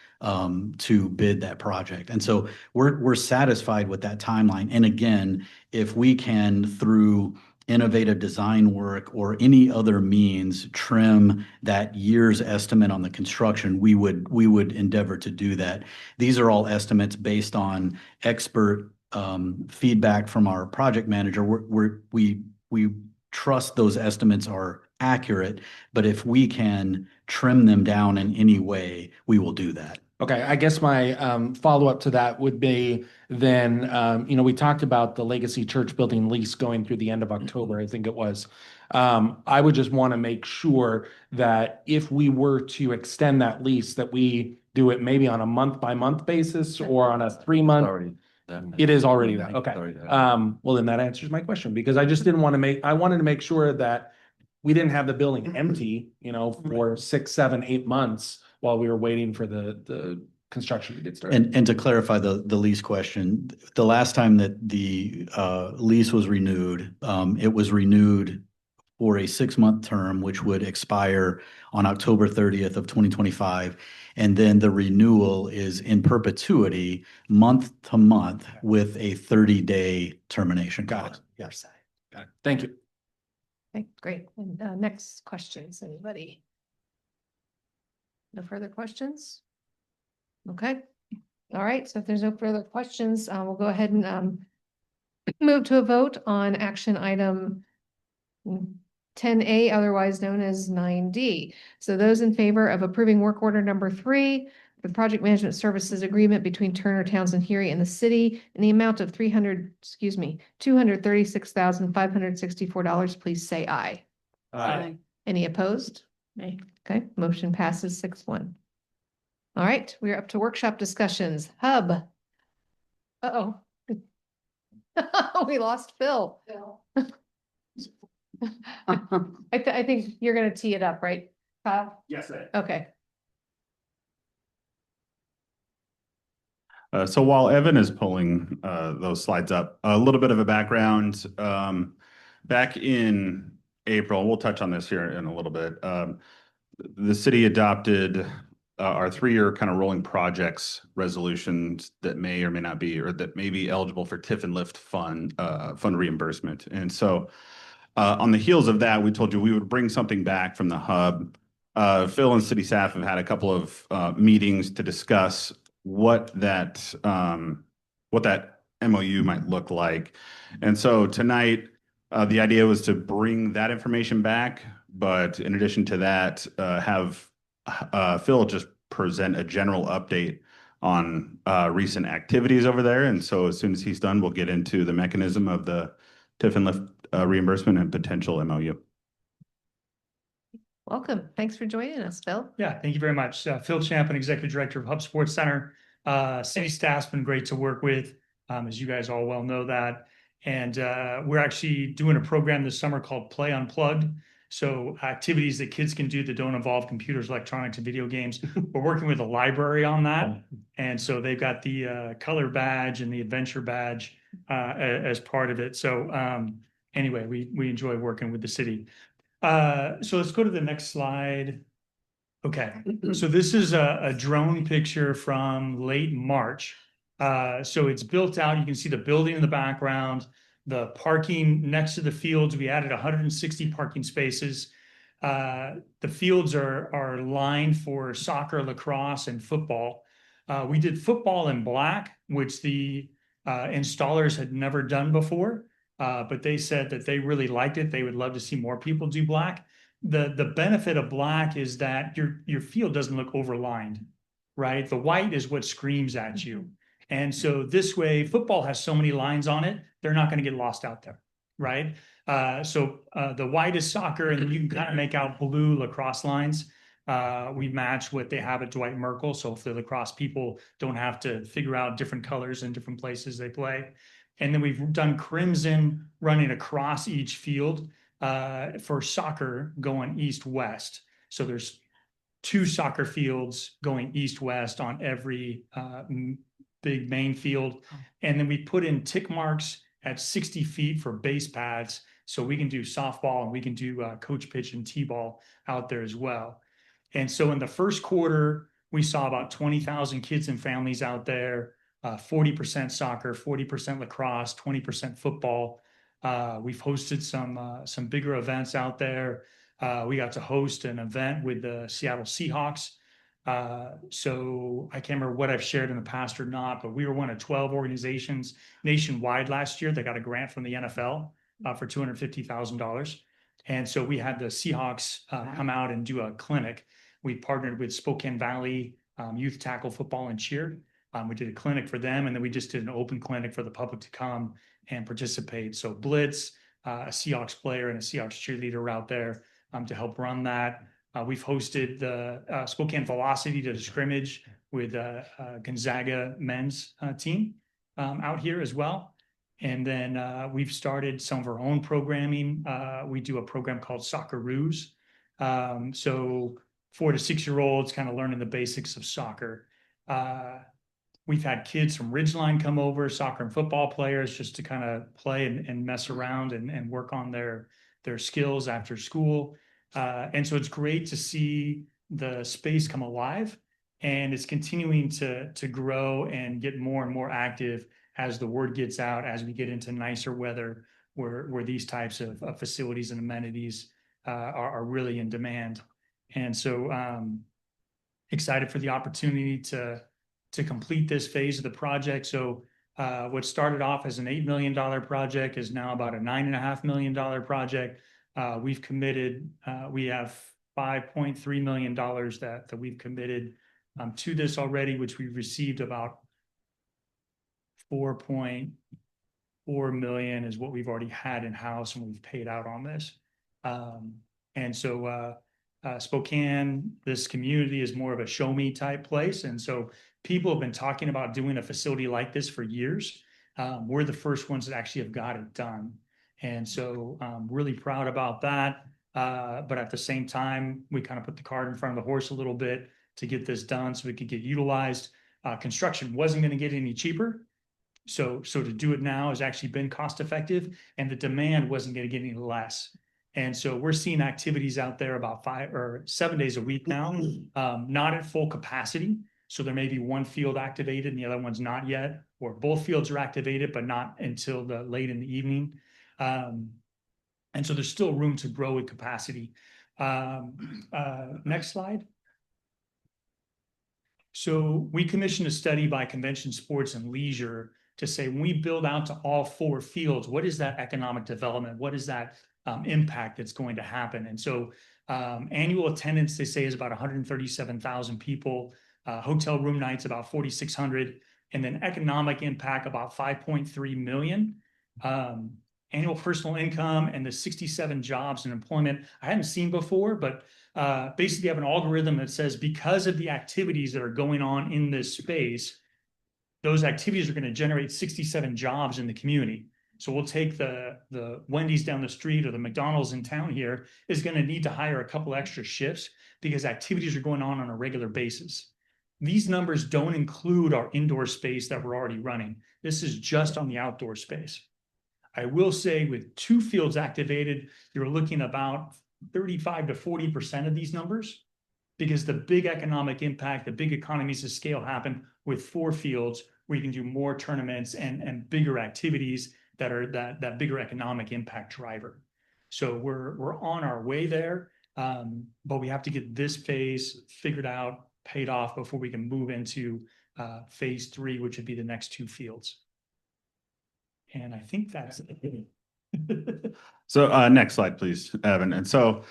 to bid that project. And so we're satisfied with that timeline. And again, if we can, through innovative design work or any other means, trim that year's estimate on the construction, we would endeavor to do that. These are all estimates based on expert feedback from our project manager. We trust those estimates are accurate, but if we can trim them down in any way, we will do that. Okay, I guess my follow-up to that would be then, we talked about the Legacy Church building lease going through the end of October, I think it was. I would just want to make sure that if we were to extend that lease, that we do it maybe on a month-by-month basis or on a 3-month. It is already that. Okay. Well, then that answers my question, because I just didn't want to I wanted to make sure that we didn't have the building empty, for 6, 7, 8 months while we were waiting for the construction to get started. And to clarify the lease question, the last time that the lease was renewed, it was renewed for a 6-month term, which would expire on October 30th of 2025. And then the renewal is in perpetuity, month to month, with a 30-day termination. Got it. Yes. Got it. Thank you. Okay, great. And next questions, anybody? No further questions? Okay. All right. So if there's no further questions, we'll go ahead and Move to a vote on action item 10A, otherwise known as 9D. So those in favor of approving work order number 3, the project management services agreement between Turner Townsend Hury and the city in the amount of $236,564, please say aye. Aye. Any opposed? Nay. Okay, motion passes 6-1. All right, we're up to workshop discussions. Hub. Uh-oh. We lost Phil. I think you're gonna tee it up, right, Kyle? Yes, I. Okay. So while Evan is pulling those slides up, a little bit of a background. Back in April, we'll touch on this here in a little bit. The city adopted our 3-year kind of rolling projects resolutions that may or may not be, or that may be eligible for TIF and LIFT fund reimbursement. And so on the heels of that, we told you we would bring something back from the hub. Phil and city staff have had a couple of meetings to discuss what that MOU might look like. And so tonight, the idea was to bring that information back, but in addition to that, have Phil just present a general update on recent activities over there. And so as soon as he's done, we'll get into the mechanism of the TIF and LIFT reimbursement and potential MOU. Welcome. Thanks for joining us, Phil. Yeah, thank you very much. Phil Champion, Executive Director of Hub Sports Center. City staff's been great to work with, as you guys all well know that. And we're actually doing a program this summer called Play Unplugged. So activities that kids can do that don't involve computers, electronics, and video games. We're working with a library on that. And so they've got the color badge and the adventure badge as part of it. So anyway, we enjoy working with the city. So let's go to the next slide. Okay, so this is a drone picture from late March. So it's built out. You can see the building in the background, the parking next to the fields. We added 160 parking spaces. The fields are lined for soccer, lacrosse, and football. We did football in black, which the installers had never done before. But they said that they really liked it. They would love to see more people do black. The benefit of black is that your field doesn't look overlined, right? The white is what screams at you. And so this way, football has so many lines on it, they're not going to get lost out there, right? So the white is soccer, and you can kind of make out blue lacrosse lines. We match what they have at Dwight Merkle. So if the lacrosse people don't have to figure out different colors in different places they play. And then we've done crimson running across each field for soccer going east-west. So there's 2 soccer fields going east-west on every big main field. And then we put in tick marks at 60 feet for base pads. So we can do softball and we can do coach pitch and t-ball out there as well. And so in the first quarter, we saw about 20,000 kids and families out there. 40% soccer, 40% lacrosse, 20% football. We've hosted some bigger events out there. We got to host an event with the Seattle Seahawks. So I can't remember what I've shared in the past or not, but we were one of 12 organizations nationwide last year that got a grant from the NFL for $250,000. And so we had the Seahawks come out and do a clinic. We partnered with Spokane Valley Youth Tackle Football and Cheer. We did a clinic for them, and then we just did an open clinic for the public to come and participate. So Blitz, a Seahawks player and a Seahawks cheerleader out there to help run that. We've hosted the Spokane Velocity to the scrimmage with Gonzaga men's team out here as well. And then we've started some of our own programming. We do a program called Socceroos. So 4 to 6-year-olds kind of learning the basics of soccer. We've had kids from Ridgeline come over, soccer and football players, just to kind of play and mess around and work on their skills after school. And so it's great to see the space come alive, and it's continuing to grow and get more and more active as the word gets out, as we get into nicer weather where these types of facilities and amenities are really in demand. And so excited for the opportunity to complete this phase of the project. So What started off as an $8 million project is now about a $9.5 million project. We've committed, we have $5.3 million that we've committed to this already, which we've received about 4.4 million is what we've already had in-house and we've paid out on this. And so Spokane, this community is more of a show me type place. And so people have been talking about doing a facility like this for years. We're the first ones that actually have got it done. And so I'm really proud about that. But at the same time, we kind of put the cart in front of the horse a little bit to get this done so it could get utilized. Construction wasn't going to get any cheaper. So to do it now has actually been cost effective, and the demand wasn't going to get any less. And so we're seeing activities out there about 5 or 7 days a week now, not at full capacity. So there may be one field activated and the other one's not yet, or both fields are activated, but not until the late in the evening. And so there's still room to grow with capacity. Next slide. So we commissioned a study by Convention Sports and Leisure to say, when we build out to all 4 fields, what is that economic development? What is that impact that's going to happen? And so annual attendance, they say, is about 137,000 people. Hotel room nights, about 4,600. And then economic impact, about 5.3 million. Annual personal income and the 67 jobs and employment I hadn't seen before, but basically have an algorithm that says because of the activities that are going on in this space, those activities are going to generate 67 jobs in the community. So we'll take the Wendy's down the street or the McDonald's in town here is going to need to hire a couple extra shifts because activities are going on a regular basis. These numbers don't include our indoor space that we're already running. This is just on the outdoor space. I will say with 2 fields activated, you're looking about 35 to 40% of these numbers, because the big economic impact, the big economies of scale happen with 4 fields where you can do more tournaments and bigger activities that are that bigger economic impact driver. So we're on our way there, but we have to get this phase figured out, paid off before we can move into phase 3, which would be the next 2 fields. And I think that's it. So next slide, please, Evan. And so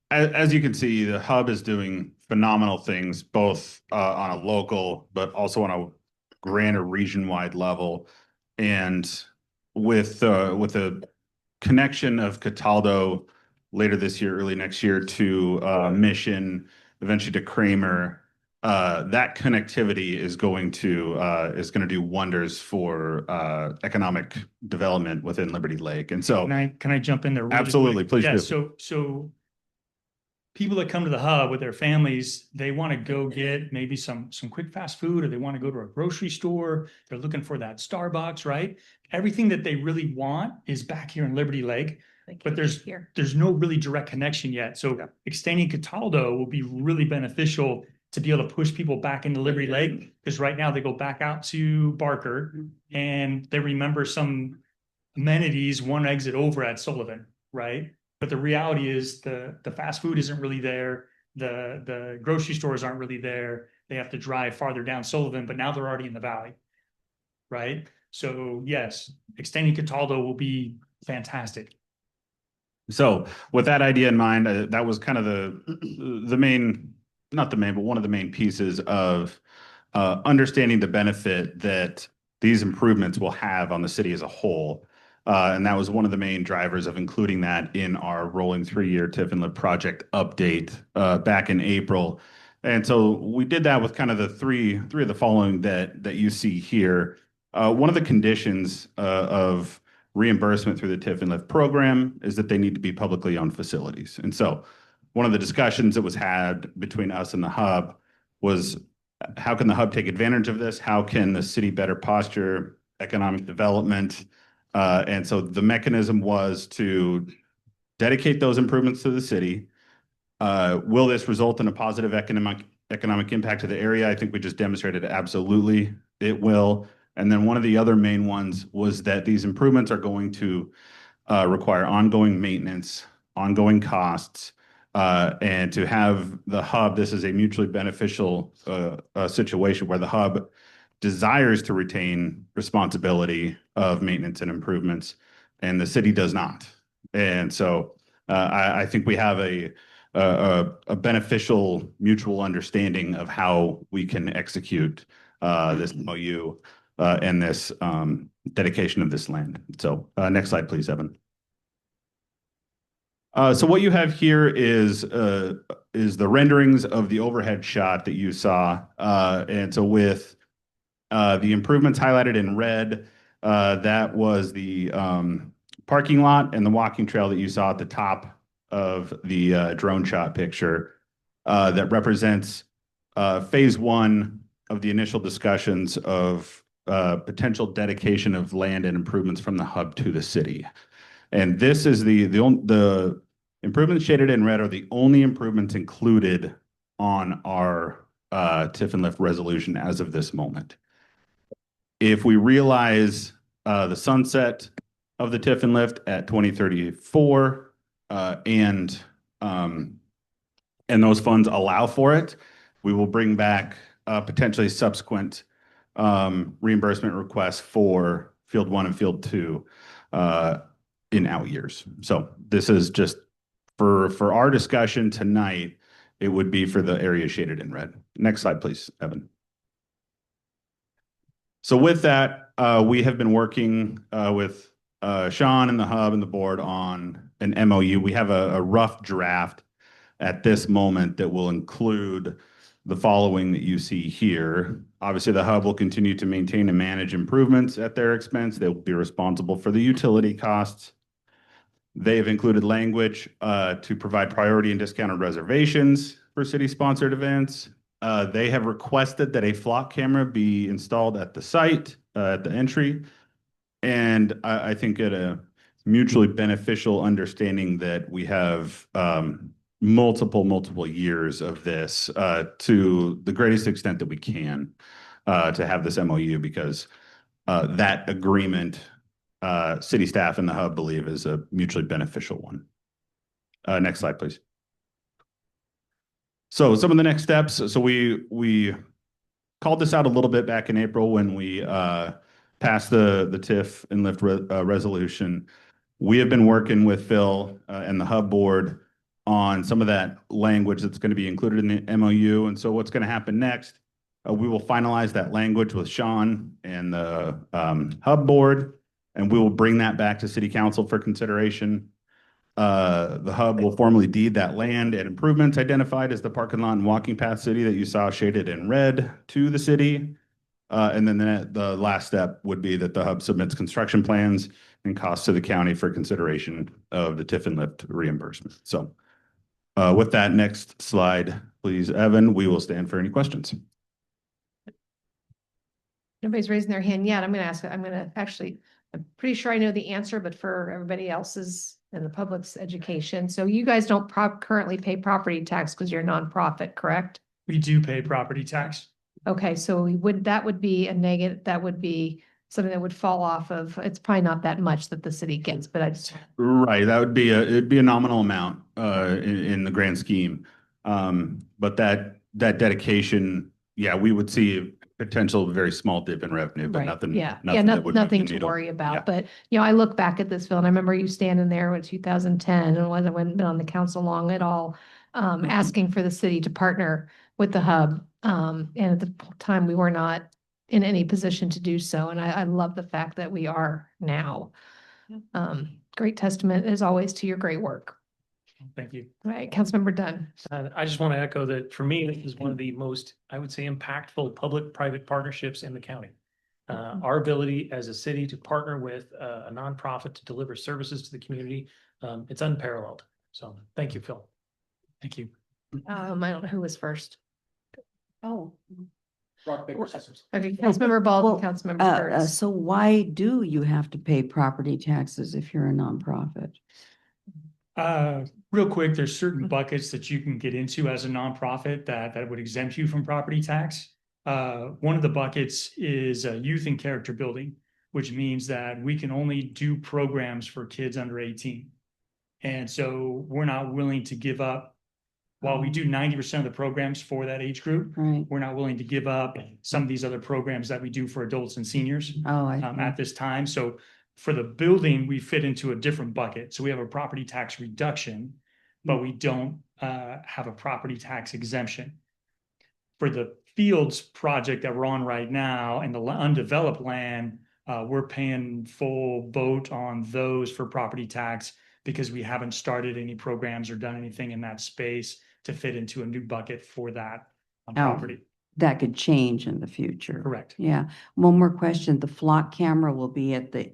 as you can see, the hub is doing phenomenal things, both on a local, but also on a grander region-wide level. And with the connection of Cataldo later this year, early next year to Mission, eventually to Kramer, that connectivity is going to do wonders for economic development within Liberty Lake. And so Can I jump in there? Really absolutely, quick? please Yeah, do. so people that come to the hub with their families, they want to go get maybe some quick fast food, or they want to go to a grocery store. They're looking for that Starbucks, right? Everything that they really want is back here in Liberty Lake, but there's no really direct connection yet. So extending Cataldo will be really beneficial to be able to push people back into Liberty Lake, because right now they go back out to Barker and they remember some amenities, one exit over at Sullivan, right? But the reality is the fast food isn't really there. The grocery stores aren't really there. They have to drive farther down Sullivan, but now they're already in the valley, right? So yes, extending Cataldo will be fantastic. So with that idea in mind, that was kind of the main, not the main, but one of the main pieces of understanding the benefit that these improvements will have on the city as a whole. And that was one of the main drivers of including that in our rolling 3-year Tiffin project update back in April. And so we did that with kind of the three of the following that you see here. One of the conditions of reimbursement through the Tiffin program is that they need to be publicly owned facilities. And so one of the discussions that was had between us and the hub was, how can the hub take advantage of this? How can the city better posture economic development? And so the mechanism was to dedicate those improvements to the city. Will this result in a positive economic impact to the area? I think we just demonstrated absolutely it will. And then one of the other main ones was that these improvements are going to require ongoing maintenance, ongoing costs, and to have the hub, this is a mutually beneficial situation where the hub desires to retain responsibility of maintenance and improvements, and the city does not. And so I think we have a beneficial mutual understanding of how we can execute this MOU and this dedication of this land. So next slide, please, Evan. So what you have here is the renderings of the overhead shot that you saw. And so with the improvements highlighted in red, that was the parking lot and the walking trail that you saw at the top of the drone shot picture that represents phase one of the initial discussions of potential dedication of land and improvements from the hub to the city. And this is the improvements shaded in red are the only improvements included on our TIF and lift resolution as of this moment. If we realize the sunset of the TIF and lift at 2034 and those funds allow for it, we will bring back potentially subsequent reimbursement requests for Field 1 and Field 2 in out years. So this is just for our discussion tonight, it would be for the area shaded in red. Next slide, please, Evan. So with that, we have been working with Sean and the hub and the board on an MOU. We have a rough draft at this moment that will include the following that you see here. Obviously, the hub will continue to maintain and manage improvements at their expense. They will be responsible for the utility costs. They have included language to provide priority and discounted reservations for city-sponsored events. They have requested that a flock camera be installed at the site, at the entry. And I think at a mutually beneficial understanding that we have multiple years of this to the greatest extent that we can to have this MOU, because that agreement, city staff and the hub believe is a mutually beneficial one. Next slide, please. So some of the next steps. So we called this out a little bit back in April when we passed the TIF and lift resolution. We have been working with Phil and the hub board on some of that language that's going to be included in the MOU. And so what's going to happen next, we will finalize that language with Sean and the hub board, and we will bring that back to city council for consideration. The hub will formally deed that land and improvements identified as the parking lot and walking path city that you saw shaded in red to the city. And then the last step would be that the hub submits construction plans and costs to the county for consideration of the TIF and lift reimbursement. So with that, next slide, please, Evan, we will stand for any questions. Nobody's raising their hand yet. I'm going to ask, I'm pretty sure I know the answer, but for everybody else's and the public's education. So you guys don't currently pay property tax because you're a nonprofit, correct? We do pay property tax. Okay, so that would be a negative, that would be something that would fall off of, it's probably not that much that the city gets, but I just. Right, that would be it'd be a nominal amount in the grand scheme. But that dedication, yeah, we would see a potential very small dip in revenue, but Right. nothing. Yeah, that would move nothing the to needle. worry about. Yeah. But, I look back at this, Phil, and I remember you standing there in 2010 and I wasn't been on the council long at all, asking for the city to partner with the hub. And at the time, we were not in any position to do so. And I love the fact that we are now. Great testament, as always, to your great work. Thank you. All right, Councilmember Dunn. I just want to echo that for me, this is one of the most, I would say, impactful public-private partnerships in the county. Our ability as a city to partner with a nonprofit to deliver services to the community, it's unparalleled. So thank you, Phil. Thank you. I don't know who was first. Oh. Rock, paper, scissors. Okay, Councilmember Baldwin, Councilmember Curtis. So why do you have to pay property taxes if you're a nonprofit? Real quick, there's certain buckets that you can get into as a nonprofit that would exempt you from property tax. One of the buckets is youth and character building, which means that we can only do programs for kids under 18. And so we're not willing to give up While we do 90% of the programs for that age group, Right. we're not willing to give up some of these other programs that we do for adults and seniors Oh, I see. at this time. So for the building, we fit into a different bucket. So we have a property tax reduction, but we don't have a property tax exemption. For the Fields project that we're on right now and the undeveloped land, we're paying full boat on those for property tax because we haven't started any programs or done anything in that space to fit into a new bucket for that property. That could change in the future. Correct. Yeah. One more question. The flock camera will be at the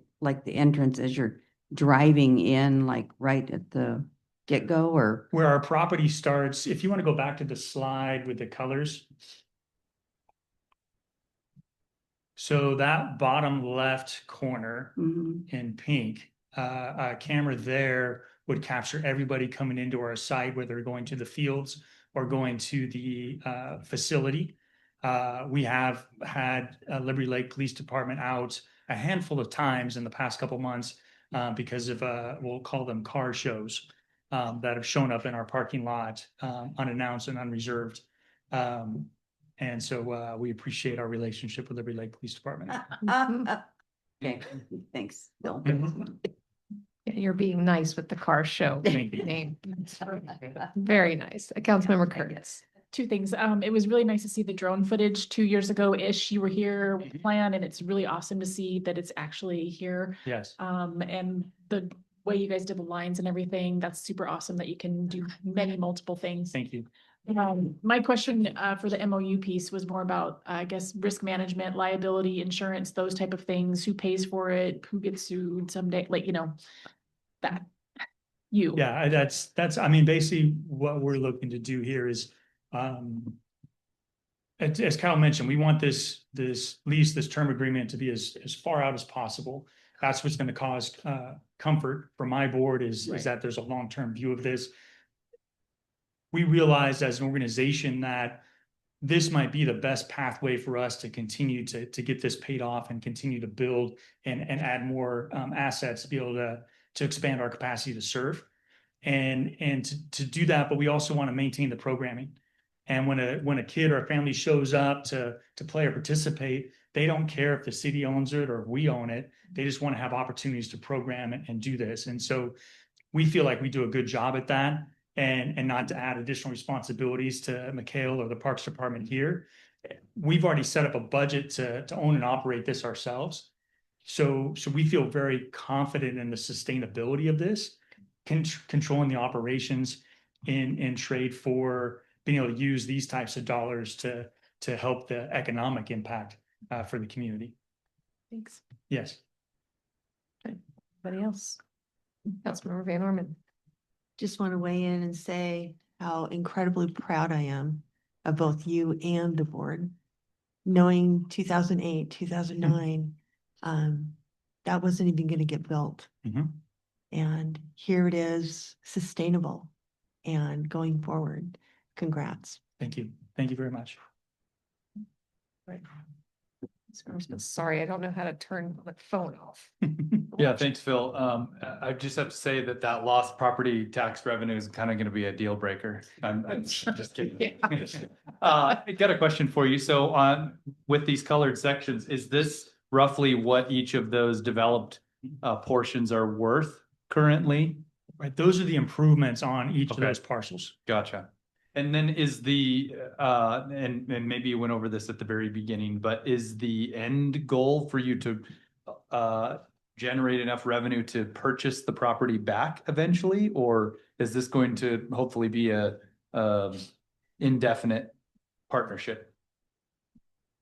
entrance as you're driving in, like right at the get-go, or? Where our property starts, if you want to go back to the slide with the colors. So that bottom left corner in pink, a camera there would capture everybody coming into our site, whether they're going to the fields or going to the facility. We have had Liberty Lake Police Department out a handful of times in the past couple months because of, we'll call them car shows that have shown up in our parking lot unannounced and unreserved. And so we appreciate our relationship with Liberty Lake Police Department. Okay, thanks, Bill. Yeah, you're being nice with the car show Thank you. name. Very nice. Councilmember Curtis. Two things. It was really nice to see the drone footage 2 years ago-ish. You were here with the plan, and it's really awesome to see that it's actually here. Yes. And the way you guys did the lines and everything, that's super awesome that you can do multiple things. Thank you. My question for the MOU piece was more about, I guess, risk management, liability, insurance, those type of things. Who pays for it? Who gets sued someday? Like, that. You. Yeah, that's, I mean, basically what we're looking to do here is, as Kyle mentioned, we want this lease, this term agreement to be as far out as possible. That's what's going to cause comfort for my board is that there's a long-term view of this. We realized as an organization that this might be the best pathway for us to continue to get this paid off and continue to build and add more assets to be able to expand our capacity to serve and to do that. But we also want to maintain the programming. And when a kid or a family shows up to play or participate, they don't care if the city owns it or if we own it. They just want to have opportunities to program and do this. And so we feel like we do a good job at that. And not to add additional responsibilities to Mikhail or the Parks Department here. We've already set up a budget to own and operate this ourselves. So we feel very confident in the sustainability of this, controlling the operations in trade for being able to use these types of dollars to help the economic impact for the community. Thanks. Yes. Anybody else? Councilmember Van Orman. Just want to weigh in and say how incredibly proud I am of both you and the board. Knowing 2008, 2009, that wasn't even going to get built. And here it is, sustainable and going forward. Congrats. Thank you. Thank you very much. Right. Sorry, I don't know how to turn the phone off. Yeah, thanks, Phil. I just have to say that lost property tax revenue is kind of going to be a deal breaker. I'm just kidding. I got a question for you. So with these colored sections, is this roughly what each of those developed portions are worth currently? Right, those are the improvements on each of those parcels. Gotcha. And then is the, and maybe you went over this at the very beginning, but is the end goal for you to generate enough revenue to purchase the property back eventually? Or is this going to hopefully be a indefinite partnership?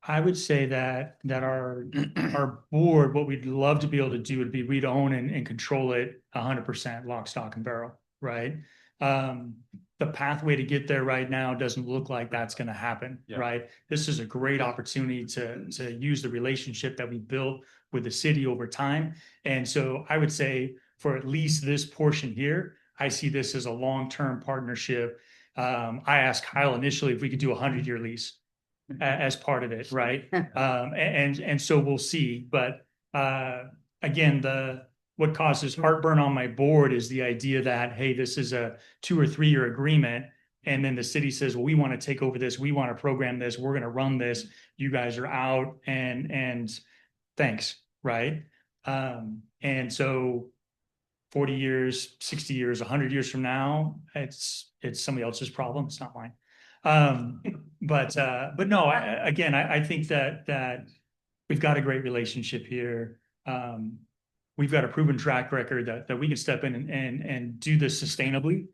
I would say that our board, what we'd love to be able to do would be we'd own and control it 100% lock, stock and barrel, right? The pathway to get there right now doesn't look like that's going to happen, right? This is a great opportunity to use the relationship that we built with the city over time. And so I would say for at least this portion here, I see this as a long-term partnership. I asked Kyle initially if we could do a 100-year lease as part of it, right? And so we'll see. But again, what causes heartburn on my board is the idea that, hey, this is a 2 or 3 year agreement And then the city says, well, we want to take over this. We want to program this. We're going to run this. You guys are out and thanks. Right. And so 40 years, 60 years, 100 years from now, it's somebody else's problem. It's not mine. But no, I think that we've got a great relationship here. We've got a proven track record that we can step in and do this sustainably.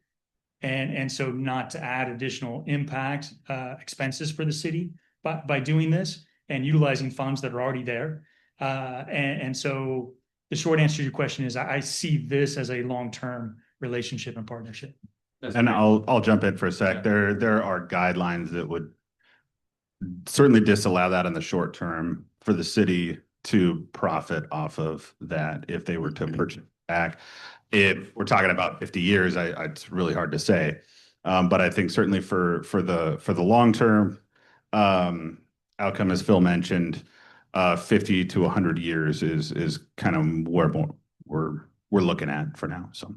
And so not to add additional impact, expenses for the city by doing this and utilizing funds that are already there. And so the short answer to your question is I see this as a long-term relationship and partnership. And I'll jump in for a sec. There are guidelines that would certainly disallow that in the short term for the city to profit off of that if they were to purchase back. If we're talking about 50 years, it's really hard to say. But I think certainly for the long term outcome, as Phil mentioned, 50 to 100 years is kind of where we're looking at for now. So.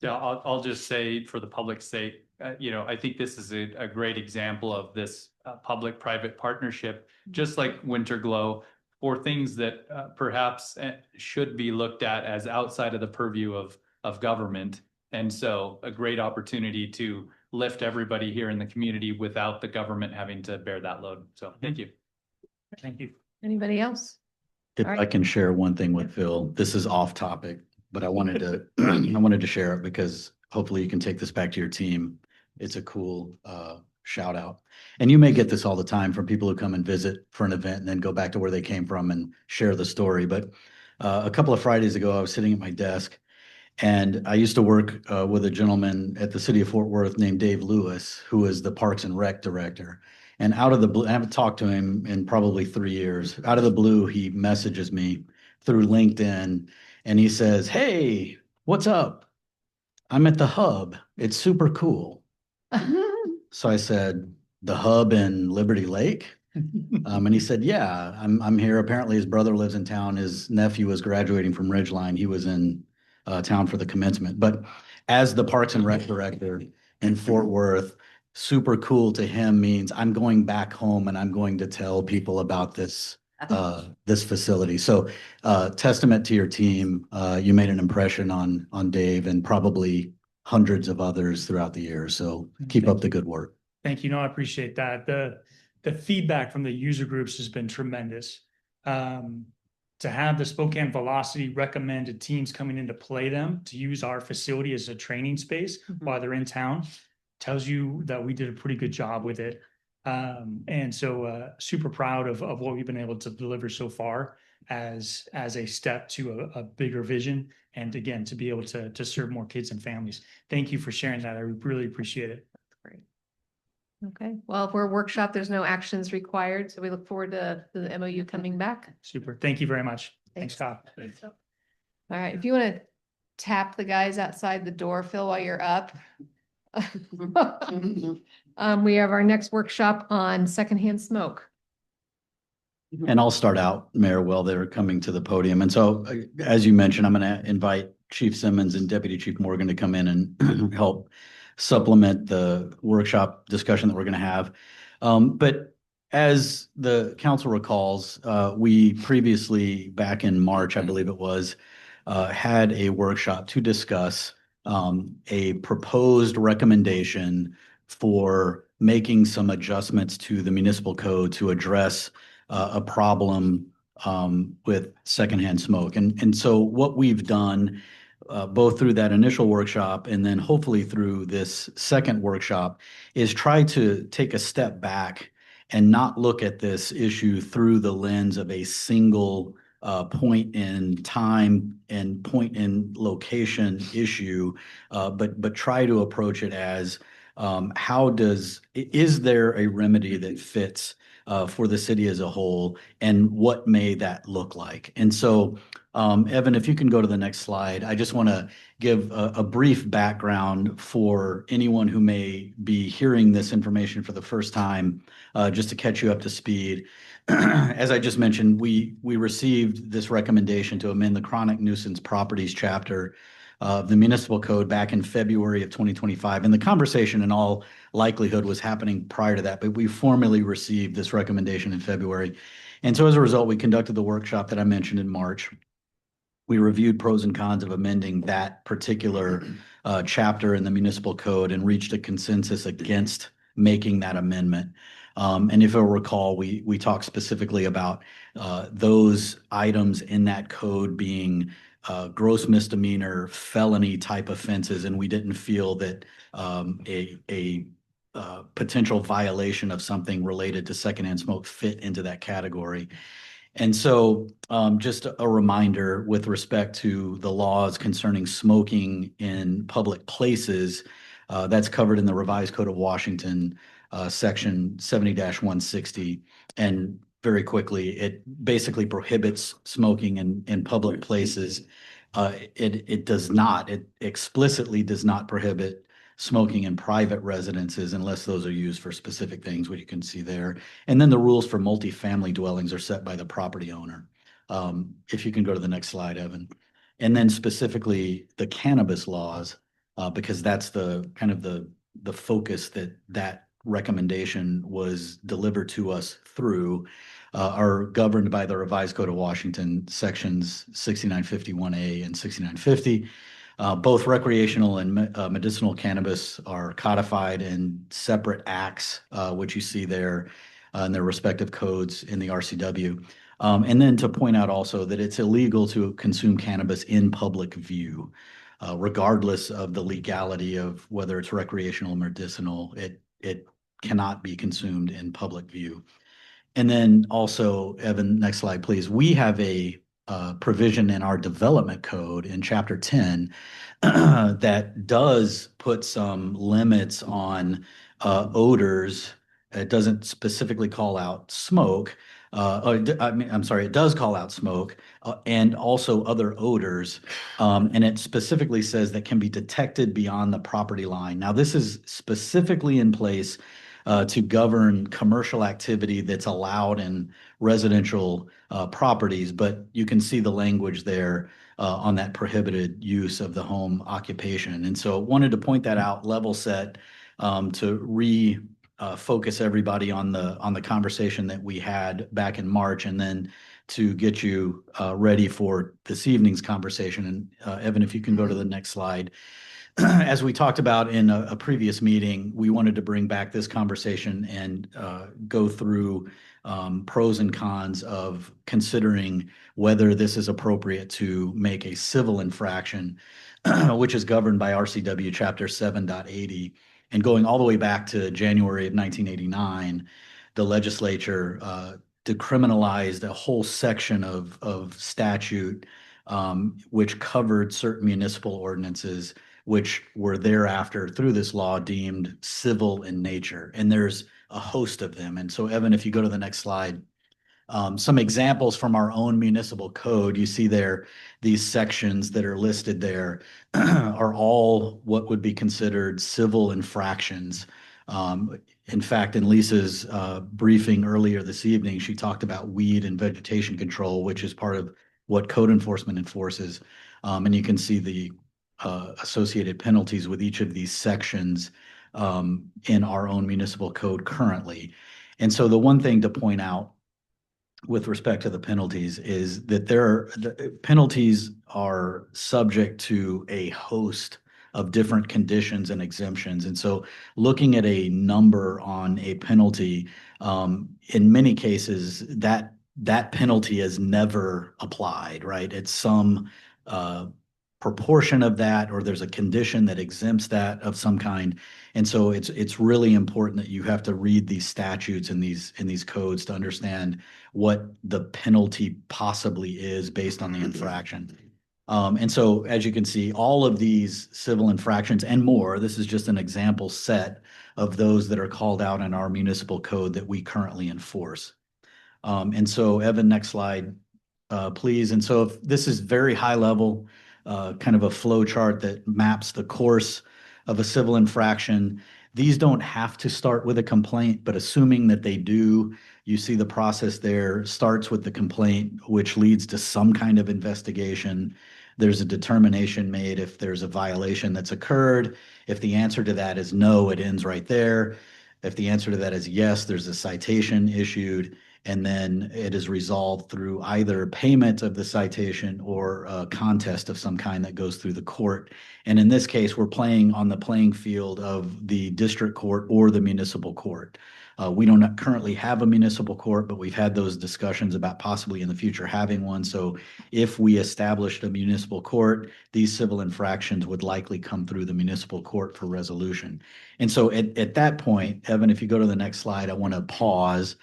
Yeah, I'll just say for the public's sake, I think this is a great example of this public-private partnership, just like Winterglow, for things that perhaps should be looked at as outside of the purview of government. And so a great opportunity to lift everybody here in the community without the government having to bear that load. So thank you. Thank you. Anybody else? If All right. I can share one thing with Phil, this is off topic, but I wanted to share it because hopefully you can take this back to your team. It's a cool shout out. And you may get this all the time from people who come and visit for an event and then go back to where they came from and share the story. But a couple of Fridays ago, I was sitting at my desk and I used to work with a gentleman at the city of Fort Worth named Dave Lewis, who is the Parks and Rec director. And out of the blue, I haven't talked to him in probably 3 years. Out of the blue, he messages me through LinkedIn and he says, "Hey, what's up? I'm at the Hub. It's super cool." So I said, "The Hub in Liberty Lake?" And he said, "Yeah, I'm here." Apparently his brother lives in town. His nephew was graduating from Ridgeline. He was in town for the commencement. But as the Parks and Rec director in Fort Worth, super cool to him means I'm going back home and I'm going to tell people about this facility. So testament to your team. You made an impression on Dave and probably hundreds of others throughout the year. So keep up the good work. Thank you. No, I appreciate that. The feedback from the user groups has been tremendous. To have the Spokane Velocity recommended teams coming in to play them, to use our facility as a training space while they're in town, tells you that we did a pretty good job with it. And so super proud of what we've been able to deliver so far as a step to a bigger vision. And again, to be able to serve more kids and families. Thank you for sharing that. I really appreciate it. Great. Okay, well, if we're a workshop, there's no actions required. So we look forward to the MOU coming back. Super. Thank you very much. Thanks, Scott. All right, if you want to tap the guys outside the door, Phil, while you're up. We have our next workshop on secondhand smoke. And I'll start out, Mayor, while they're coming to the podium. And so, as you mentioned, I'm going to invite Chief Simmons and Deputy Chief Morgan to come in and help supplement the workshop discussion that we're going to have. But as the council recalls, we previously, back in March, I believe it was, had a workshop to discuss a proposed recommendation for making some adjustments to the municipal code to address a problem with secondhand smoke. And so what we've done, both through that initial workshop and then hopefully through this second workshop, is try to take a step back and not look at this issue through the lens of a single point in time and point in location issue, but try to approach it as is there a remedy that fits for the city as a whole, and what may that look like? And so, Evan, if you can go to the next slide, I just want to give a brief background for anyone who may be hearing this information for the first time, just to catch you up to speed. As I just mentioned, we received this recommendation to amend the chronic nuisance properties chapter of the municipal code back in February of 2025. And the conversation in all likelihood was happening prior to that, but we formally received this recommendation in February. And so as a result, we conducted the workshop that I mentioned in March. We reviewed pros and cons of amending that particular chapter in the municipal code and reached a consensus against making that amendment. And if you'll recall, we talked specifically about those items in that code being gross misdemeanor, felony type offenses, and we didn't feel that a potential violation of something related to secondhand smoke fit into that category. And so just a reminder with respect to the laws concerning smoking in public places, that's covered in the Revised Code of Washington, section 70-160. And very quickly, it basically prohibits smoking in public places. It explicitly does not prohibit smoking in private residences unless those are used for specific things, which you can see there. And then the rules for multifamily dwellings are set by the property owner. If you can go to the next slide, Evan. And then specifically the cannabis laws, because that's the kind of the focus that recommendation was delivered to us through, are governed by the Revised Code of Washington, sections 6951A and 6950. Both recreational and medicinal cannabis are codified in separate acts, which you see there in their respective codes in the RCW. And then to point out also that it's illegal to consume cannabis in public view, regardless of the legality of whether it's recreational or medicinal. It cannot be consumed in public view. And then also, Evan, next slide, please. We have a provision in our development code in chapter 10 that does put some limits on odors. It doesn't specifically call out smoke. It does call out smoke and also other odors. And it specifically says that can be detected beyond the property line. Now, this is specifically in place to govern commercial activity that's allowed in residential properties, but you can see the language there on that prohibited use of the home occupation. And so wanted to point that out, level set, to focus everybody on the conversation that we had back in March, and then to get you ready for this evening's conversation. And Evan, if you can go to the next slide. As we talked about in a previous meeting, we wanted to bring back this conversation and go through pros and cons of considering whether this is appropriate to make a civil infraction, which is governed by RCW Chapter 7.80. And going all the way back to January of 1989, the legislature decriminalized a whole section of statute which covered certain municipal ordinances, which were thereafter, through this law, deemed civil in nature. And there's a host of them. And so, Evan, if you go to the next slide, some examples from our own municipal code, you see there, these sections that are listed there are all what would be considered civil infractions. In fact, in Lisa's briefing earlier this evening, she talked about weed and vegetation control, which is part of what code enforcement enforces. And you can see the associated penalties with each of these sections in our own municipal code currently. And so the one thing to point out with respect to the penalties is that the penalties are subject to a host of different conditions and exemptions. And so looking at a number on a penalty, in many cases, that penalty is never applied, right? It's some proportion of that, or there's a condition that exempts that of some kind. And so it's really important that you have to read these statutes and these codes to understand what the penalty possibly is based on the infraction. And so, as you can see, all of these civil infractions and more, this is just an example set of those that are called out in our municipal code that we currently enforce. And so, Evan, next slide, please. And so if this is very high level, kind of a flow chart that maps the course of a civil infraction. These don't have to start with a complaint, but assuming that they do, you see the process there starts with the complaint, which leads to some kind of investigation. There's a determination made if there's a violation that's occurred. If the answer to that is no, it ends right there. If the answer to that is yes, there's a citation issued, and then it is resolved through either payment of the citation or a contest of some kind that goes through the court. And in this case, we're playing on the playing field of the district court or the municipal court. We don't currently have a municipal court, but we've had those discussions about possibly in the future having one. So if we established a municipal court, these civil infractions would likely come through the municipal court for resolution. And so at that point, Evan, if you go to the next slide, I want to pause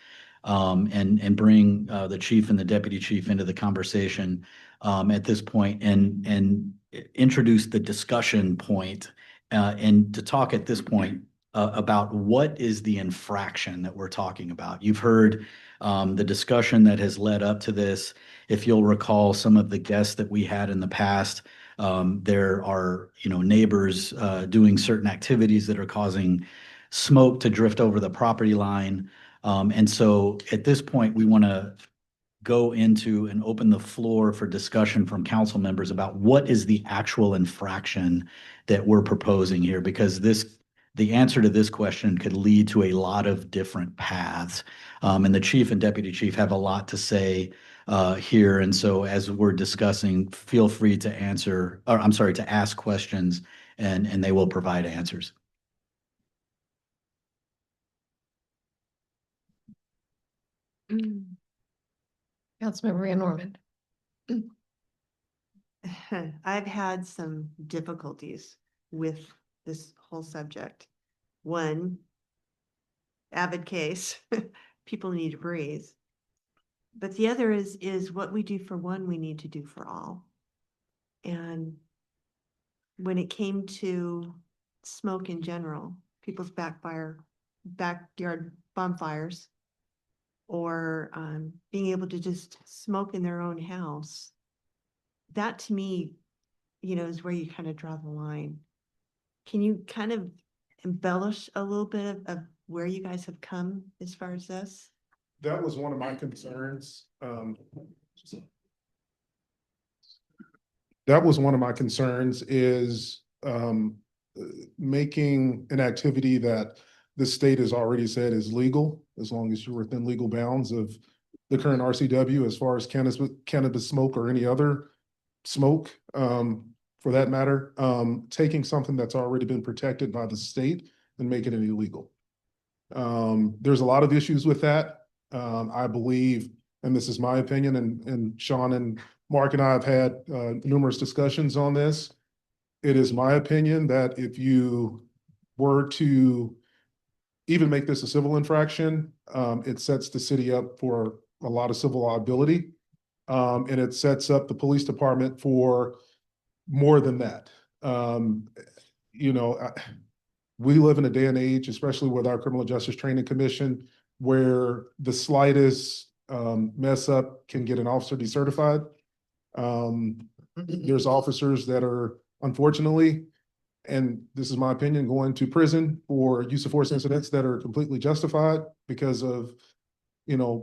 and bring the chief and the deputy chief into the conversation at this point and introduce the discussion point and to talk at this point about what is the infraction that we're talking about. You've heard the discussion that has led up to this. If you'll recall some of the guests that we had in the past, there are, neighbors doing certain activities that are causing smoke to drift over the property line. And so at this point, we want to go into and open the floor for discussion from council members about what is the actual infraction that we're proposing here, because the answer to this question could lead to a lot of different paths. And the chief and deputy chief have a lot to say here. And so as we're discussing, feel free to ask questions and they will provide answers. Councilmember Rand Norman. I've had some difficulties with this whole subject. One, avid case, people need to breathe. But the other is what we do for one, we need to do for all. And when it came to smoke in general, people's backyard bonfires, or being able to just smoke in their own house, that to me, is where you kind of draw the line. Can you kind of embellish a little bit of where you guys have come as far as this? That was one of my concerns. That was one of my concerns is making an activity that the state has already said is legal, as long as you're within legal bounds of the current RCW, as far as cannabis smoke or any other smoke, for that matter, taking something that's already been protected by the state and making it illegal. There's a lot of issues with that. I believe, and this is my opinion, and Sean and Mark and I have had numerous discussions on this. It is my opinion that if you were to even make this a civil infraction, it sets the city up for a lot of civil liability. And it sets up the police department for more than that. We live in a day and age, especially with our Criminal Justice Training Commission, where the slightest mess up can get an officer decertified. There's officers that are, unfortunately, and this is my opinion, going to prison for use of force incidents that are completely justified because of,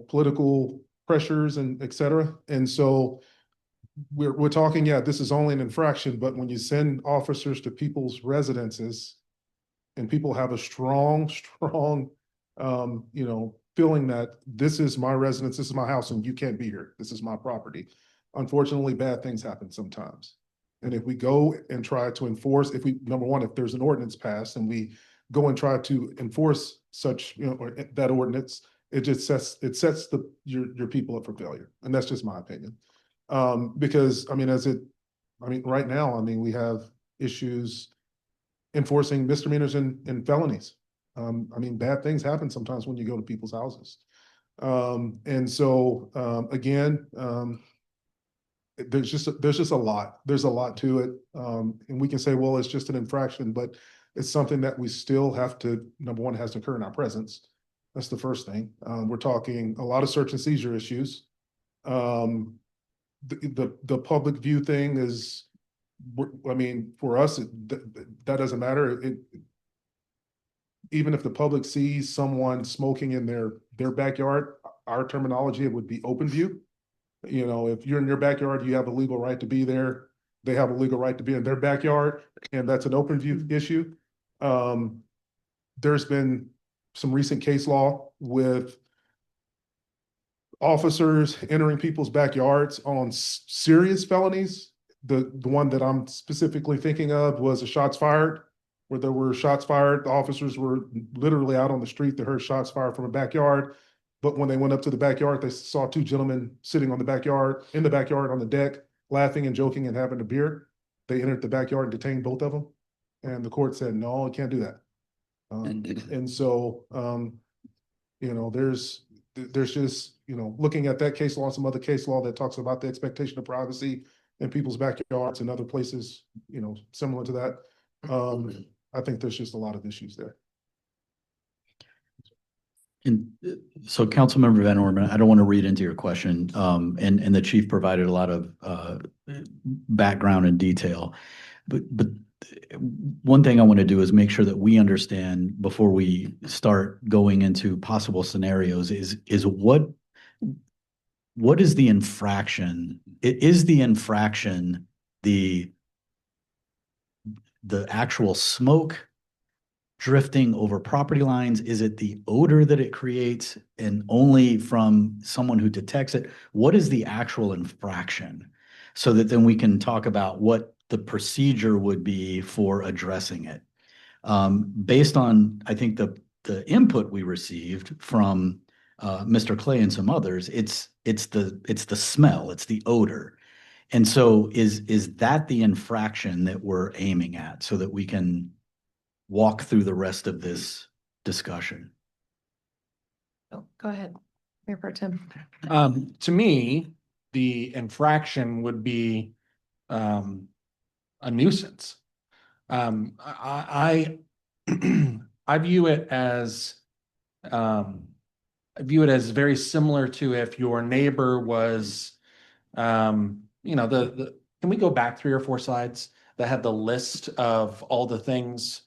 political pressures and et cetera. And so we're talking, this is only an infraction, but when you send officers to people's residences and people have a strong, feeling that this is my residence, this is my house, and you can't be here, this is my property. Unfortunately, bad things happen sometimes. And if we go and try to enforce, number one, if there's an ordinance passed and we go and try to enforce such, or that ordinance, it just sets your people up for failure. And that's just my opinion. Because right now, we have issues enforcing misdemeanors and felonies. Bad things happen sometimes when you go to people's houses. And so, again, there's just a lot. There's a lot to it. And we can say, well, it's just an infraction, but it's something that we still have to, number one, it has to occur in our presence. That's the first thing. We're talking a lot of search and seizure issues. The public view thing is, for us, that doesn't matter. Even if the public sees someone smoking in their backyard, our terminology, it would be open view. If you're in your backyard, you have a legal right to be there. they have a legal right to be in their backyard, and that's an open view issue. There's been some recent case law with officers entering people's backyards on serious felonies. The one that I'm specifically thinking of was a shots fired, where there were shots fired. The officers were literally out on the street. They heard shots fired from a backyard. But when they went up to the backyard, they saw two gentlemen sitting on the backyard, in the backyard on the deck, laughing and joking and having a beer. They entered the backyard and detained both of them. And the court said, no, you can't do that. And so, there's just, looking at that case law, some other case law that talks about the expectation of privacy in people's backyards and other places, similar to that. I think there's just a lot of issues there. And so Councilmember Van Orman, I don't want to read into your question, and the chief provided a lot of background and detail. But one thing I want to do is make sure that we understand before we start going into possible scenarios is what is the infraction? Is the infraction the actual smoke drifting over property lines? Is it the odor that it creates and only from someone who detects it? What is the actual infraction? So that then we can talk about what the procedure would be for addressing it. Based on, I think, the input we received from Mr. Clay and some others, it's the smell, it's the odor. And so is that the infraction that we're aiming at so that we can walk through the rest of this discussion? Oh, go ahead, Mayor Pro Tem. To me, the infraction would be a nuisance. I view it as very similar to if your neighbor was, can we go back 3 or 4 slides that had the list of all the things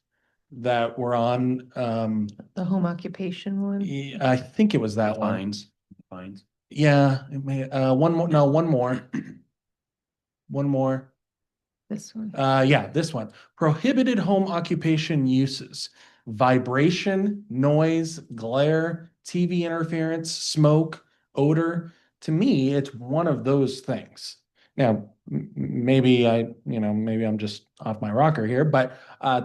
that were on, The home occupation one. I think it was that one. Fines. Yeah, it may, one more, no, one more. One more. This one. Yeah, this one. Prohibited home occupation uses: vibration, noise, glare, TV interference, smoke, odor. To me, it's one of those things. Now, maybe I'm just off my rocker here, but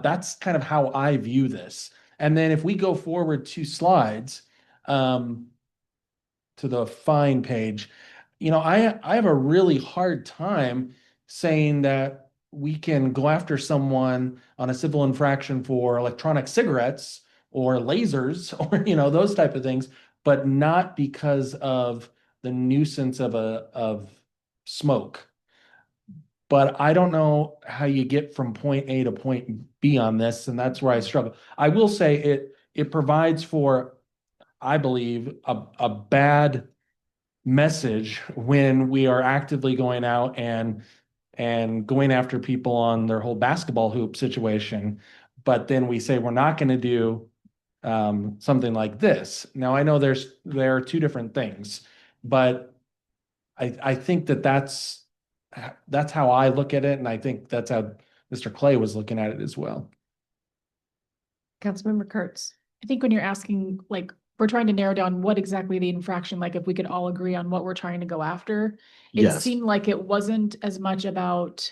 that's kind of how I view this. And then if we go forward 2 slides, to the fine page, I have a really hard time saying that we can go after someone on a civil infraction for electronic cigarettes or lasers or, those type of things, but not because of the nuisance of smoke. But I don't know how you get from point A to point B on this, and that's where I struggle. I will say it provides for, I believe, a bad message when we are actively going out and going after people on their whole basketball hoop situation, but then we say we're not going to do something like this. Now, I know there are 2 different things, but I think that's how I look at it, and I think that's how Mr. Clay was looking at it as well. Councilmember Kurtz. I think when you're asking, we're trying to narrow down what exactly the infraction, if we could all agree on what we're trying to go after. It Yes. seemed like it wasn't as much about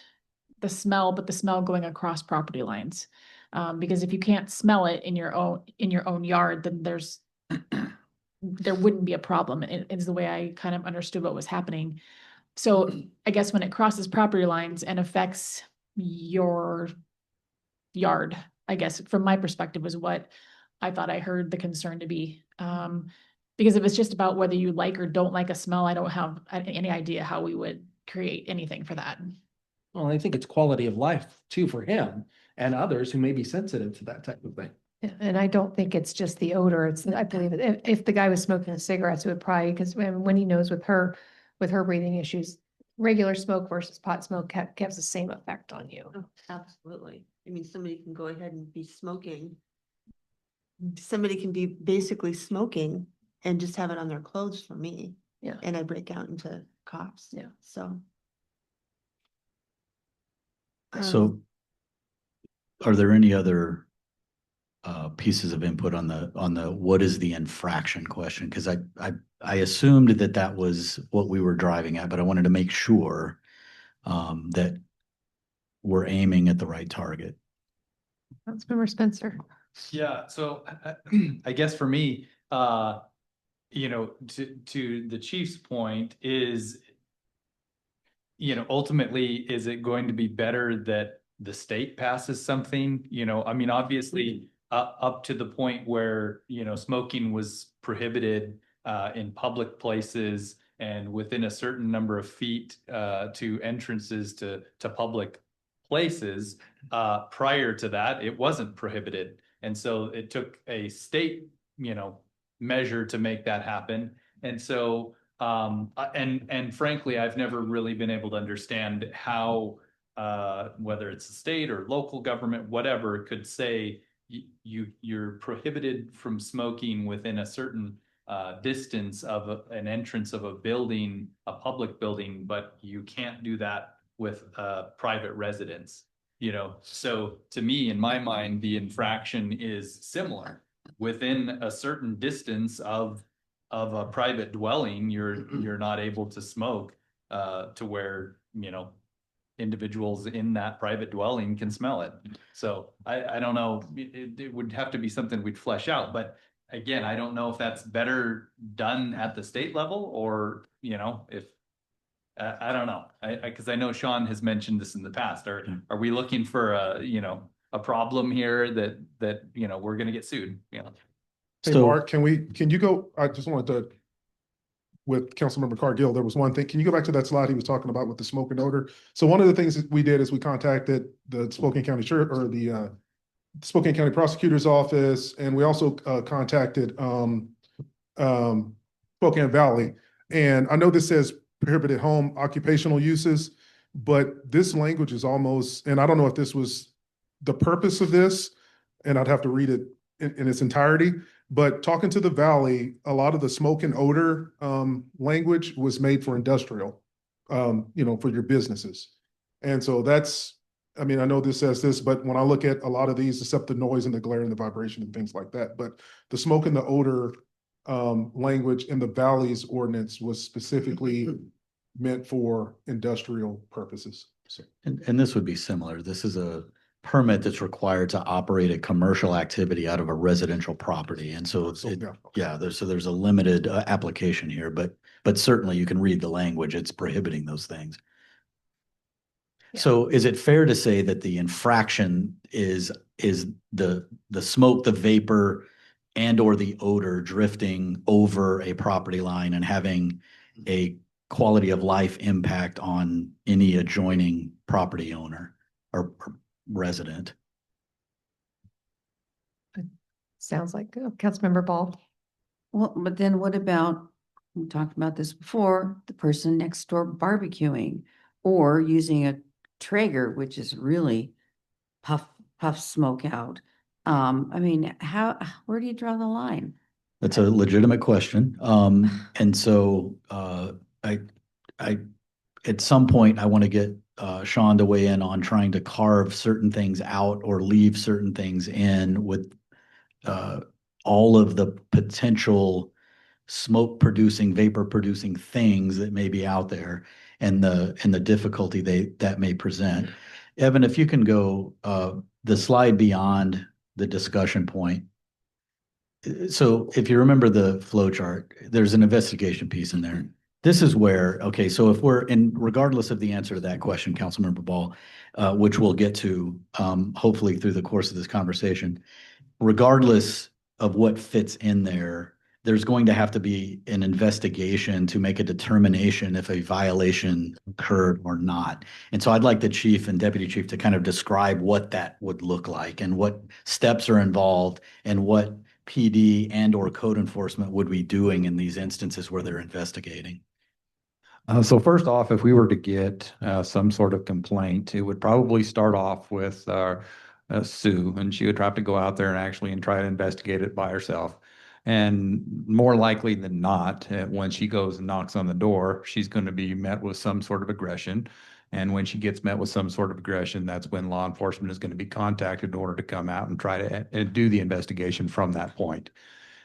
the smell, but the smell going across property lines. Because if you can't smell it in your own yard, then there wouldn't be a problem. Is the way I kind of understood what was happening. So I guess when it crosses property lines and affects your yard, I guess from my perspective was what I thought I heard the concern to be. Because if it's just about whether you like or don't like a smell, I don't have any idea how we would create anything for that. Well, I think it's quality of life too for him and others who may be sensitive to that type of thing. Yeah, and I don't think it's just the odor. I believe if the guy was smoking cigarettes, it would probably, because when he knows with her breathing issues, regular smoke versus pot smoke has the same effect on you. Oh, absolutely. I mean, somebody can go ahead and be smoking. Somebody can be basically smoking and just have it on their clothes for me. Yeah. And I break out into coughs. Yeah. So. So are there any other pieces of input on the what is the infraction question? Because I assumed that was what we were driving at, but I wanted to make sure that we're aiming at the right target. Councilmember Spencer. Yeah, so I guess for me, you know, to the chief's point is, you know, ultimately, is it going to be better that the state passes something? You know, I mean, obviously, up to the point where, you know, smoking was prohibited in public places and within a certain number of feet to entrances to public places. Prior to that, it wasn't prohibited. And so it took a state, you know, measure to make that happen. And so, and frankly, I've never really been able to understand how, whether it's the state or local government, whatever, could say you're prohibited from smoking within a certain distance of an entrance of a building, a public building, but you can't do that with private residence. You know, so to me, in my mind, the infraction is similar. Within a certain distance of a private dwelling, you're not able to smoke to where, you know, individuals in that private dwelling can smell it. So I don't know, it would have to be something we'd flesh out, but again, I don't know if that's better done at the state level or, you know, if I don't know. Because I know Sean has mentioned this in the past. Are we looking for a, you know, a problem here that you know, we're gonna get sued, you know? Hey, Mark, can you go, I just wanted to, with Councilmember Cargill, there was one thing, can you go back to that slide he was talking about with the smoke and odor? So one of the things that we did is we contacted the Spokane County Sheriff or the Spokane County Prosecutor's Office, and we also contacted Spokane Valley. And I know this says prohibited home occupational uses, but this language is almost, and I don't know if this was the purpose of this, and I'd have to read it in its entirety, but talking to the Valley, a lot of the smoke and odor language was made for industrial, you know, for your businesses. And so that's, I mean, I know this says this, but when I look at a lot of these, except the noise and the glare and the vibration and things like that, but the smoke and the odor language in the Valley's ordinance was specifically meant for industrial purposes. So. And this would be similar. This is a permit that's required to operate a commercial activity out of a residential property. And so there's a limited application here, but certainly you can read the language. It's prohibiting those things. Yeah. So is it fair to say that the infraction is the smoke, the vapor, and or the odor drifting over a property line and having a quality of life impact on any adjoining property owner or resident? Sounds like Councilmember Ball. Well, but then what about, we talked about this before, the person next door barbecuing or using a Traeger, which is really puff smoke out. I mean, where do you draw the line? That's a legitimate question. And so I at some point I want to get Sean to weigh in on trying to carve certain things out or leave certain things in with all of the potential smoke producing, vapor producing things that may be out there and the difficulty that may present. Evan, if you can go the slide beyond the discussion point. So if you remember the flow chart, there's an investigation piece in there. This is where, okay, so if we're in, regardless of the answer to that question, Councilmember Ball, which we'll get to hopefully through the course of this conversation, regardless of what fits in there, there's going to have to be an investigation to make a determination if a violation occurred or not. And so I'd like the chief and deputy chief to kind of describe what that would look like and what steps are involved and what PD and or code enforcement would be doing in these instances where they're investigating. So first off, if we were to get some sort of complaint, it would probably start off with Sue, and she would have to go out there and actually try to investigate it by herself. And more likely than not, when she goes and knocks on the door, she's going to be met with some sort of aggression. And when she gets met with some sort of aggression, that's when law enforcement is going to be contacted in order to come out and try to do the investigation from that point.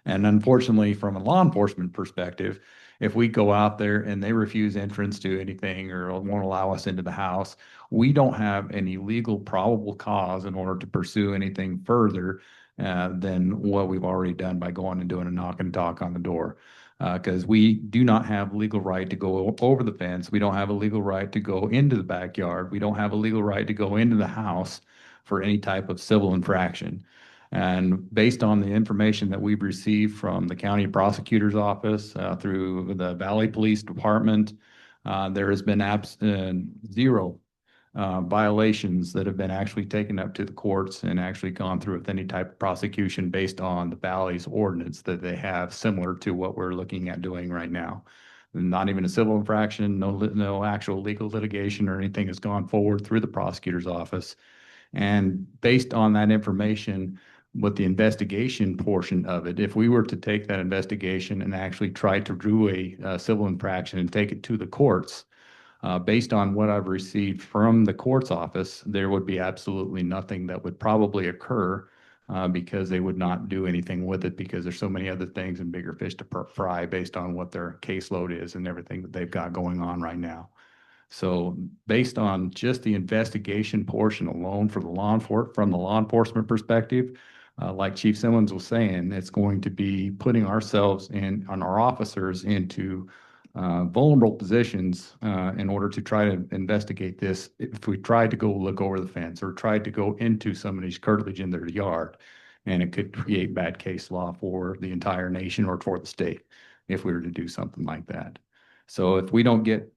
And unfortunately, from a law enforcement perspective, if we go out there and they refuse entrance to anything or won't allow us into the house, we don't have any legal probable cause in order to pursue anything further than what we've already done by going and doing a knock and talk on the door. Because we do not have legal right to go over the fence. We don't have a legal right to go into the backyard. We don't have a legal right to go into the house for any type of civil infraction. And based on the information that we've received from the county prosecutor's office through the Valley Police Department, there has been zero violations that have been actually taken up to the courts and actually gone through with any type of prosecution based on the Valley's ordinance that they have, similar to what we're looking at doing right now. Not even a civil infraction, no actual legal litigation or anything has gone forward through the prosecutor's office. And based on that information, with the investigation portion of it, if we were to take that investigation and actually try to do a civil infraction and take it to the courts, based on what I've received from the court's office, there would be absolutely nothing that would probably occur because they would not do anything with it because there's so many other things and bigger fish to fry based on what their caseload is and everything that they've got going on right now. So based on just the investigation portion alone from the law enforcement perspective, like Chief Simmons was saying, it's going to be putting ourselves on our officers into vulnerable positions in order to try to investigate this. If we tried to go look over the fence or tried to go into somebody's curtilage in their yard, and it could create bad case law for the entire nation or for the state if we were to do something like that. So if we don't get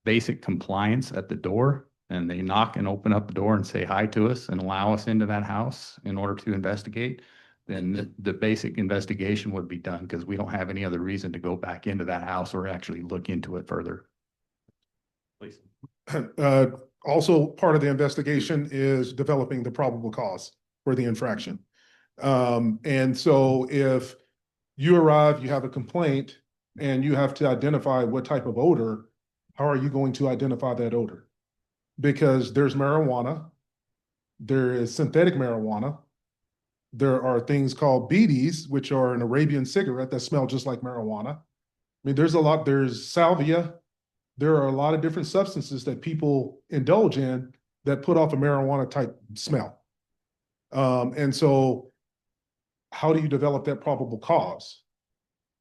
basic compliance at the door and they knock and open up the door and say hi to us and allow us into that house in order to investigate, then the basic investigation would be done because we don't have any other reason to go back into that house or actually look into it further. Please. Also, part of the investigation is developing the probable cause for the infraction. And so if you arrive, you have a complaint, and you have to identify what type of odor, how are you going to identify that odor? Because there's marijuana, there is synthetic marijuana, there are things called BDs, which are an Arabian cigarette that smell just like marijuana. I mean, there's salvia. There are a lot of different substances that people indulge in that put off a marijuana type smell. And so how do you develop that probable cause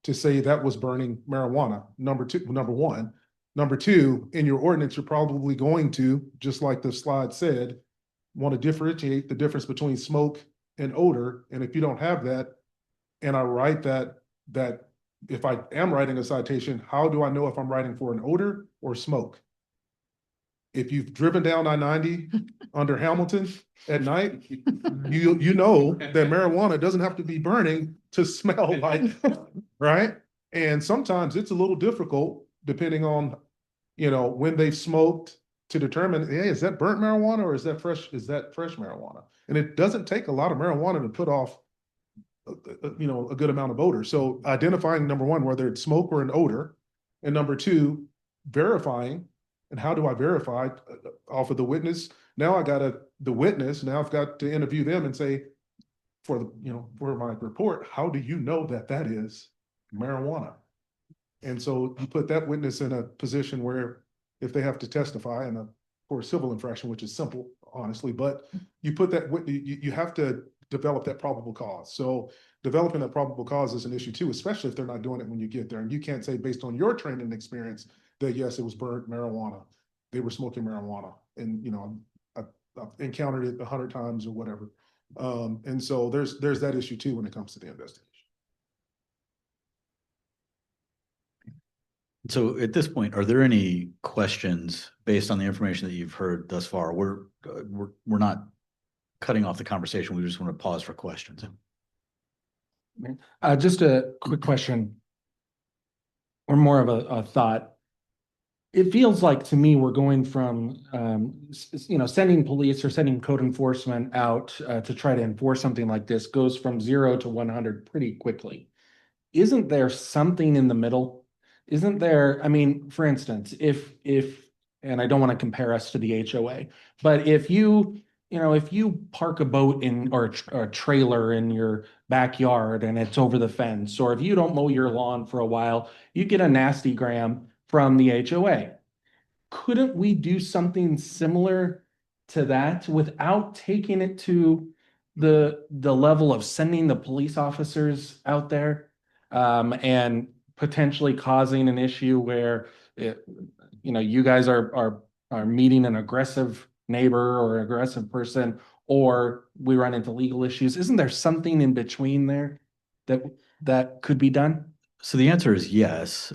to say that was burning marijuana? Number one. Number two, in your ordinance, you're probably going to, just like the slide said, want to differentiate the difference between smoke and odor. And if you don't have that, and I write that if I am writing a citation, how do I know if I'm writing for an odor or smoke? If you've driven down I-90 under Hamilton at night, you know that marijuana doesn't have to be burning to smell like, right? And sometimes it's a little difficult depending on, when they've smoked to determine, hey, is that burnt marijuana or is that fresh marijuana? And it doesn't take a lot of marijuana to put off, a good amount of odor. So identifying, number one, whether it's smoke or an odor, and number two, verifying. And how do I verify off of the witness? Now I got the witness, now I've got to interview them and say, for my report, how do you know that is marijuana? And so you put that witness in a position where if they have to testify for a civil infraction, which is simple, honestly, but you put that, you have to develop that probable cause. So developing that probable cause is an issue too, especially if they're not doing it when you get there. And you can't say based on your training experience that yes, it was burnt marijuana. They were smoking marijuana. And, I've encountered it 100 times or whatever. And so there's that issue too when it comes to the investigation. So at this point, are there any questions based on the information that you've heard thus far? We're not cutting off the conversation. We just want to pause for questions. Just a quick question, or more of a thought. It feels like to me we're going from sending police or sending code enforcement out to try to enforce something like this goes from 0 to 100 pretty quickly. Isn't there something in the middle? Isn't there, for instance, if and I don't want to compare us to the HOA, but if if you park a boat or a trailer in your backyard and it's over the fence, or if you don't mow your lawn for a while, you get a nasty gram from the HOA. Couldn't we do something similar to that without taking it to the level of sending the police officers out there and potentially causing an issue where you guys are meeting an aggressive neighbor or aggressive person, or we run into legal issues? Isn't there something in between there that could be done? So the answer is yes.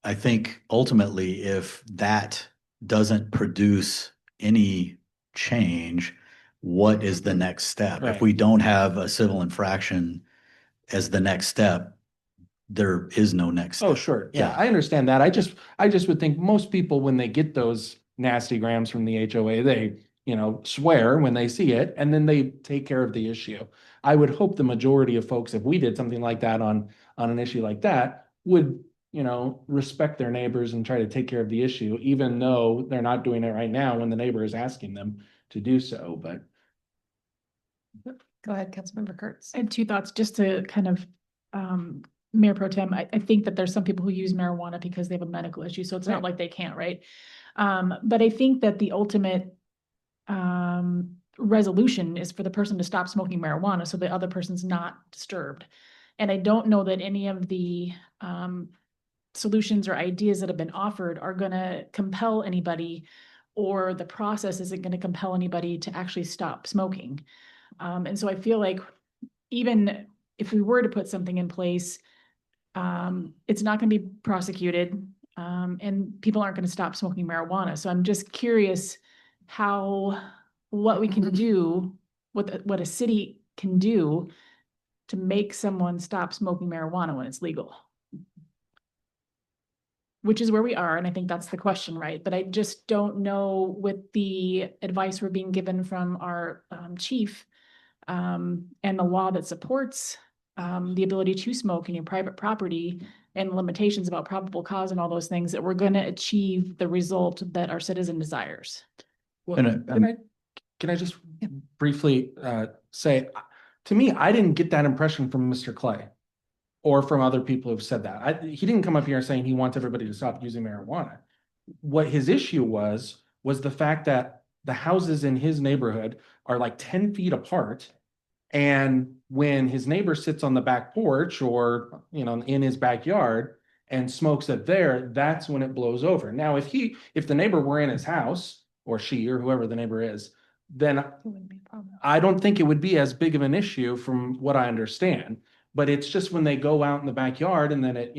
I think ultimately, if that doesn't produce any change, what is the next step? Right. If we don't have a civil infraction as the next step, there is no next step. Oh, sure. Yeah, I understand that. I just would think most people, when they get those nasty grams from the HOA, they, swear when they see it, and then they take care of the issue. I would hope the majority of folks, if we did something like that on an issue like that, would, respect their neighbors and try to take care of the issue, even though they're not doing it right now when the neighbor is asking them to do so. But Go ahead, Councilmember Kurtz. I had two thoughts just to kind of, Mayor Pro Tem, I think that there's some people who use marijuana because they have a medical issue, so it's not like they can't, right? But I think that the ultimate resolution is for the person to stop smoking marijuana so the other person's not disturbed. And I don't know that any of the solutions or ideas that have been offered are going to compel anybody, or the process isn't going to compel anybody to actually stop smoking. And so I feel like even if we were to put something in place, it's not going to be prosecuted, and people aren't going to stop smoking marijuana. So I'm just curious what we can do, what a city can do to make someone stop smoking marijuana when it's legal. Which is where we are, and I think that's the question, right? But I just don't know, with the advice we're being given from our chief and the law that supports the ability to smoke in your private property and limitations about probable cause and all those things, that we're going to achieve the result that our citizen desires. Well, can I just briefly say, to me, I didn't get that impression from Mr. Clay or from other people who've said that. He didn't come up here saying he wants everybody to stop using marijuana. What his issue was the fact that the houses in his neighborhood are like 10 feet apart. And when his neighbor sits on the back porch or, in his backyard and smokes it there, that's when it blows over. Now, if the neighbor were in his house, or she, or whoever the neighbor is, then I don't think it would be as big of an issue from what I understand. But it's just when they go out in the backyard and then it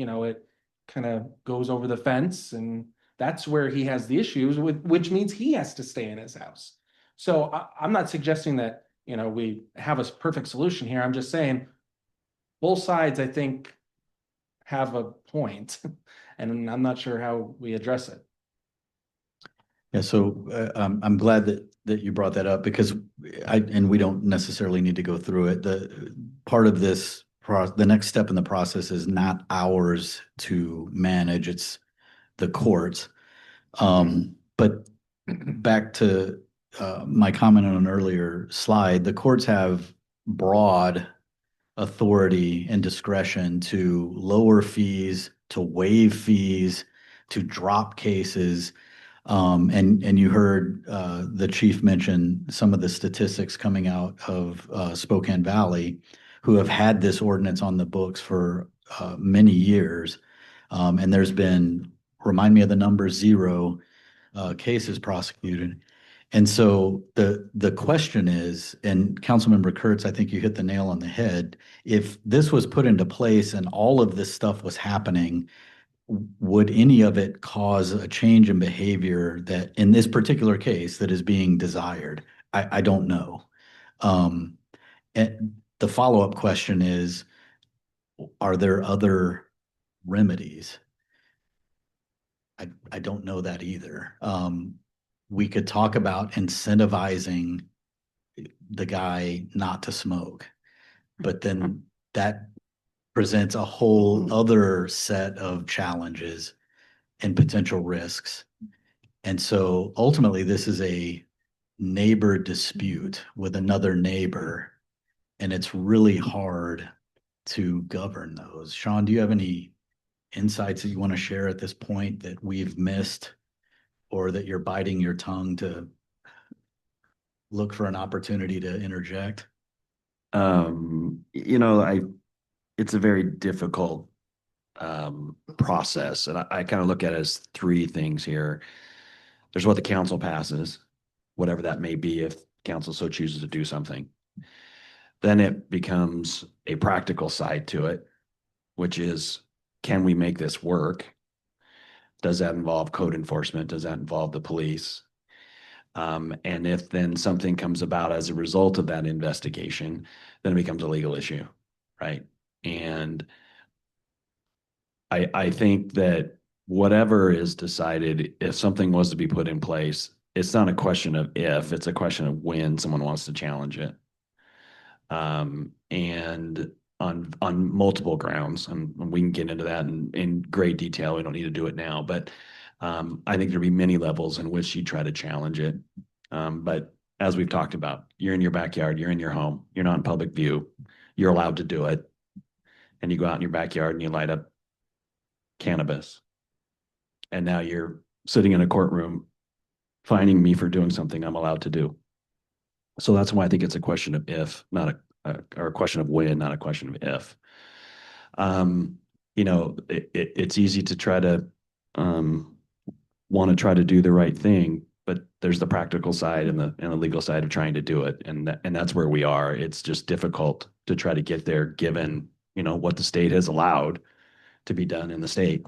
kind of goes over the fence, and that's where he has the issues with, which means he has to stay in his house. So I'm not suggesting that, we have a perfect solution here. I'm just saying both sides, I think, have a point, and I'm not sure how we address it. Yeah, so I'm glad that you brought that up, because we don't necessarily need to go through it. The part of this, the next step in the process is not ours to manage, it's the courts. But back to my comment on an earlier slide, the courts have broad authority and discretion to lower fees, to waive fees, to drop cases. And you heard the chief mention some of the statistics coming out of Spokane Valley, who have had this ordinance on the books for many years. And there's been, remind me of the number, 0 cases prosecuted. And so the question is, and Councilmember Kurtz, I think you hit the nail on the head. If this was put into place and all of this stuff was happening, would any of it cause a change in behavior that, in this particular case, that is being desired? I don't know. And the follow-up question is, are there other remedies? I don't know that either. We could talk about incentivizing the guy not to smoke, but then that presents a whole other set of challenges and potential risks. And so ultimately, this is a neighbor dispute with another neighbor, and it's really hard to govern those. Sean, do you have any insights that you want to share at this point that we've missed, or that you're biting your tongue to look for an opportunity to interject? It's a very difficult process, and I kind of look at it as three things here. There's what the council passes, whatever that may be, if council so chooses to do something. Then it becomes a practical side to it, which is, can we make this work? Does that involve code enforcement? Does that involve the police? And if then something comes about as a result of that investigation, then it becomes a legal issue, right? And I think that whatever is decided, if something was to be put in place, it's not a question of if, it's a question of when someone wants to challenge it. And on multiple grounds, and we can get into that in great detail. We don't need to do it now, but I think there'll be many levels in which you try to challenge it. But as we've talked about, you're in your backyard, you're in your home, you're not in public view, you're allowed to do it. And you go out in your backyard and you light up cannabis. And now you're sitting in a courtroom fining me for doing something I'm allowed to do. So that's why I think it's a question of if, not or a question of when, not a question of if. It's easy to try to want to try to do the right thing, but there's the practical side and the legal side of trying to do it, and that's where we are. It's just difficult to try to get there, given what the state has allowed to be done in the state.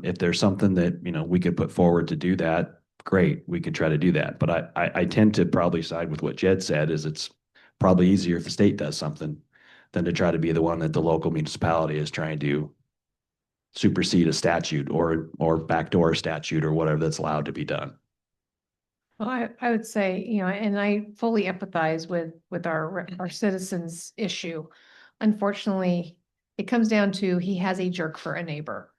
If there's something that we could put forward to do that, great, we could try to do that. But I tend to probably side with what Jed said, is it's probably easier if the state does something than to try to be the one that the local municipality is trying to supersede a statute or backdoor a statute or whatever that's allowed to be done. Well, I would say, and I fully empathize with our citizens issue. Unfortunately, it comes down to, he has a jerk for a neighbor,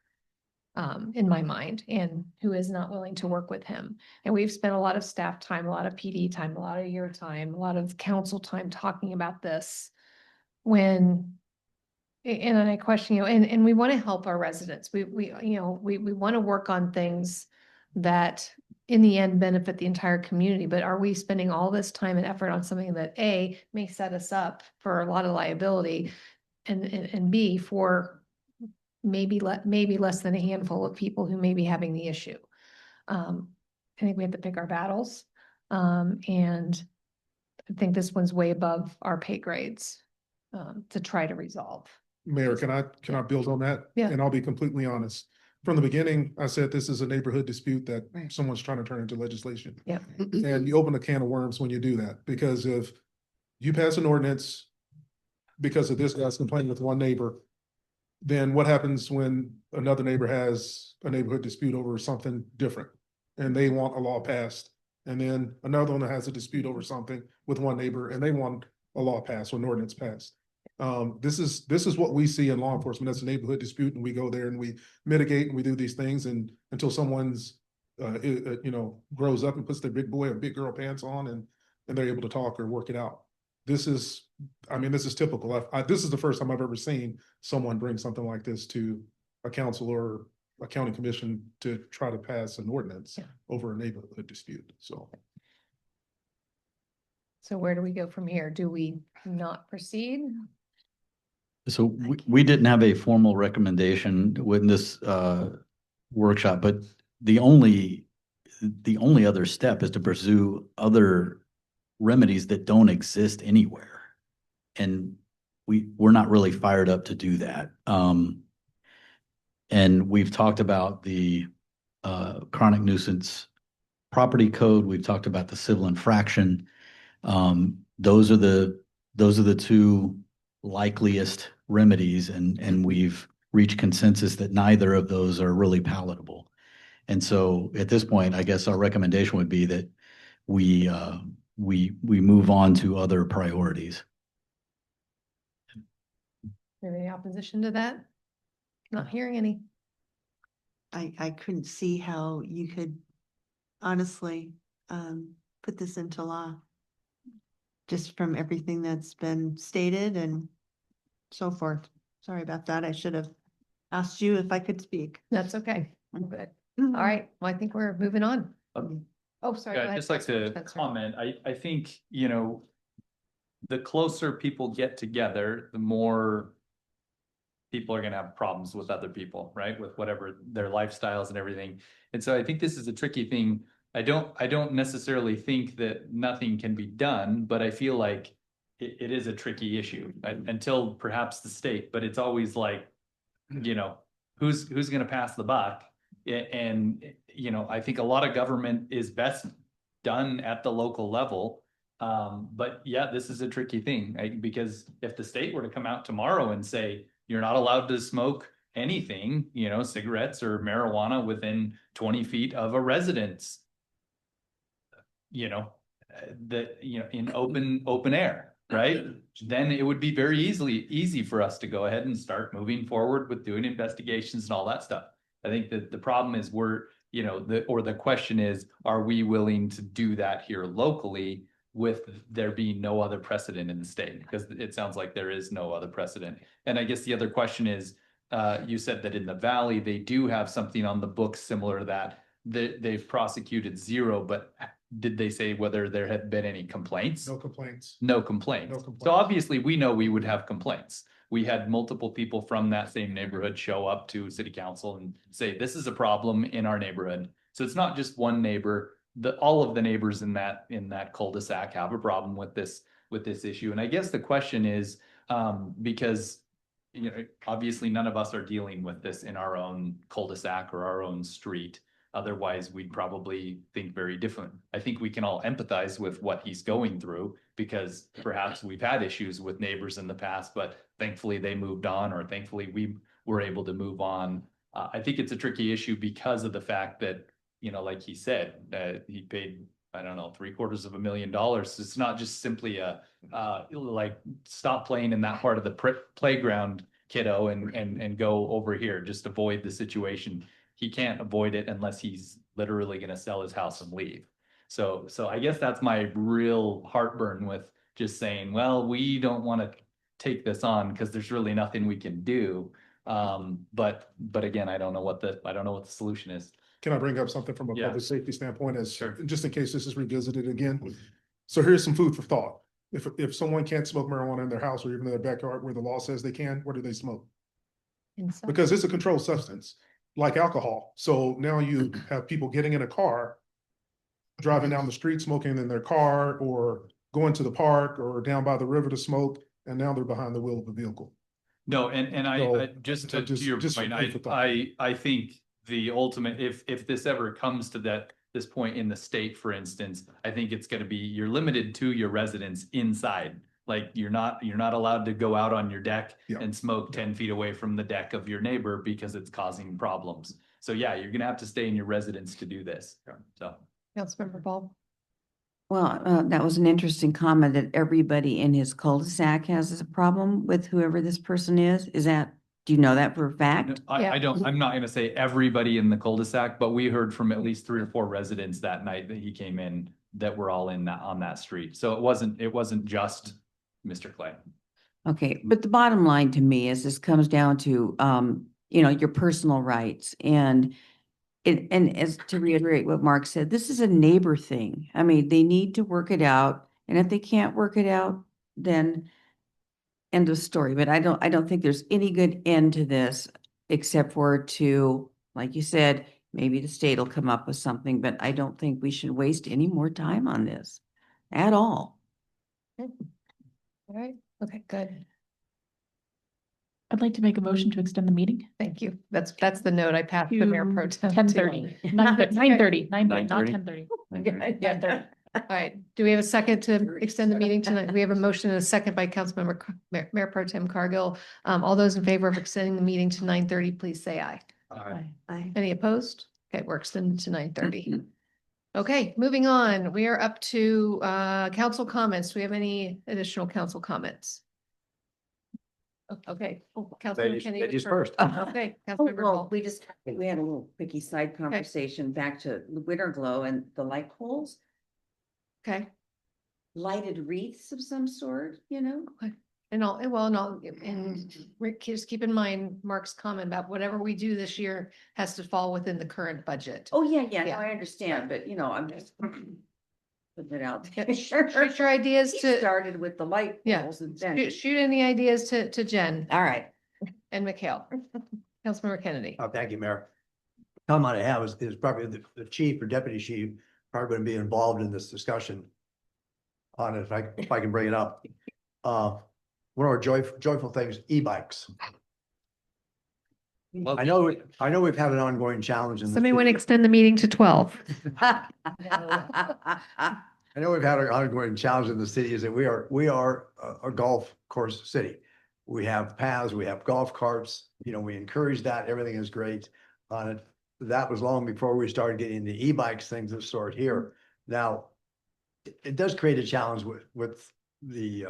in my mind, and who is not willing to work with him. And we've spent a lot of staff time, a lot of PD time, a lot of your time, a lot of council time talking about this. And I question, and we want to help our residents. We want to work on things that in the end benefit the entire community, but are we spending all this time and effort on something that A, may set us up for a lot of liability, and B, for maybe less than a handful of people who may be having the issue? I think we have to pick our battles. And I think this one's way above our pay grades to try to resolve. Mayor, can I build on that? Yeah. And I'll be completely honest. From the beginning, I said this is a neighborhood dispute that someone's trying to turn into legislation. Yeah. And you open a can of worms when you do that, because if you pass an ordinance because of this guy's complaining with one neighbor, then what happens when another neighbor has a neighborhood dispute over something different and they want a law passed? And then another one has a dispute over something with one neighbor and they want a law passed or an ordinance passed. This is what we see in law enforcement as a neighborhood dispute, and we go there and we mitigate and we do these things, and until someone's grows up and puts their big boy or big girl pants on and they're able to talk or work it out. This is typical. This is the first time I've ever seen someone bring something like this to a council or a county commission to try to pass an ordinance over a neighborhood dispute. So where do we go from here? Do we not proceed? So we didn't have a formal recommendation with this workshop, but the only other step is to pursue other remedies that don't exist anywhere. And we're not really fired up to do that. And we've talked about the chronic nuisance property code. We've talked about the civil infraction. Those are the two likeliest remedies, and we've reached consensus that neither of those are really palatable. And so at this point, I guess our recommendation would be that we move on to other priorities. Any opposition to that? Not hearing any. I couldn't see how you could honestly put this into law. Just from everything that's been stated and so forth. Sorry about that. I should have asked you if I could speak. That's okay. I'm good. All right, well, I think we're moving on. Oh, sorry. go Yeah, I'd ahead, just like Councilmember to Spencer. comment. I think, you know, the closer people get together, the more people are gonna have problems with other people, right? With whatever their lifestyles and everything. And so I think this is a tricky thing. I don't necessarily think that nothing can be done, but I feel like it is a tricky issue until perhaps the state, but it's always like, you know, who's gonna pass the buck? And, you know, I think a lot of government is best done at the local level. But yeah, this is a tricky thing, because if the state were to come out tomorrow and say, you're not allowed to smoke anything, you know, cigarettes or marijuana within 20 feet of a residence, you know, in open air, right? Then it would be very easy for us to go ahead and start moving forward with doing investigations and all that stuff. I think that the problem is the question is, are we willing to do that here locally with there being no other precedent in the state? Because it sounds like there is no other precedent. And I guess the other question is, you said that in the Valley, they do have something on the books similar to that. They've prosecuted 0, but did they say whether there had been any complaints? No complaints. No complaints. No complaints. So obviously, we know we would have complaints. We had multiple people from that same neighborhood show up to city council and say, this is a problem in our neighborhood. So it's not just one neighbor. All of the neighbors in that cul-de-sac have a problem with this issue. And I guess the question is, because, you know, obviously none of us are dealing with this in our own cul-de-sac or our own street. Otherwise, we'd probably think very different. I think we can all empathize with what he's going through, because perhaps we've had issues with neighbors in the past, but thankfully they moved on, or thankfully we were able to move on. I think it's a tricky issue because of the fact that, you know, like he said, he paid, I don't know, $750,000. It's not just simply like stop playing in that part of the playground, kiddo, and go over here, just avoid the situation. He can't avoid it unless he's literally going to sell his house and leave. So I guess that's my real heartburn with just saying, well, we don't want to take this on because there's really nothing we can do. But again, I don't know what the solution is. Can I bring up something from a Yeah. public safety standpoint Sure. just in case this is revisited again? So here's some food for thought. If someone can't smoke marijuana in their house or even in their backyard where the law says they can, where do they smoke? Inside. Because it's a controlled substance, like alcohol. So now you have people getting in a car, driving down the street, smoking in their car, or going to the park or down by the river to smoke, and now they're behind the wheel of the vehicle. No, and I just to your just point, food for thought. I think the ultimate, if this ever comes to this point in the state, for instance, I think it's gonna be, you're limited to your residence inside. Like you're not allowed to go out on your deck Yeah. and smoke 10 feet away from the deck of your neighbor because it's causing problems. So yeah, you're gonna have to stay in your residence to do this. So. Councilmember Paul. Well, that was an interesting comment that everybody in his cul-de-sac has a problem with whoever this person is. Do you know that for a fact? I don't, I'm not gonna say everybody in the cul-de-sac, but we heard from at least 3 or 4 residents that night that he came in that were all on that street. So it wasn't just Mr. Clay. Okay, but the bottom line to me is this comes down to, your personal rights and as to reiterate what Mark said, this is a neighbor thing. I mean, they need to work it out. And if they can't work it out, then end of story. But I don't think there's any good end to this except for like you said, maybe the state will come up with something, but I don't think we should waste any more time on this at all. All right, okay, good. I'd like to make a motion to extend the meeting. Thank you. That's the note I passed the mayor pro tem. 10:30, 9:30, not 9:30. 10:30. Yeah. All right, do we have a second to extend the meeting tonight? We have a motion and a second by Councilmember Mayor Pro Tem Cargill. All those in favor of extending the meeting to 9:30, please say aye. Aye. Any opposed? Okay, we're extended to 9:30. Okay, moving on. We are up to council comments. Do we have any additional council comments? Okay, Councilman Kennedy. was ladies first. Okay, Oh, Councilmember well, Hall. we had a little quickie side conversation back to Winter Glow and the light poles. Okay. Lighted wreaths of some sort, you know? And Rick, just keep in mind Mark's comment about whatever we do this year has to fall within the current budget. Oh, yeah, no, Yeah. I understand, but you know, I'm just putting it out Yeah, there. Shoot your ideas He to, started with the light Yeah. poles and then. shoot any ideas to Jen All right. and Mikhail. Councilmember Kennedy. Thank you, Mayor. Comment I have is probably the chief or deputy chief probably going to be involved in this discussion on it, if I can bring it up. One of our joyful things, e-bikes. I know we've had an ongoing challenge in this. Somebody want to extend the meeting to 12. I know we've had an ongoing challenge in the city is that we are a golf course city. We have paths, we have golf carts, you know, we encourage that. Everything is great on it. That was long before we started getting the e-bikes, things of the sort here. Now, it does create a challenge with the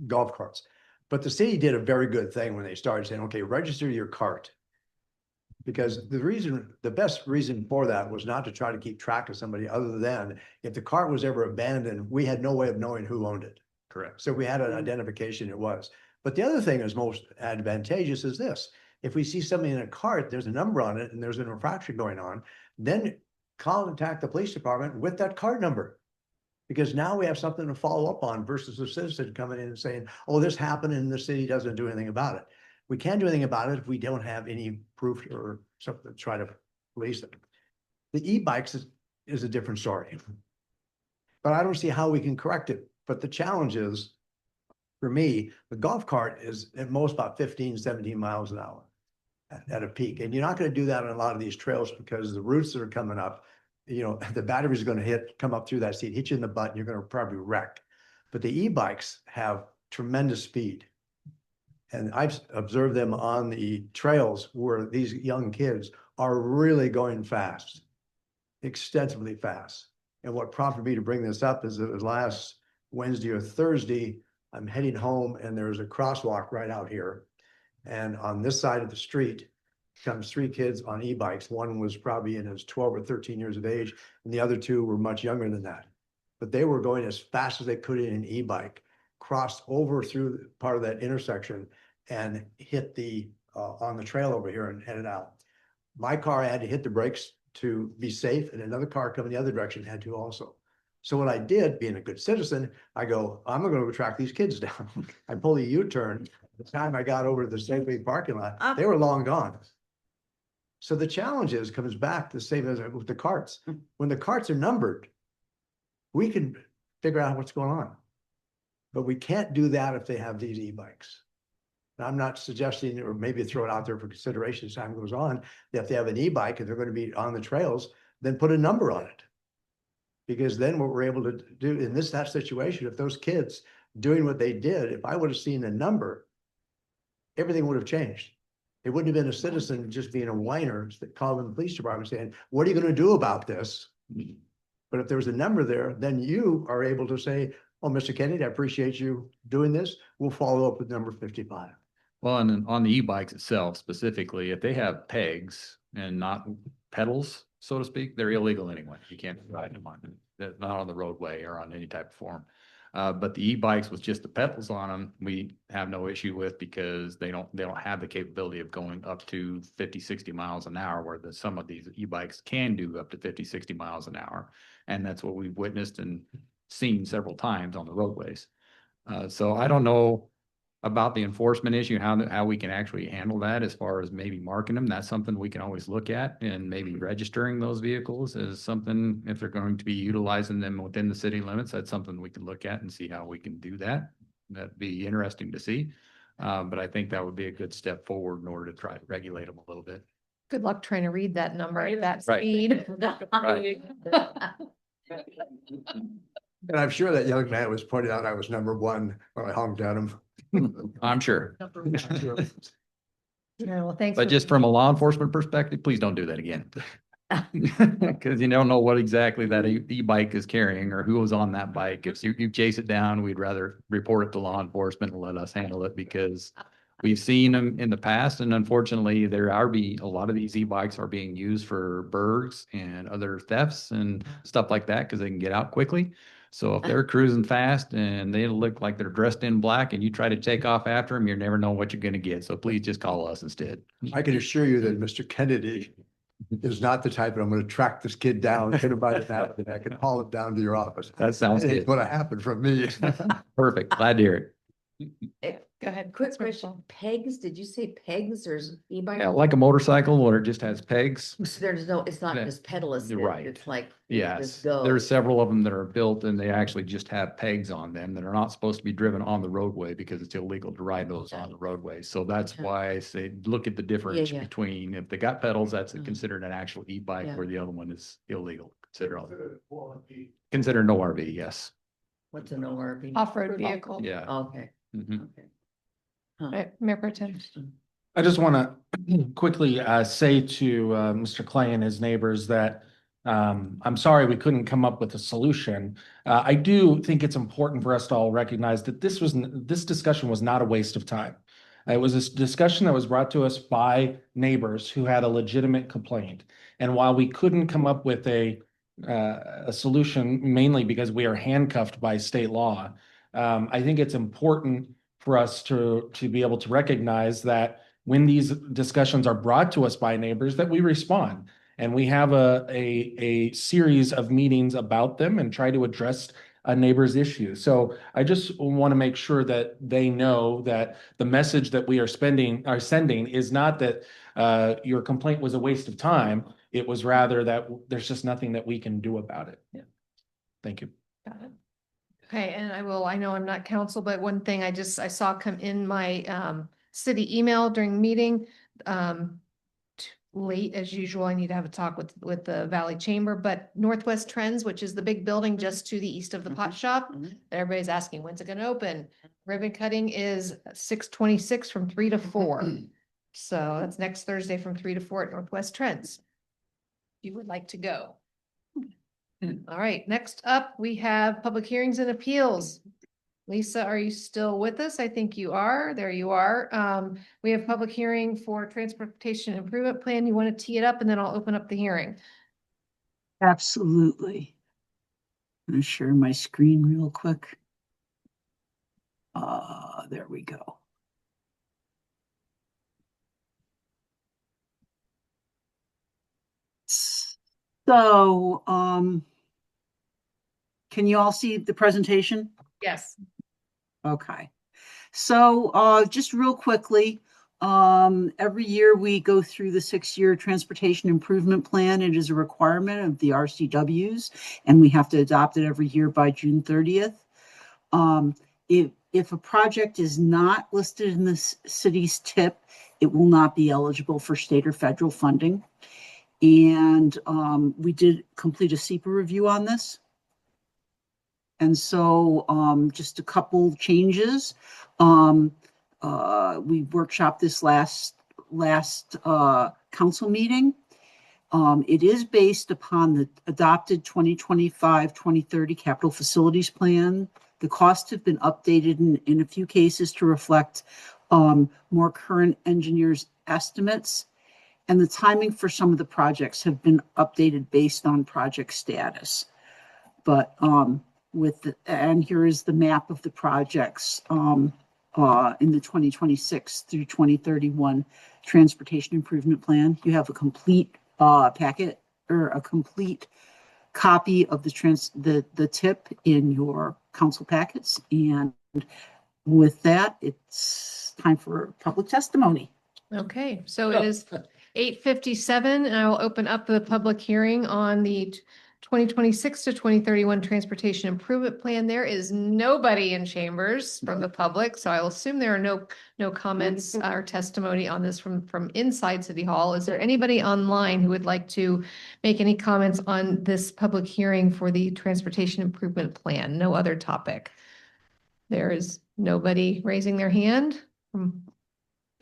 golf carts. But the city did a very good thing when they started saying, okay, register your cart. Because the best reason for that was not to try to keep track of somebody other than if the cart was ever abandoned, we had no way of knowing who owned it. Correct. So we had an identification it was. But the other thing is most advantageous is this. If we see something in a cart, there's a number on it and there's an infraction going on, then contact the police department with that cart number. Because now we have something to follow up on versus a citizen coming in and saying, oh, this happened and the city doesn't do anything about it. We can't do anything about it if we don't have any proof or something to try to police it. The e-bikes is a different story. But I don't see how we can correct it. But the challenge is, for me, the golf cart is at most about 15, 17 miles an hour at a peak. And you're not going to do that on a lot of these trails because the routes that are coming up, you know, the batteries are going to come up through that seat, hit you in the butt, and you're going to probably wreck. But the e-bikes have tremendous speed. And I've observed them on the trails where these young kids are really going fast, extensively fast. And what prompted me to bring this up is that last Wednesday or Thursday, I'm heading home and there's a crosswalk right out here. And on this side of the street comes three kids on e-bikes. One was probably in his 12 or 13 years of age, and the other two were much younger than that. But they were going as fast as they could in an e-bike, crossed over through part of that intersection and hit on the trail over here and headed out. My car had to hit the brakes to be safe, and another car coming the other direction had to also. So what I did, being a good citizen, I go, I'm going to track these kids down. I pull a U-turn. The time I got over to the Safeway parking lot, they were long gone. So the challenge comes back the same as with the carts. When the carts are numbered, we can figure out what's going on. But we can't do that if they have these e-bikes. And I'm not suggesting, or maybe throw it out there for consideration as time goes on, that if they have an e-bike and they're going to be on the trails, then put a number on it. Because then what we're able to do in that situation, if those kids doing what they did, if I would have seen a number, everything would have changed. It wouldn't have been a citizen just being a whiner that called in the police department saying, what are you going to do about this? But if there was a number there, then you are able to say, oh, Mr. Kennedy, I appreciate you doing this. We'll follow up with number 55. Well, and on the e-bikes itself specifically, if they have pegs and not pedals, so to speak, they're illegal anyway. You can't ride them on, they're not on the roadway or on any type of form. But the e-bikes with just the pedals on them, we have no issue with because they don't have the capability of going up to 50, 60 miles an hour, where some of these e-bikes can do up to 50, 60 miles an hour. And that's what we've witnessed and seen several times on the roadways. So I don't know about the enforcement issue, how we can actually handle that as far as maybe marking them. That's something we can always look at, and maybe registering those vehicles is something, if they're going to be utilizing them within the city limits, that's something we can look at and see how we can do that. That'd be interesting to see. But I think that would be a good step forward in order to try to regulate them a little bit. Good luck trying to read that number at that Right. speed. Right. And I'm sure that young man was pointing out I was number one when I honked at him. I'm sure. Yeah, well, thanks. But just from a law enforcement perspective, please don't do that again. Because you don't know what exactly that e-bike is carrying or who was on that bike. If you chase it down, we'd rather report it to law enforcement and let us handle it, because We've seen them in the past, and unfortunately, a lot of these e-bikes are being used for burgs and other thefts and stuff like that because they can get out quickly. So if they're cruising fast and they look like they're dressed in black and you try to take off after them, you never know what you're going to get. So please just call us instead. I can assure you that Mr. Kennedy is not the type that I'm going to track this kid down, hit him by the nape of the neck and haul him down to your office. That sounds It's good. going to happen from me. Perfect. Glad to hear it. Go ahead. Quick question, pegs, did you say pegs or e-bike? Yeah, like a motorcycle where it just has pegs. So there's no, it's not Yeah. just pedal You're right. it's like. you Yes, just go. there's several of them that are built and they actually just have pegs on them that are not supposed to be driven on the roadway because it's illegal to ride those on the roadway. So that's Okay. why I say, look at the difference yeah. between, if they got pedals, that's Mhm. considered an actual e-bike, Yeah. where the other one is illegal. Consider no RV, yes. What's an ORV? Off-road vehicle. Yeah. Okay. Mhm. Okay. Mayor Pro Tem. I just want to quickly say to Mr. Clay and his neighbors that I'm sorry we couldn't come up with a solution. I do think it's important for us to all recognize that this discussion was not a waste of time. It was a discussion that was brought to us by neighbors who had a legitimate complaint. And while we couldn't come up with a solution, mainly because we are handcuffed by state law, I think it's important for us to be able to recognize that when these discussions are brought to us by neighbors, that we respond. And we have a series of meetings about them and try to address a neighbor's issue. So I just want to make sure that they know that the message that we are sending is not that your complaint was a waste of time. It was rather that there's just nothing that we can do about it. Yeah. Thank you. Got it. Okay, and I know I'm not counsel, but one thing I saw come in my city email during the meeting. Late as usual, I need to have a talk with the Valley Chamber, but Northwest Trends, which is the big building just to the east of the pot shop. Everybody's asking, when's it gonna open? Ribbon cutting is 6/26 from 3 to 4. So that's next Thursday from 3 to 4 at Northwest Trends. If you would like to go. All right, next up, we have public hearings and appeals. Lisa, are you still with us? I think you are. There you are. We have public hearing for transportation improvement plan. You want to tee it up and then I'll open up the hearing. Absolutely. I'm gonna share my screen real quick. There we go. So, can you all see the presentation? Yes. Okay. So, just real quickly, every year we go through the 6-year transportation improvement plan. It is a requirement of the RCWs, and we have to adopt it every year by June 30th. If a project is not listed in the city's TIP, it will not be eligible for state or federal funding. And we did complete a SEPA review on this. And so just a couple changes. We workshopped this last council meeting. It is based upon the adopted 2025-2030 capital facilities plan. The costs have been updated in a few cases to reflect more current engineers' estimates. And the timing for some of the projects have been updated based on project status. But and here is the map of the projects in the 2026 through 2031 transportation improvement plan. You have a complete packet or a complete copy of the TIP in your council packets. And with that, it's time for public testimony. Okay, so it is 8:57 and I will open up the public hearing on the 2026 to 2031 transportation improvement plan. There is nobody in chambers from the public, so I will assume there are no comments or testimony on this from inside City Hall. Is there anybody online who would like to make any comments on this public hearing for the transportation improvement plan? No other topic. There is nobody raising their hand. You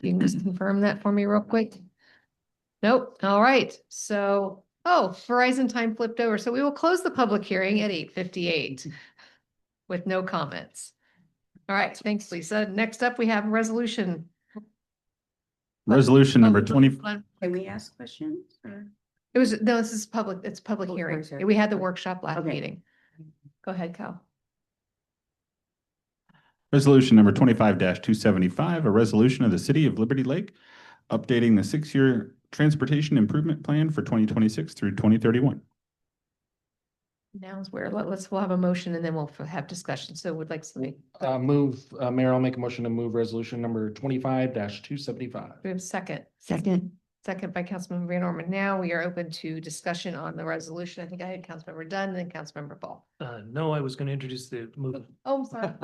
can just confirm that for me real quick. Nope. All right. So, Verizon time flipped over. So we will close the public hearing at 8:58 with no comments. All right. Thanks, Lisa. Next up, we have resolution Resolution number 20. Can we ask questions or? It was, no, this is public, it's public Oh, hearing. sorry. We had the workshop last Okay. meeting. Go ahead, Cal. Resolution number 25-275, a resolution of the City of Liberty Lake updating the 6-year transportation improvement plan for 2026 through 2031. Now is where, we'll have a motion and then we'll have discussion. So would like somebody, Mayor, I'll make a motion to move resolution number 25-275. we have a second. Second. Second by Councilmember Van Orman. Now we are open to discussion on the resolution. I think I had Councilmember Dunn and then Councilmember Ball. No, I was going to introduce the move. Oh, I'm sorry.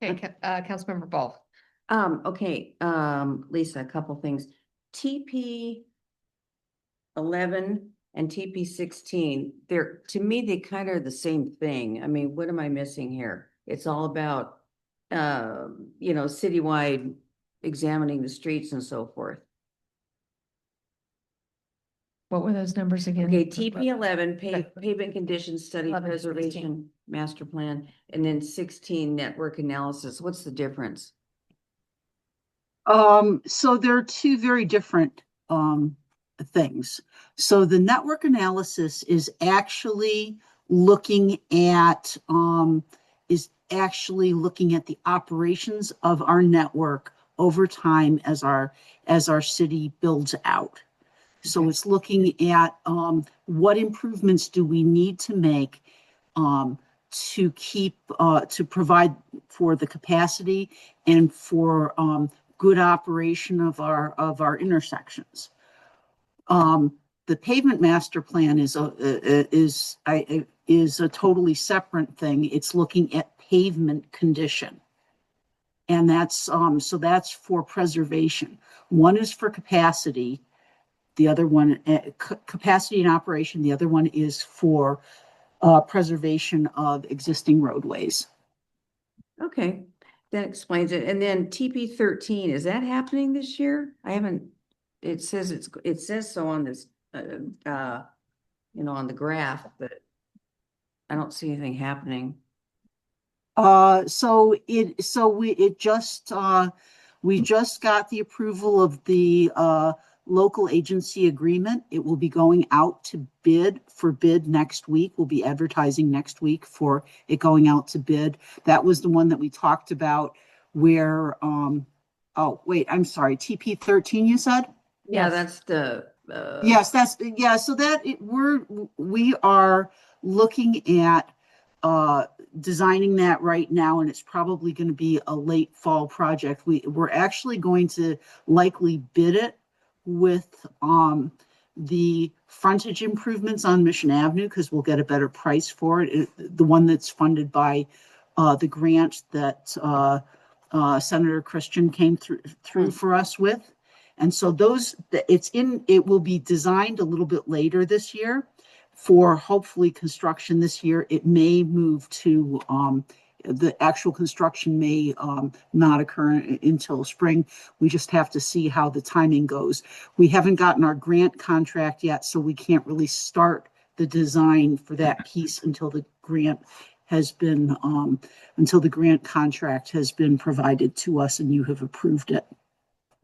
Okay, Councilmember Ball. Okay, Lisa, a couple things. TP 11 and TP 16, to me, they kind of are the same thing. I mean, what am I missing here? It's all about, citywide examining the streets and so forth. What were those numbers again? Okay, TP 11, pavement conditions study 11, preservation master plan, and then 16 network analysis. What's the difference? So there are two very different things. So the network analysis is actually looking at the operations of our network over time as our city builds out. So it's looking at what improvements do we need to make to provide for the capacity and for good operation of our intersections. The pavement master plan is a totally separate thing. It's looking at pavement condition. And that's for preservation. One is for capacity. The other one, capacity and operation. The other one is for preservation of existing roadways. Okay, that explains it. And then TP 13, is that happening this year? I haven't, it says so on this, on the graph, but I don't see anything happening. We just got the approval of the local agency agreement. It will be going out to bid next week. We'll be advertising next week for it going out to bid. That was the one that we talked about where, I'm sorry, TP 13 you said? Yeah, that's the, we are looking at designing that right now, and it's probably going to be a late fall project. We're actually going to likely bid it with the frontage improvements on Mission Avenue because we'll get a better price for it. The one that's funded by the grant that Senator Christian came through for us with. And so it will be designed a little bit later this year for hopefully construction this year. It may move to the actual construction may not occur until spring. We just have to see how the timing goes. We haven't gotten our grant contract yet, so we can't really start the design for that piece until the grant contract has been provided to us and you have approved it.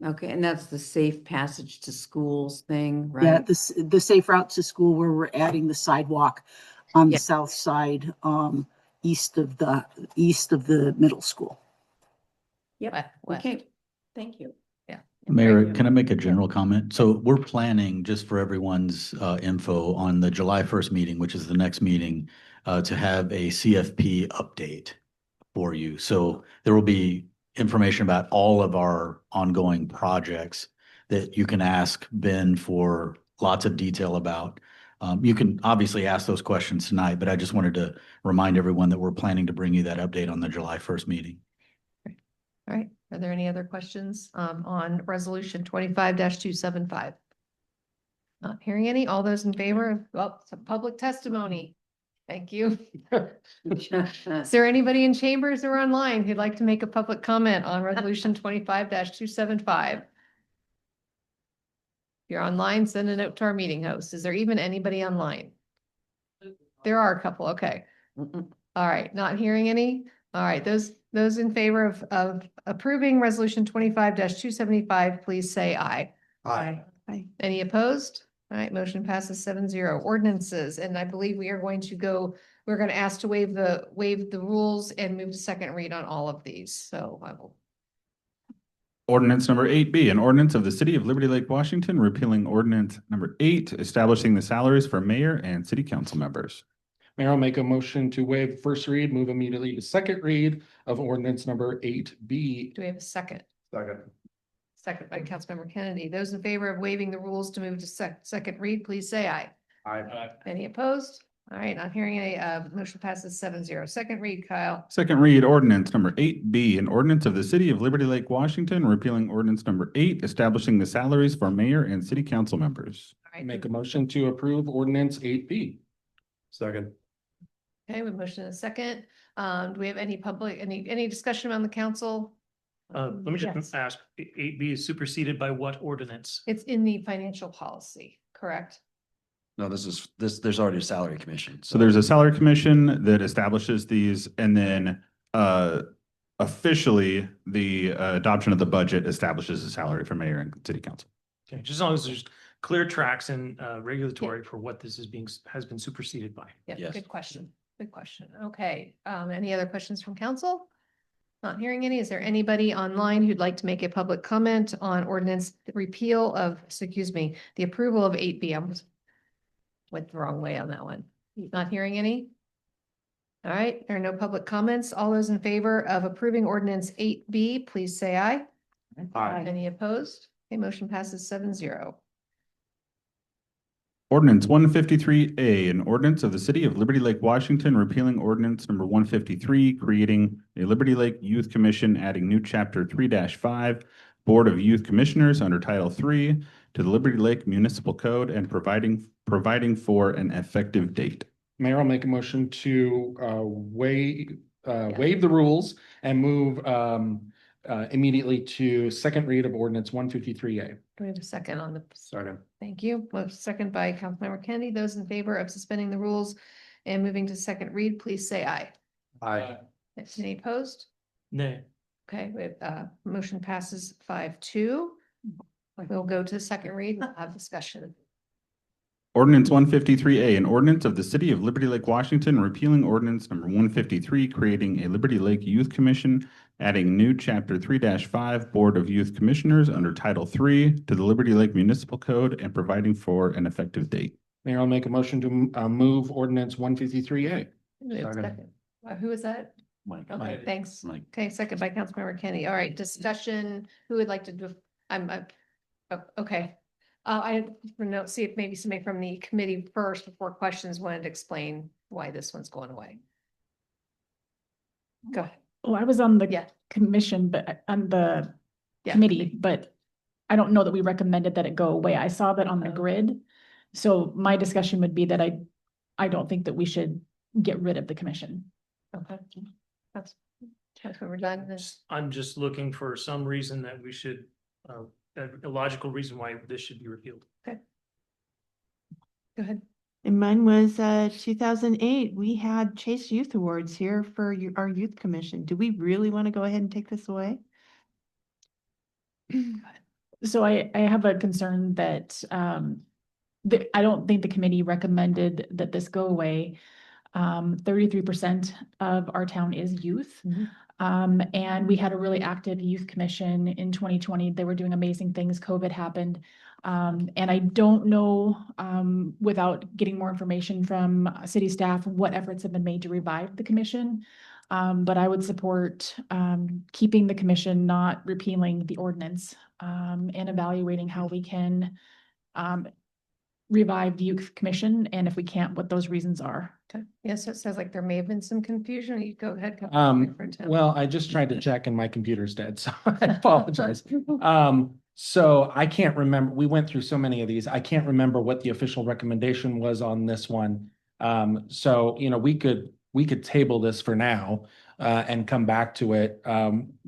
okay, and that's the safe passage to schools thing, right? Yeah, the safe route to school where we're adding the sidewalk on the south side, east of the middle school. Yep, okay, thank you. Yeah. Mayor, can I make a general comment? So we're planning, just for everyone's info, on the July 1st meeting, which is the next meeting, to have a CFP update for you. So there will be information about all of our ongoing projects that you can ask Ben for lots of detail about. You can obviously ask those questions tonight, but I just wanted to remind everyone that we're planning to bring you that update on the July 1st meeting. All right. Are there any other questions on resolution 25-275? Not hearing any. All those in favor of, some public testimony. Thank you. Is there anybody in chambers or online who'd like to make a public comment on resolution 25-275? If you're online, send a note to our meeting host. Is there even anybody online? There are a couple. Okay. All right. Not hearing any. All right, those in favor of approving resolution 25-275, please say aye. Aye. Any opposed? All right, motion passes 7-0. Ordinances, and I believe we are going to go, we're going to ask to waive the rules and move to second read on all of these. So I will. Ordinance number 8B, an ordinance of the City of Liberty Lake, Washington, repealing ordinance number 8, establishing the salaries for mayor and city council members. Mayor will make a motion to waive first read, move immediately to second read of ordinance number 8B. Do we have a second? Second. Second by Councilmember Kennedy. Those in favor of waiving the rules to move to second read, please say aye. Aye. Any opposed? All right, not hearing any, motion passes 7-0. Second read, Kyle. Second read ordinance number 8B, an ordinance of the City of Liberty Lake, Washington, repealing ordinance number 8, establishing the salaries for mayor and city council members. All right, Make a motion to approve ordinance 8B. Second. okay, we motion in a second. Do we have any public, any discussion on the council? Let me Yes. just ask, 8B is superseded by what ordinance? It's in the financial policy, correct? No, there's already a salary commission. So there's a salary commission that establishes these, and then officially the adoption of the budget establishes the salary for mayor and city council. Okay, just as long as there's clear tracks and regulatory for what this has been superseded by. Yeah, Yes. good question. Good question. Okay, any other questions from council? Not hearing any. Is there anybody online who'd like to make a public comment on ordinance repeal of, the approval of 8B? I went the wrong way on that one. Not hearing any? All right, there are no public comments. All those in favor of approving ordinance 8B, please say aye. Aye. Any opposed? Okay, motion passes 7-0. Ordinance 153A, an ordinance of the City of Liberty Lake, Washington, repealing ordinance number 153, creating a Liberty Lake Youth Commission, adding new chapter 3-5, Board of Youth Commissioners under Title III to the Liberty Lake Municipal Code and providing for an effective date. Mayor will make a motion to waive the rules and move immediately to second read of ordinance 153A. Do we have a second on the? Second. Thank you. Second by Councilmember Kennedy. Those in favor of suspending the rules and moving to second read, please say aye. Aye. Any opposed? Nay. Okay, motion passes 5-2. We'll go to the second read and have discussion. Ordinance 153A, an ordinance of the City of Liberty Lake, Washington, repealing ordinance number 153, creating a Liberty Lake Youth Commission, adding new chapter 3-5, Board of Youth Commissioners under Title III to the Liberty Lake Municipal Code and providing for an effective date. Mayor will make a motion to move ordinance 153A. We have a second. Who is that? Mike. Okay, thanks. Mike. Okay, second by Councilmember Kenny. All right, discussion. Who would like to do? Okay. I see if maybe somebody from the committee first before questions wanted to explain why this one's going away. Go ahead. Well, I was on the Yeah. commission, but on the Yeah. committee, but I don't know that we recommended that it go away. I saw that on the grid. So my discussion would be that I don't think that we should get rid of the commission. Okay. That's when we're done. I'm just looking for some reason that we should, a logical reason why this should be repealed. Go ahead. And mine was 2008. We had Chase Youth Awards here for our youth commission. Do we really want to go ahead and take this away? So I have a concern that I don't think the committee recommended that this go away. 33% of our town is youth. And we had a really active youth commission in 2020. They were doing amazing things. COVID happened. And I don't know, without getting more information from city staff, what efforts have been made to revive the commission. But I would support keeping the commission, not repealing the ordinance, and evaluating how we can revive the youth commission, and if we can't, what those reasons are. Okay. Yes, it sounds like there may have been some confusion. You go ahead. Well, I just tried to check and my computer's dead, so I apologize. So I can't remember, we went through so many of these. I can't remember what the official recommendation was on this one. So, we could table this for now, and come back to it,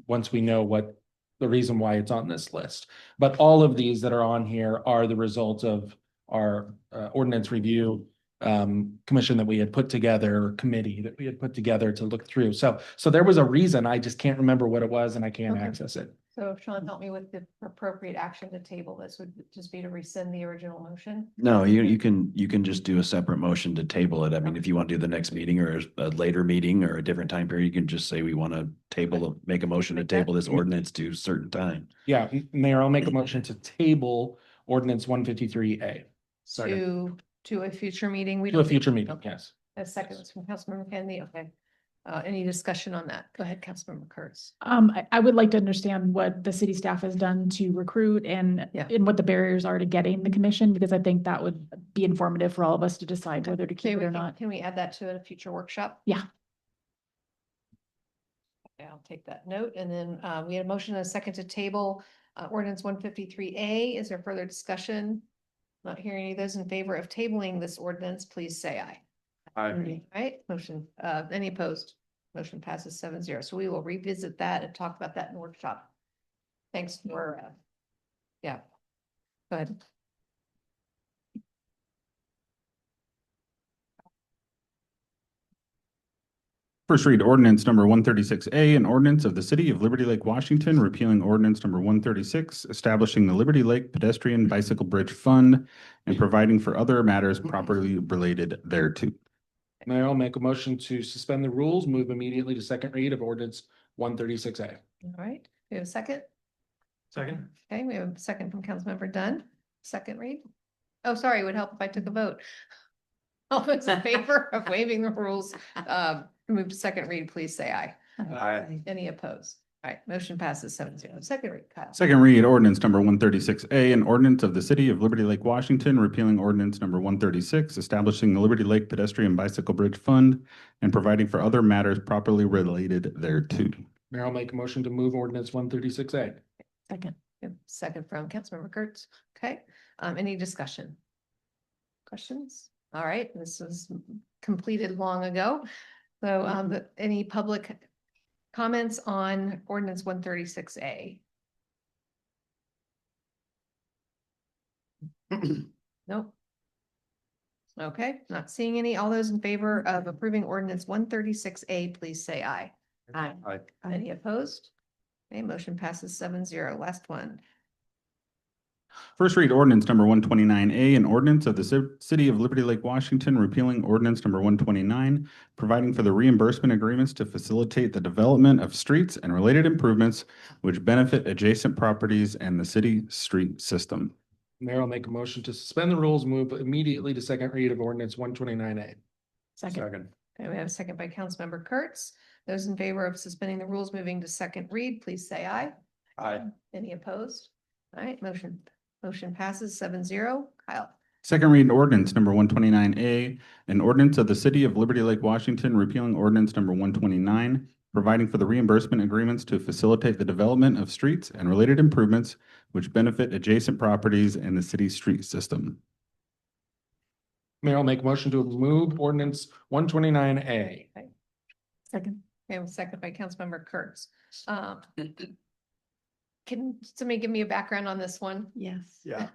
once we know what the reason why it's on this list. But all of these that are on here are the results of our ordinance review commission that we had put together, or committee that we had put together to look through. So there was a reason. I just can't remember what it was and I can't Okay. access it. So Sean, help me with the appropriate action to table. This would just be to rescind the original motion. No, you can just do a separate motion to table it. I mean, if you want to do the next meeting or a later meeting or a different time period, you can just say we want to make a motion to table this ordinance to a certain time. Yeah, Mayor, I'll make a motion to table ordinance 153A. To a future meeting. We To a don't need- future meeting, yes. A second was from Councilmember Kennedy. Okay. Any discussion on that? Go ahead, Councilmember Kurtz. I would like to understand what the city staff has done to recruit and what the barriers are to getting the commission, because I think that would be informative for all of us to decide whether to keep it or not. Can we add that to a future workshop? Yeah. Okay, I'll take that note. And then we had a motion and a second to table ordinance 153A. Is there further discussion? Not hearing any of those in favor of tabling this ordinance, please say aye. Aye. Right, motion, any opposed? Motion passes 7-0. So we will revisit that and talk about that in workshop. Thanks for, yeah. Go ahead. First read ordinance number 136A, an ordinance of the city of Liberty Lake, Washington, repealing ordinance number 136, establishing the Liberty Lake Pedestrian Bicycle Bridge Fund and providing for other matters properly related thereto. Mayor, I'll make a motion to suspend the rules, move immediately to second read of ordinance 136A. All right, we have a second? Second. Okay, we have a second from Councilmember Dunn. Second read? Oh, sorry, it would help if I took a vote. All those in favor of waiving the rules, move to second read, please say aye. Aye. Any opposed? All right, motion passes 7-0. Second read, Kyle. Second read ordinance number 136A, an ordinance of the city of Liberty Lake, Washington, repealing ordinance number 136, establishing the Liberty Lake Pedestrian Bicycle Bridge Fund and providing for other matters properly related thereto. Mayor, I'll make a motion to move ordinance 136A. Second. Second from Councilmember Kurtz. Okay, any discussion? Questions? All right, this was completed long ago. So, any public comments on ordinance 136A? Nope. Okay, not seeing any. All those in favor of approving ordinance 136A, please say aye. Aye. Any opposed? Okay, motion passes 7-0. Last one. First read ordinance number 129A, an ordinance of the city of Liberty Lake, Washington, repealing ordinance number 129, providing for the reimbursement agreements to facilitate the development of streets and related improvements which benefit adjacent properties and the city street system. Mayor, I'll make a motion to suspend the rules, move immediately to second read of ordinance 129A. Second. Okay, we have a second by Councilmember Kurtz. Those in favor of suspending the rules, moving to second read, please say aye. Aye. Any opposed? All right, motion passes 7-0. Kyle. Second read ordinance number 129A, an ordinance of the city of Liberty Lake, Washington, repealing ordinance number 129, providing for the reimbursement agreements to facilitate the development of streets and related improvements which benefit adjacent properties and the city street system. Mayor, I'll make a motion to move ordinance 129A. Second. Okay, a second by Councilmember Kurtz. Can somebody give me a background on this one? Yes. Yeah.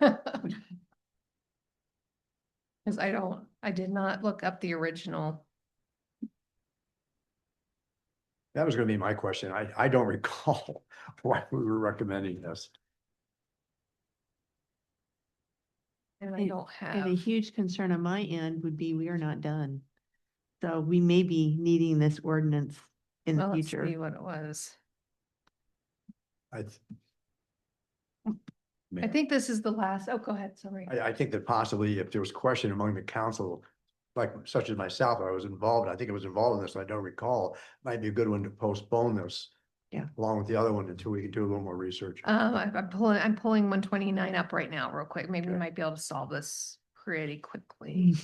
Because I did not look up the original. That was gonna be my question. I don't recall why we were recommending this. And I don't And a have, huge concern on my end would be we are not done. So we may be needing this ordinance in the well, let's future. see what it was. I think this is the last, oh, go ahead, sorry. I think that possibly if there was question among the council, like such as myself, I was involved, I think I was involved in this, and I don't recall, might be a good one to postpone this. Yeah. Along with the other one until we can do a little more research. I'm pulling 129 up right now real quick. Maybe we might be able to solve this pretty quickly.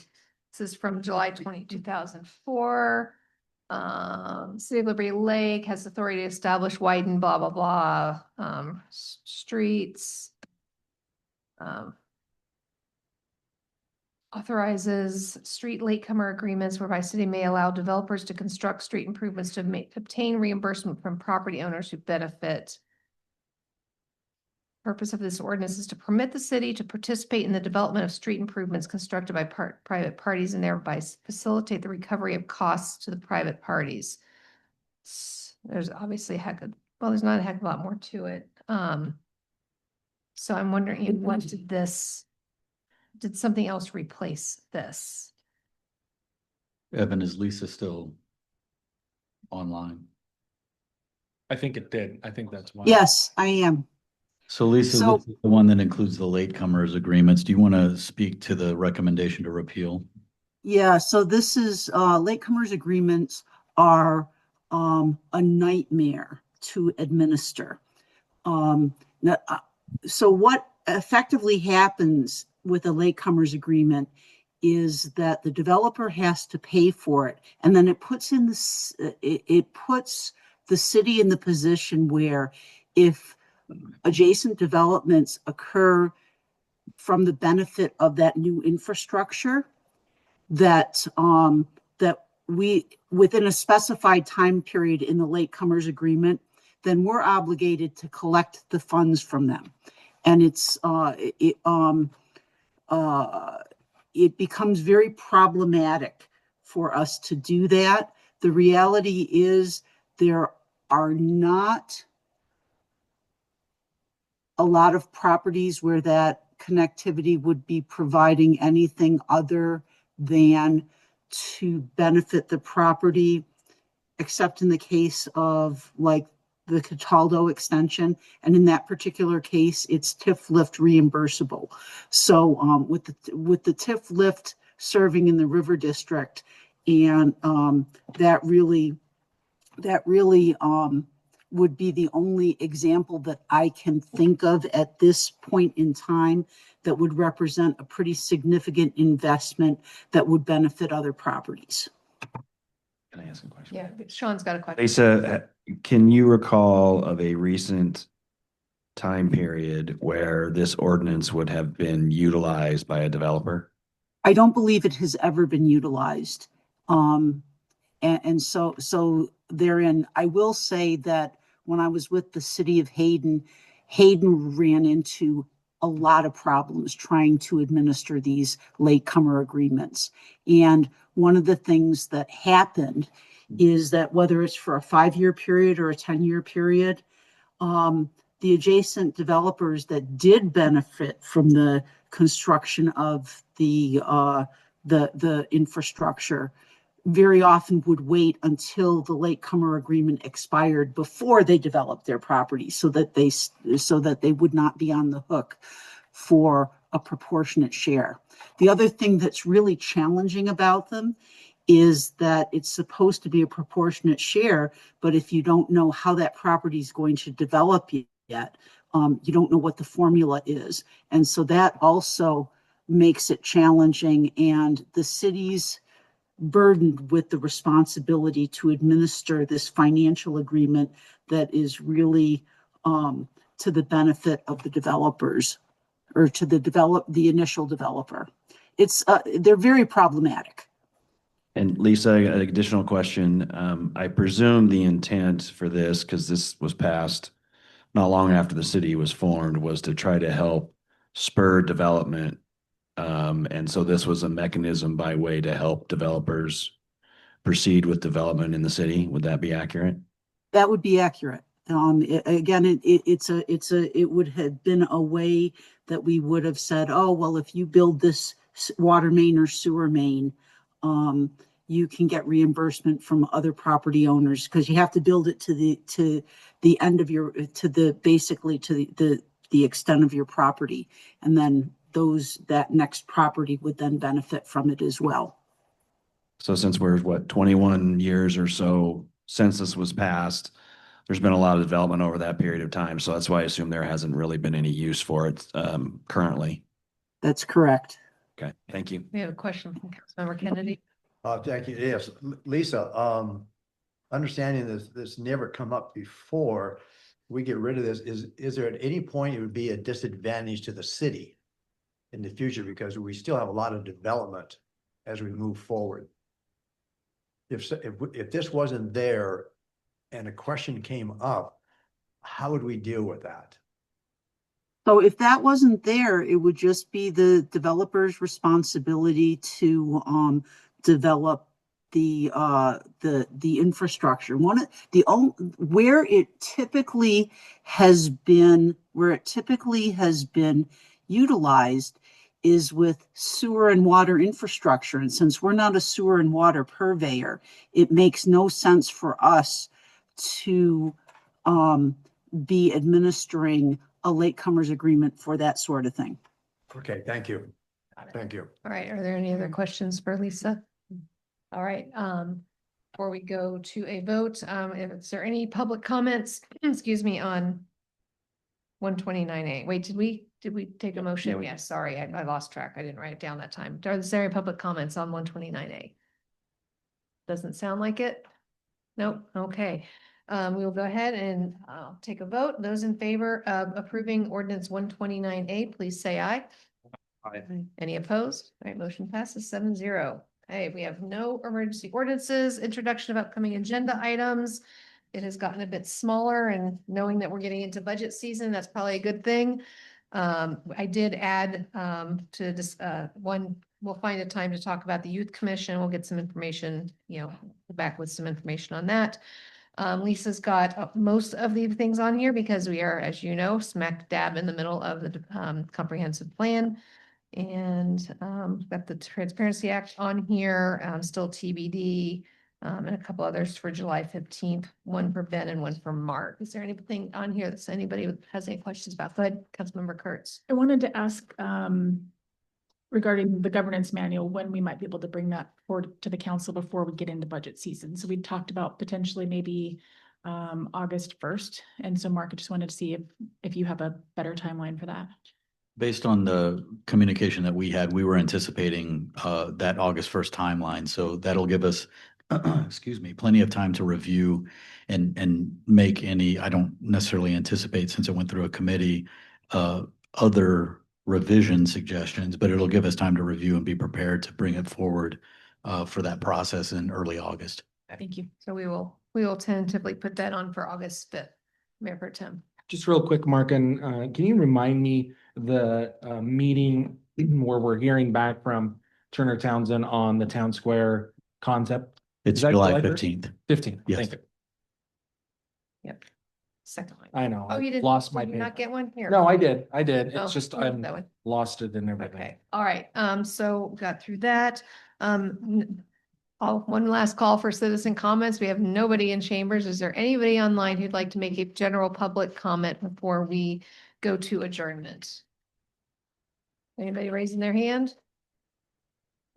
This is from July 2004. City of Liberty Lake has authority to establish, widen, blah, blah, blah, streets. Authorizes street latecomer agreements whereby city may allow developers to construct street improvements to obtain reimbursement from property owners who benefit. Purpose of this ordinance is to permit the city to participate in the development of street improvements constructed by private parties and thereby facilitate the recovery of costs to the private parties. There's obviously there's not a heck of a lot more to it. So I'm wondering, what did something else replace this? Evan, is Lisa still online? I think it did. I think that's why. Yes, I am. So Lisa, So- this is the one that includes the latecomers agreements. Do you want to speak to the recommendation to repeal? Yeah, so this is, latecomers agreements are, a nightmare to administer. So what effectively happens with a latecomers agreement is that the developer has to pay for it, and then it puts the city in the position where if adjacent developments occur from the benefit of that new infrastructure, that we, within a specified time period in the latecomers agreement, then we're obligated to collect the funds from them. And it becomes very problematic for us to do that. The reality is there are not a lot of properties where that connectivity would be providing anything other than to benefit the property, except in the case of like the Cataldo extension. And in that particular case, it's TIF lift reimbursable. So with the TIF lift serving in the River District, and that really would be the only example that I can think of at this point in time that would represent a pretty significant investment that would benefit other properties. Can I ask a question? Yeah, Sean's got a question. Lisa, can you recall of a recent time period where this ordinance would have been utilized by a developer? I don't believe it has ever been utilized. And so therein, I will say that when I was with the city of Hayden ran into a lot of problems trying to administer these latecomer agreements. And one of the things that happened is that whether it's for a 5-year period or a 10-year period, the adjacent developers that did benefit from the construction of the infrastructure very often would wait until the latecomer agreement expired before they developed their property, so that they would not be on the hook for a proportionate share. The other thing that's really challenging about them is that it's supposed to be a proportionate share, but if you don't know how that property is going to develop yet, you don't know what the formula is. And so that also makes it challenging, and the city's burdened with the responsibility to administer this financial agreement that is really to the benefit of the developers, or to the initial developer. They're very problematic. And Lisa, an additional question. I presume the intent for this, because this was passed not long after the city was formed, was to try to help spur development. And so this was a mechanism by way to help developers proceed with development in the city. Would that be accurate? That would be accurate. Again, it would have been a way that we would have said, oh, well, if you build this water main or sewer main, you can get reimbursement from other property owners, because you have to build it to the end of your, basically to the extent of your property. And then that next property would then benefit from it as well. So since we're 21 years or so since this was passed, there's been a lot of development over that period of time. So that's why I assume there hasn't really been any use for it currently. That's correct. Okay, thank you. We have a question from Councilmember Kennedy. Thank you. Yes, Lisa, understanding this never come up before we get rid of this, is there at any point it would be a disadvantage to the city in the future, because we still have a lot of development as we move forward? If this wasn't there and a question came up, how would we deal with that? So if that wasn't there, it would just be the developer's responsibility to develop the infrastructure. Where it typically has been utilized is with sewer and water infrastructure. And since we're not a sewer and water purveyor, it makes no sense for us to be administering a latecomers agreement for that sort of thing. Okay, thank you. Thank you. All right, are there any other questions for Lisa? All right, before we go to a vote, is there any public comments, excuse me, on 129A? Wait, did we take a motion? Yes, sorry, I lost track. I didn't write it down that time. Is there any public comments on 129A? Doesn't sound like it. Nope, okay. We will go ahead and take a vote. Those in favor of approving ordinance 129A, please say aye. Aye. Any opposed? All right, motion passes 7-0. Okay, we have no emergency ordinances, introduction of upcoming agenda items. It has gotten a bit smaller, and knowing that we're getting into budget season, that's probably a good thing. I did add to this we'll find a time to talk about the youth commission. We'll get some information, back with some information on that. Lisa's got most of the things on here because we are, as you know, smack dab in the middle of the comprehensive plan. And got the Transparency Act on here, still TBD, and a couple others for July 15th, one for Ben and one for Mark. Is there anything on here that anybody has any questions about? Go ahead, Councilmember Kurtz. I wanted to ask regarding the governance manual, when we might be able to bring that forward to the council before we get into budget season. So we talked about potentially maybe August 1st. And so Mark, I just wanted to see if you have a better timeline for that. Based on the communication that we had, we were anticipating that August 1st timeline. So that'll give us, excuse me, plenty of time to review and make any, I don't necessarily anticipate, since it went through a committee, other revision suggestions, but it'll give us time to review and be prepared to bring it forward for that process in early August. Thank you. So we will tentatively put that on for August 5th. Mayor Pro Tem. Just real quick, Mark, and can you remind me the meeting where we're hearing back from Turner Townsend on the town square concept? It's Is that July 1st? 15th. 15th. Yes. Thank you. Yep. Second line. I know. Oh, you I didn't, lost my did you not paper. get one here? No, I did. Oh, It's just you have I'm that one. lost it in everything. Okay, all right, so got through that. One last call for citizen comments. We have nobody in chambers. Is there anybody online who'd like to make a general public comment before we go to adjournment? Anybody raising their hand?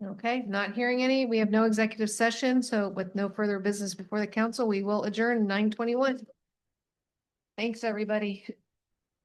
Okay, not hearing any. We have no executive session, so with no further business before the council, we will adjourn 9:21. Thanks, everybody.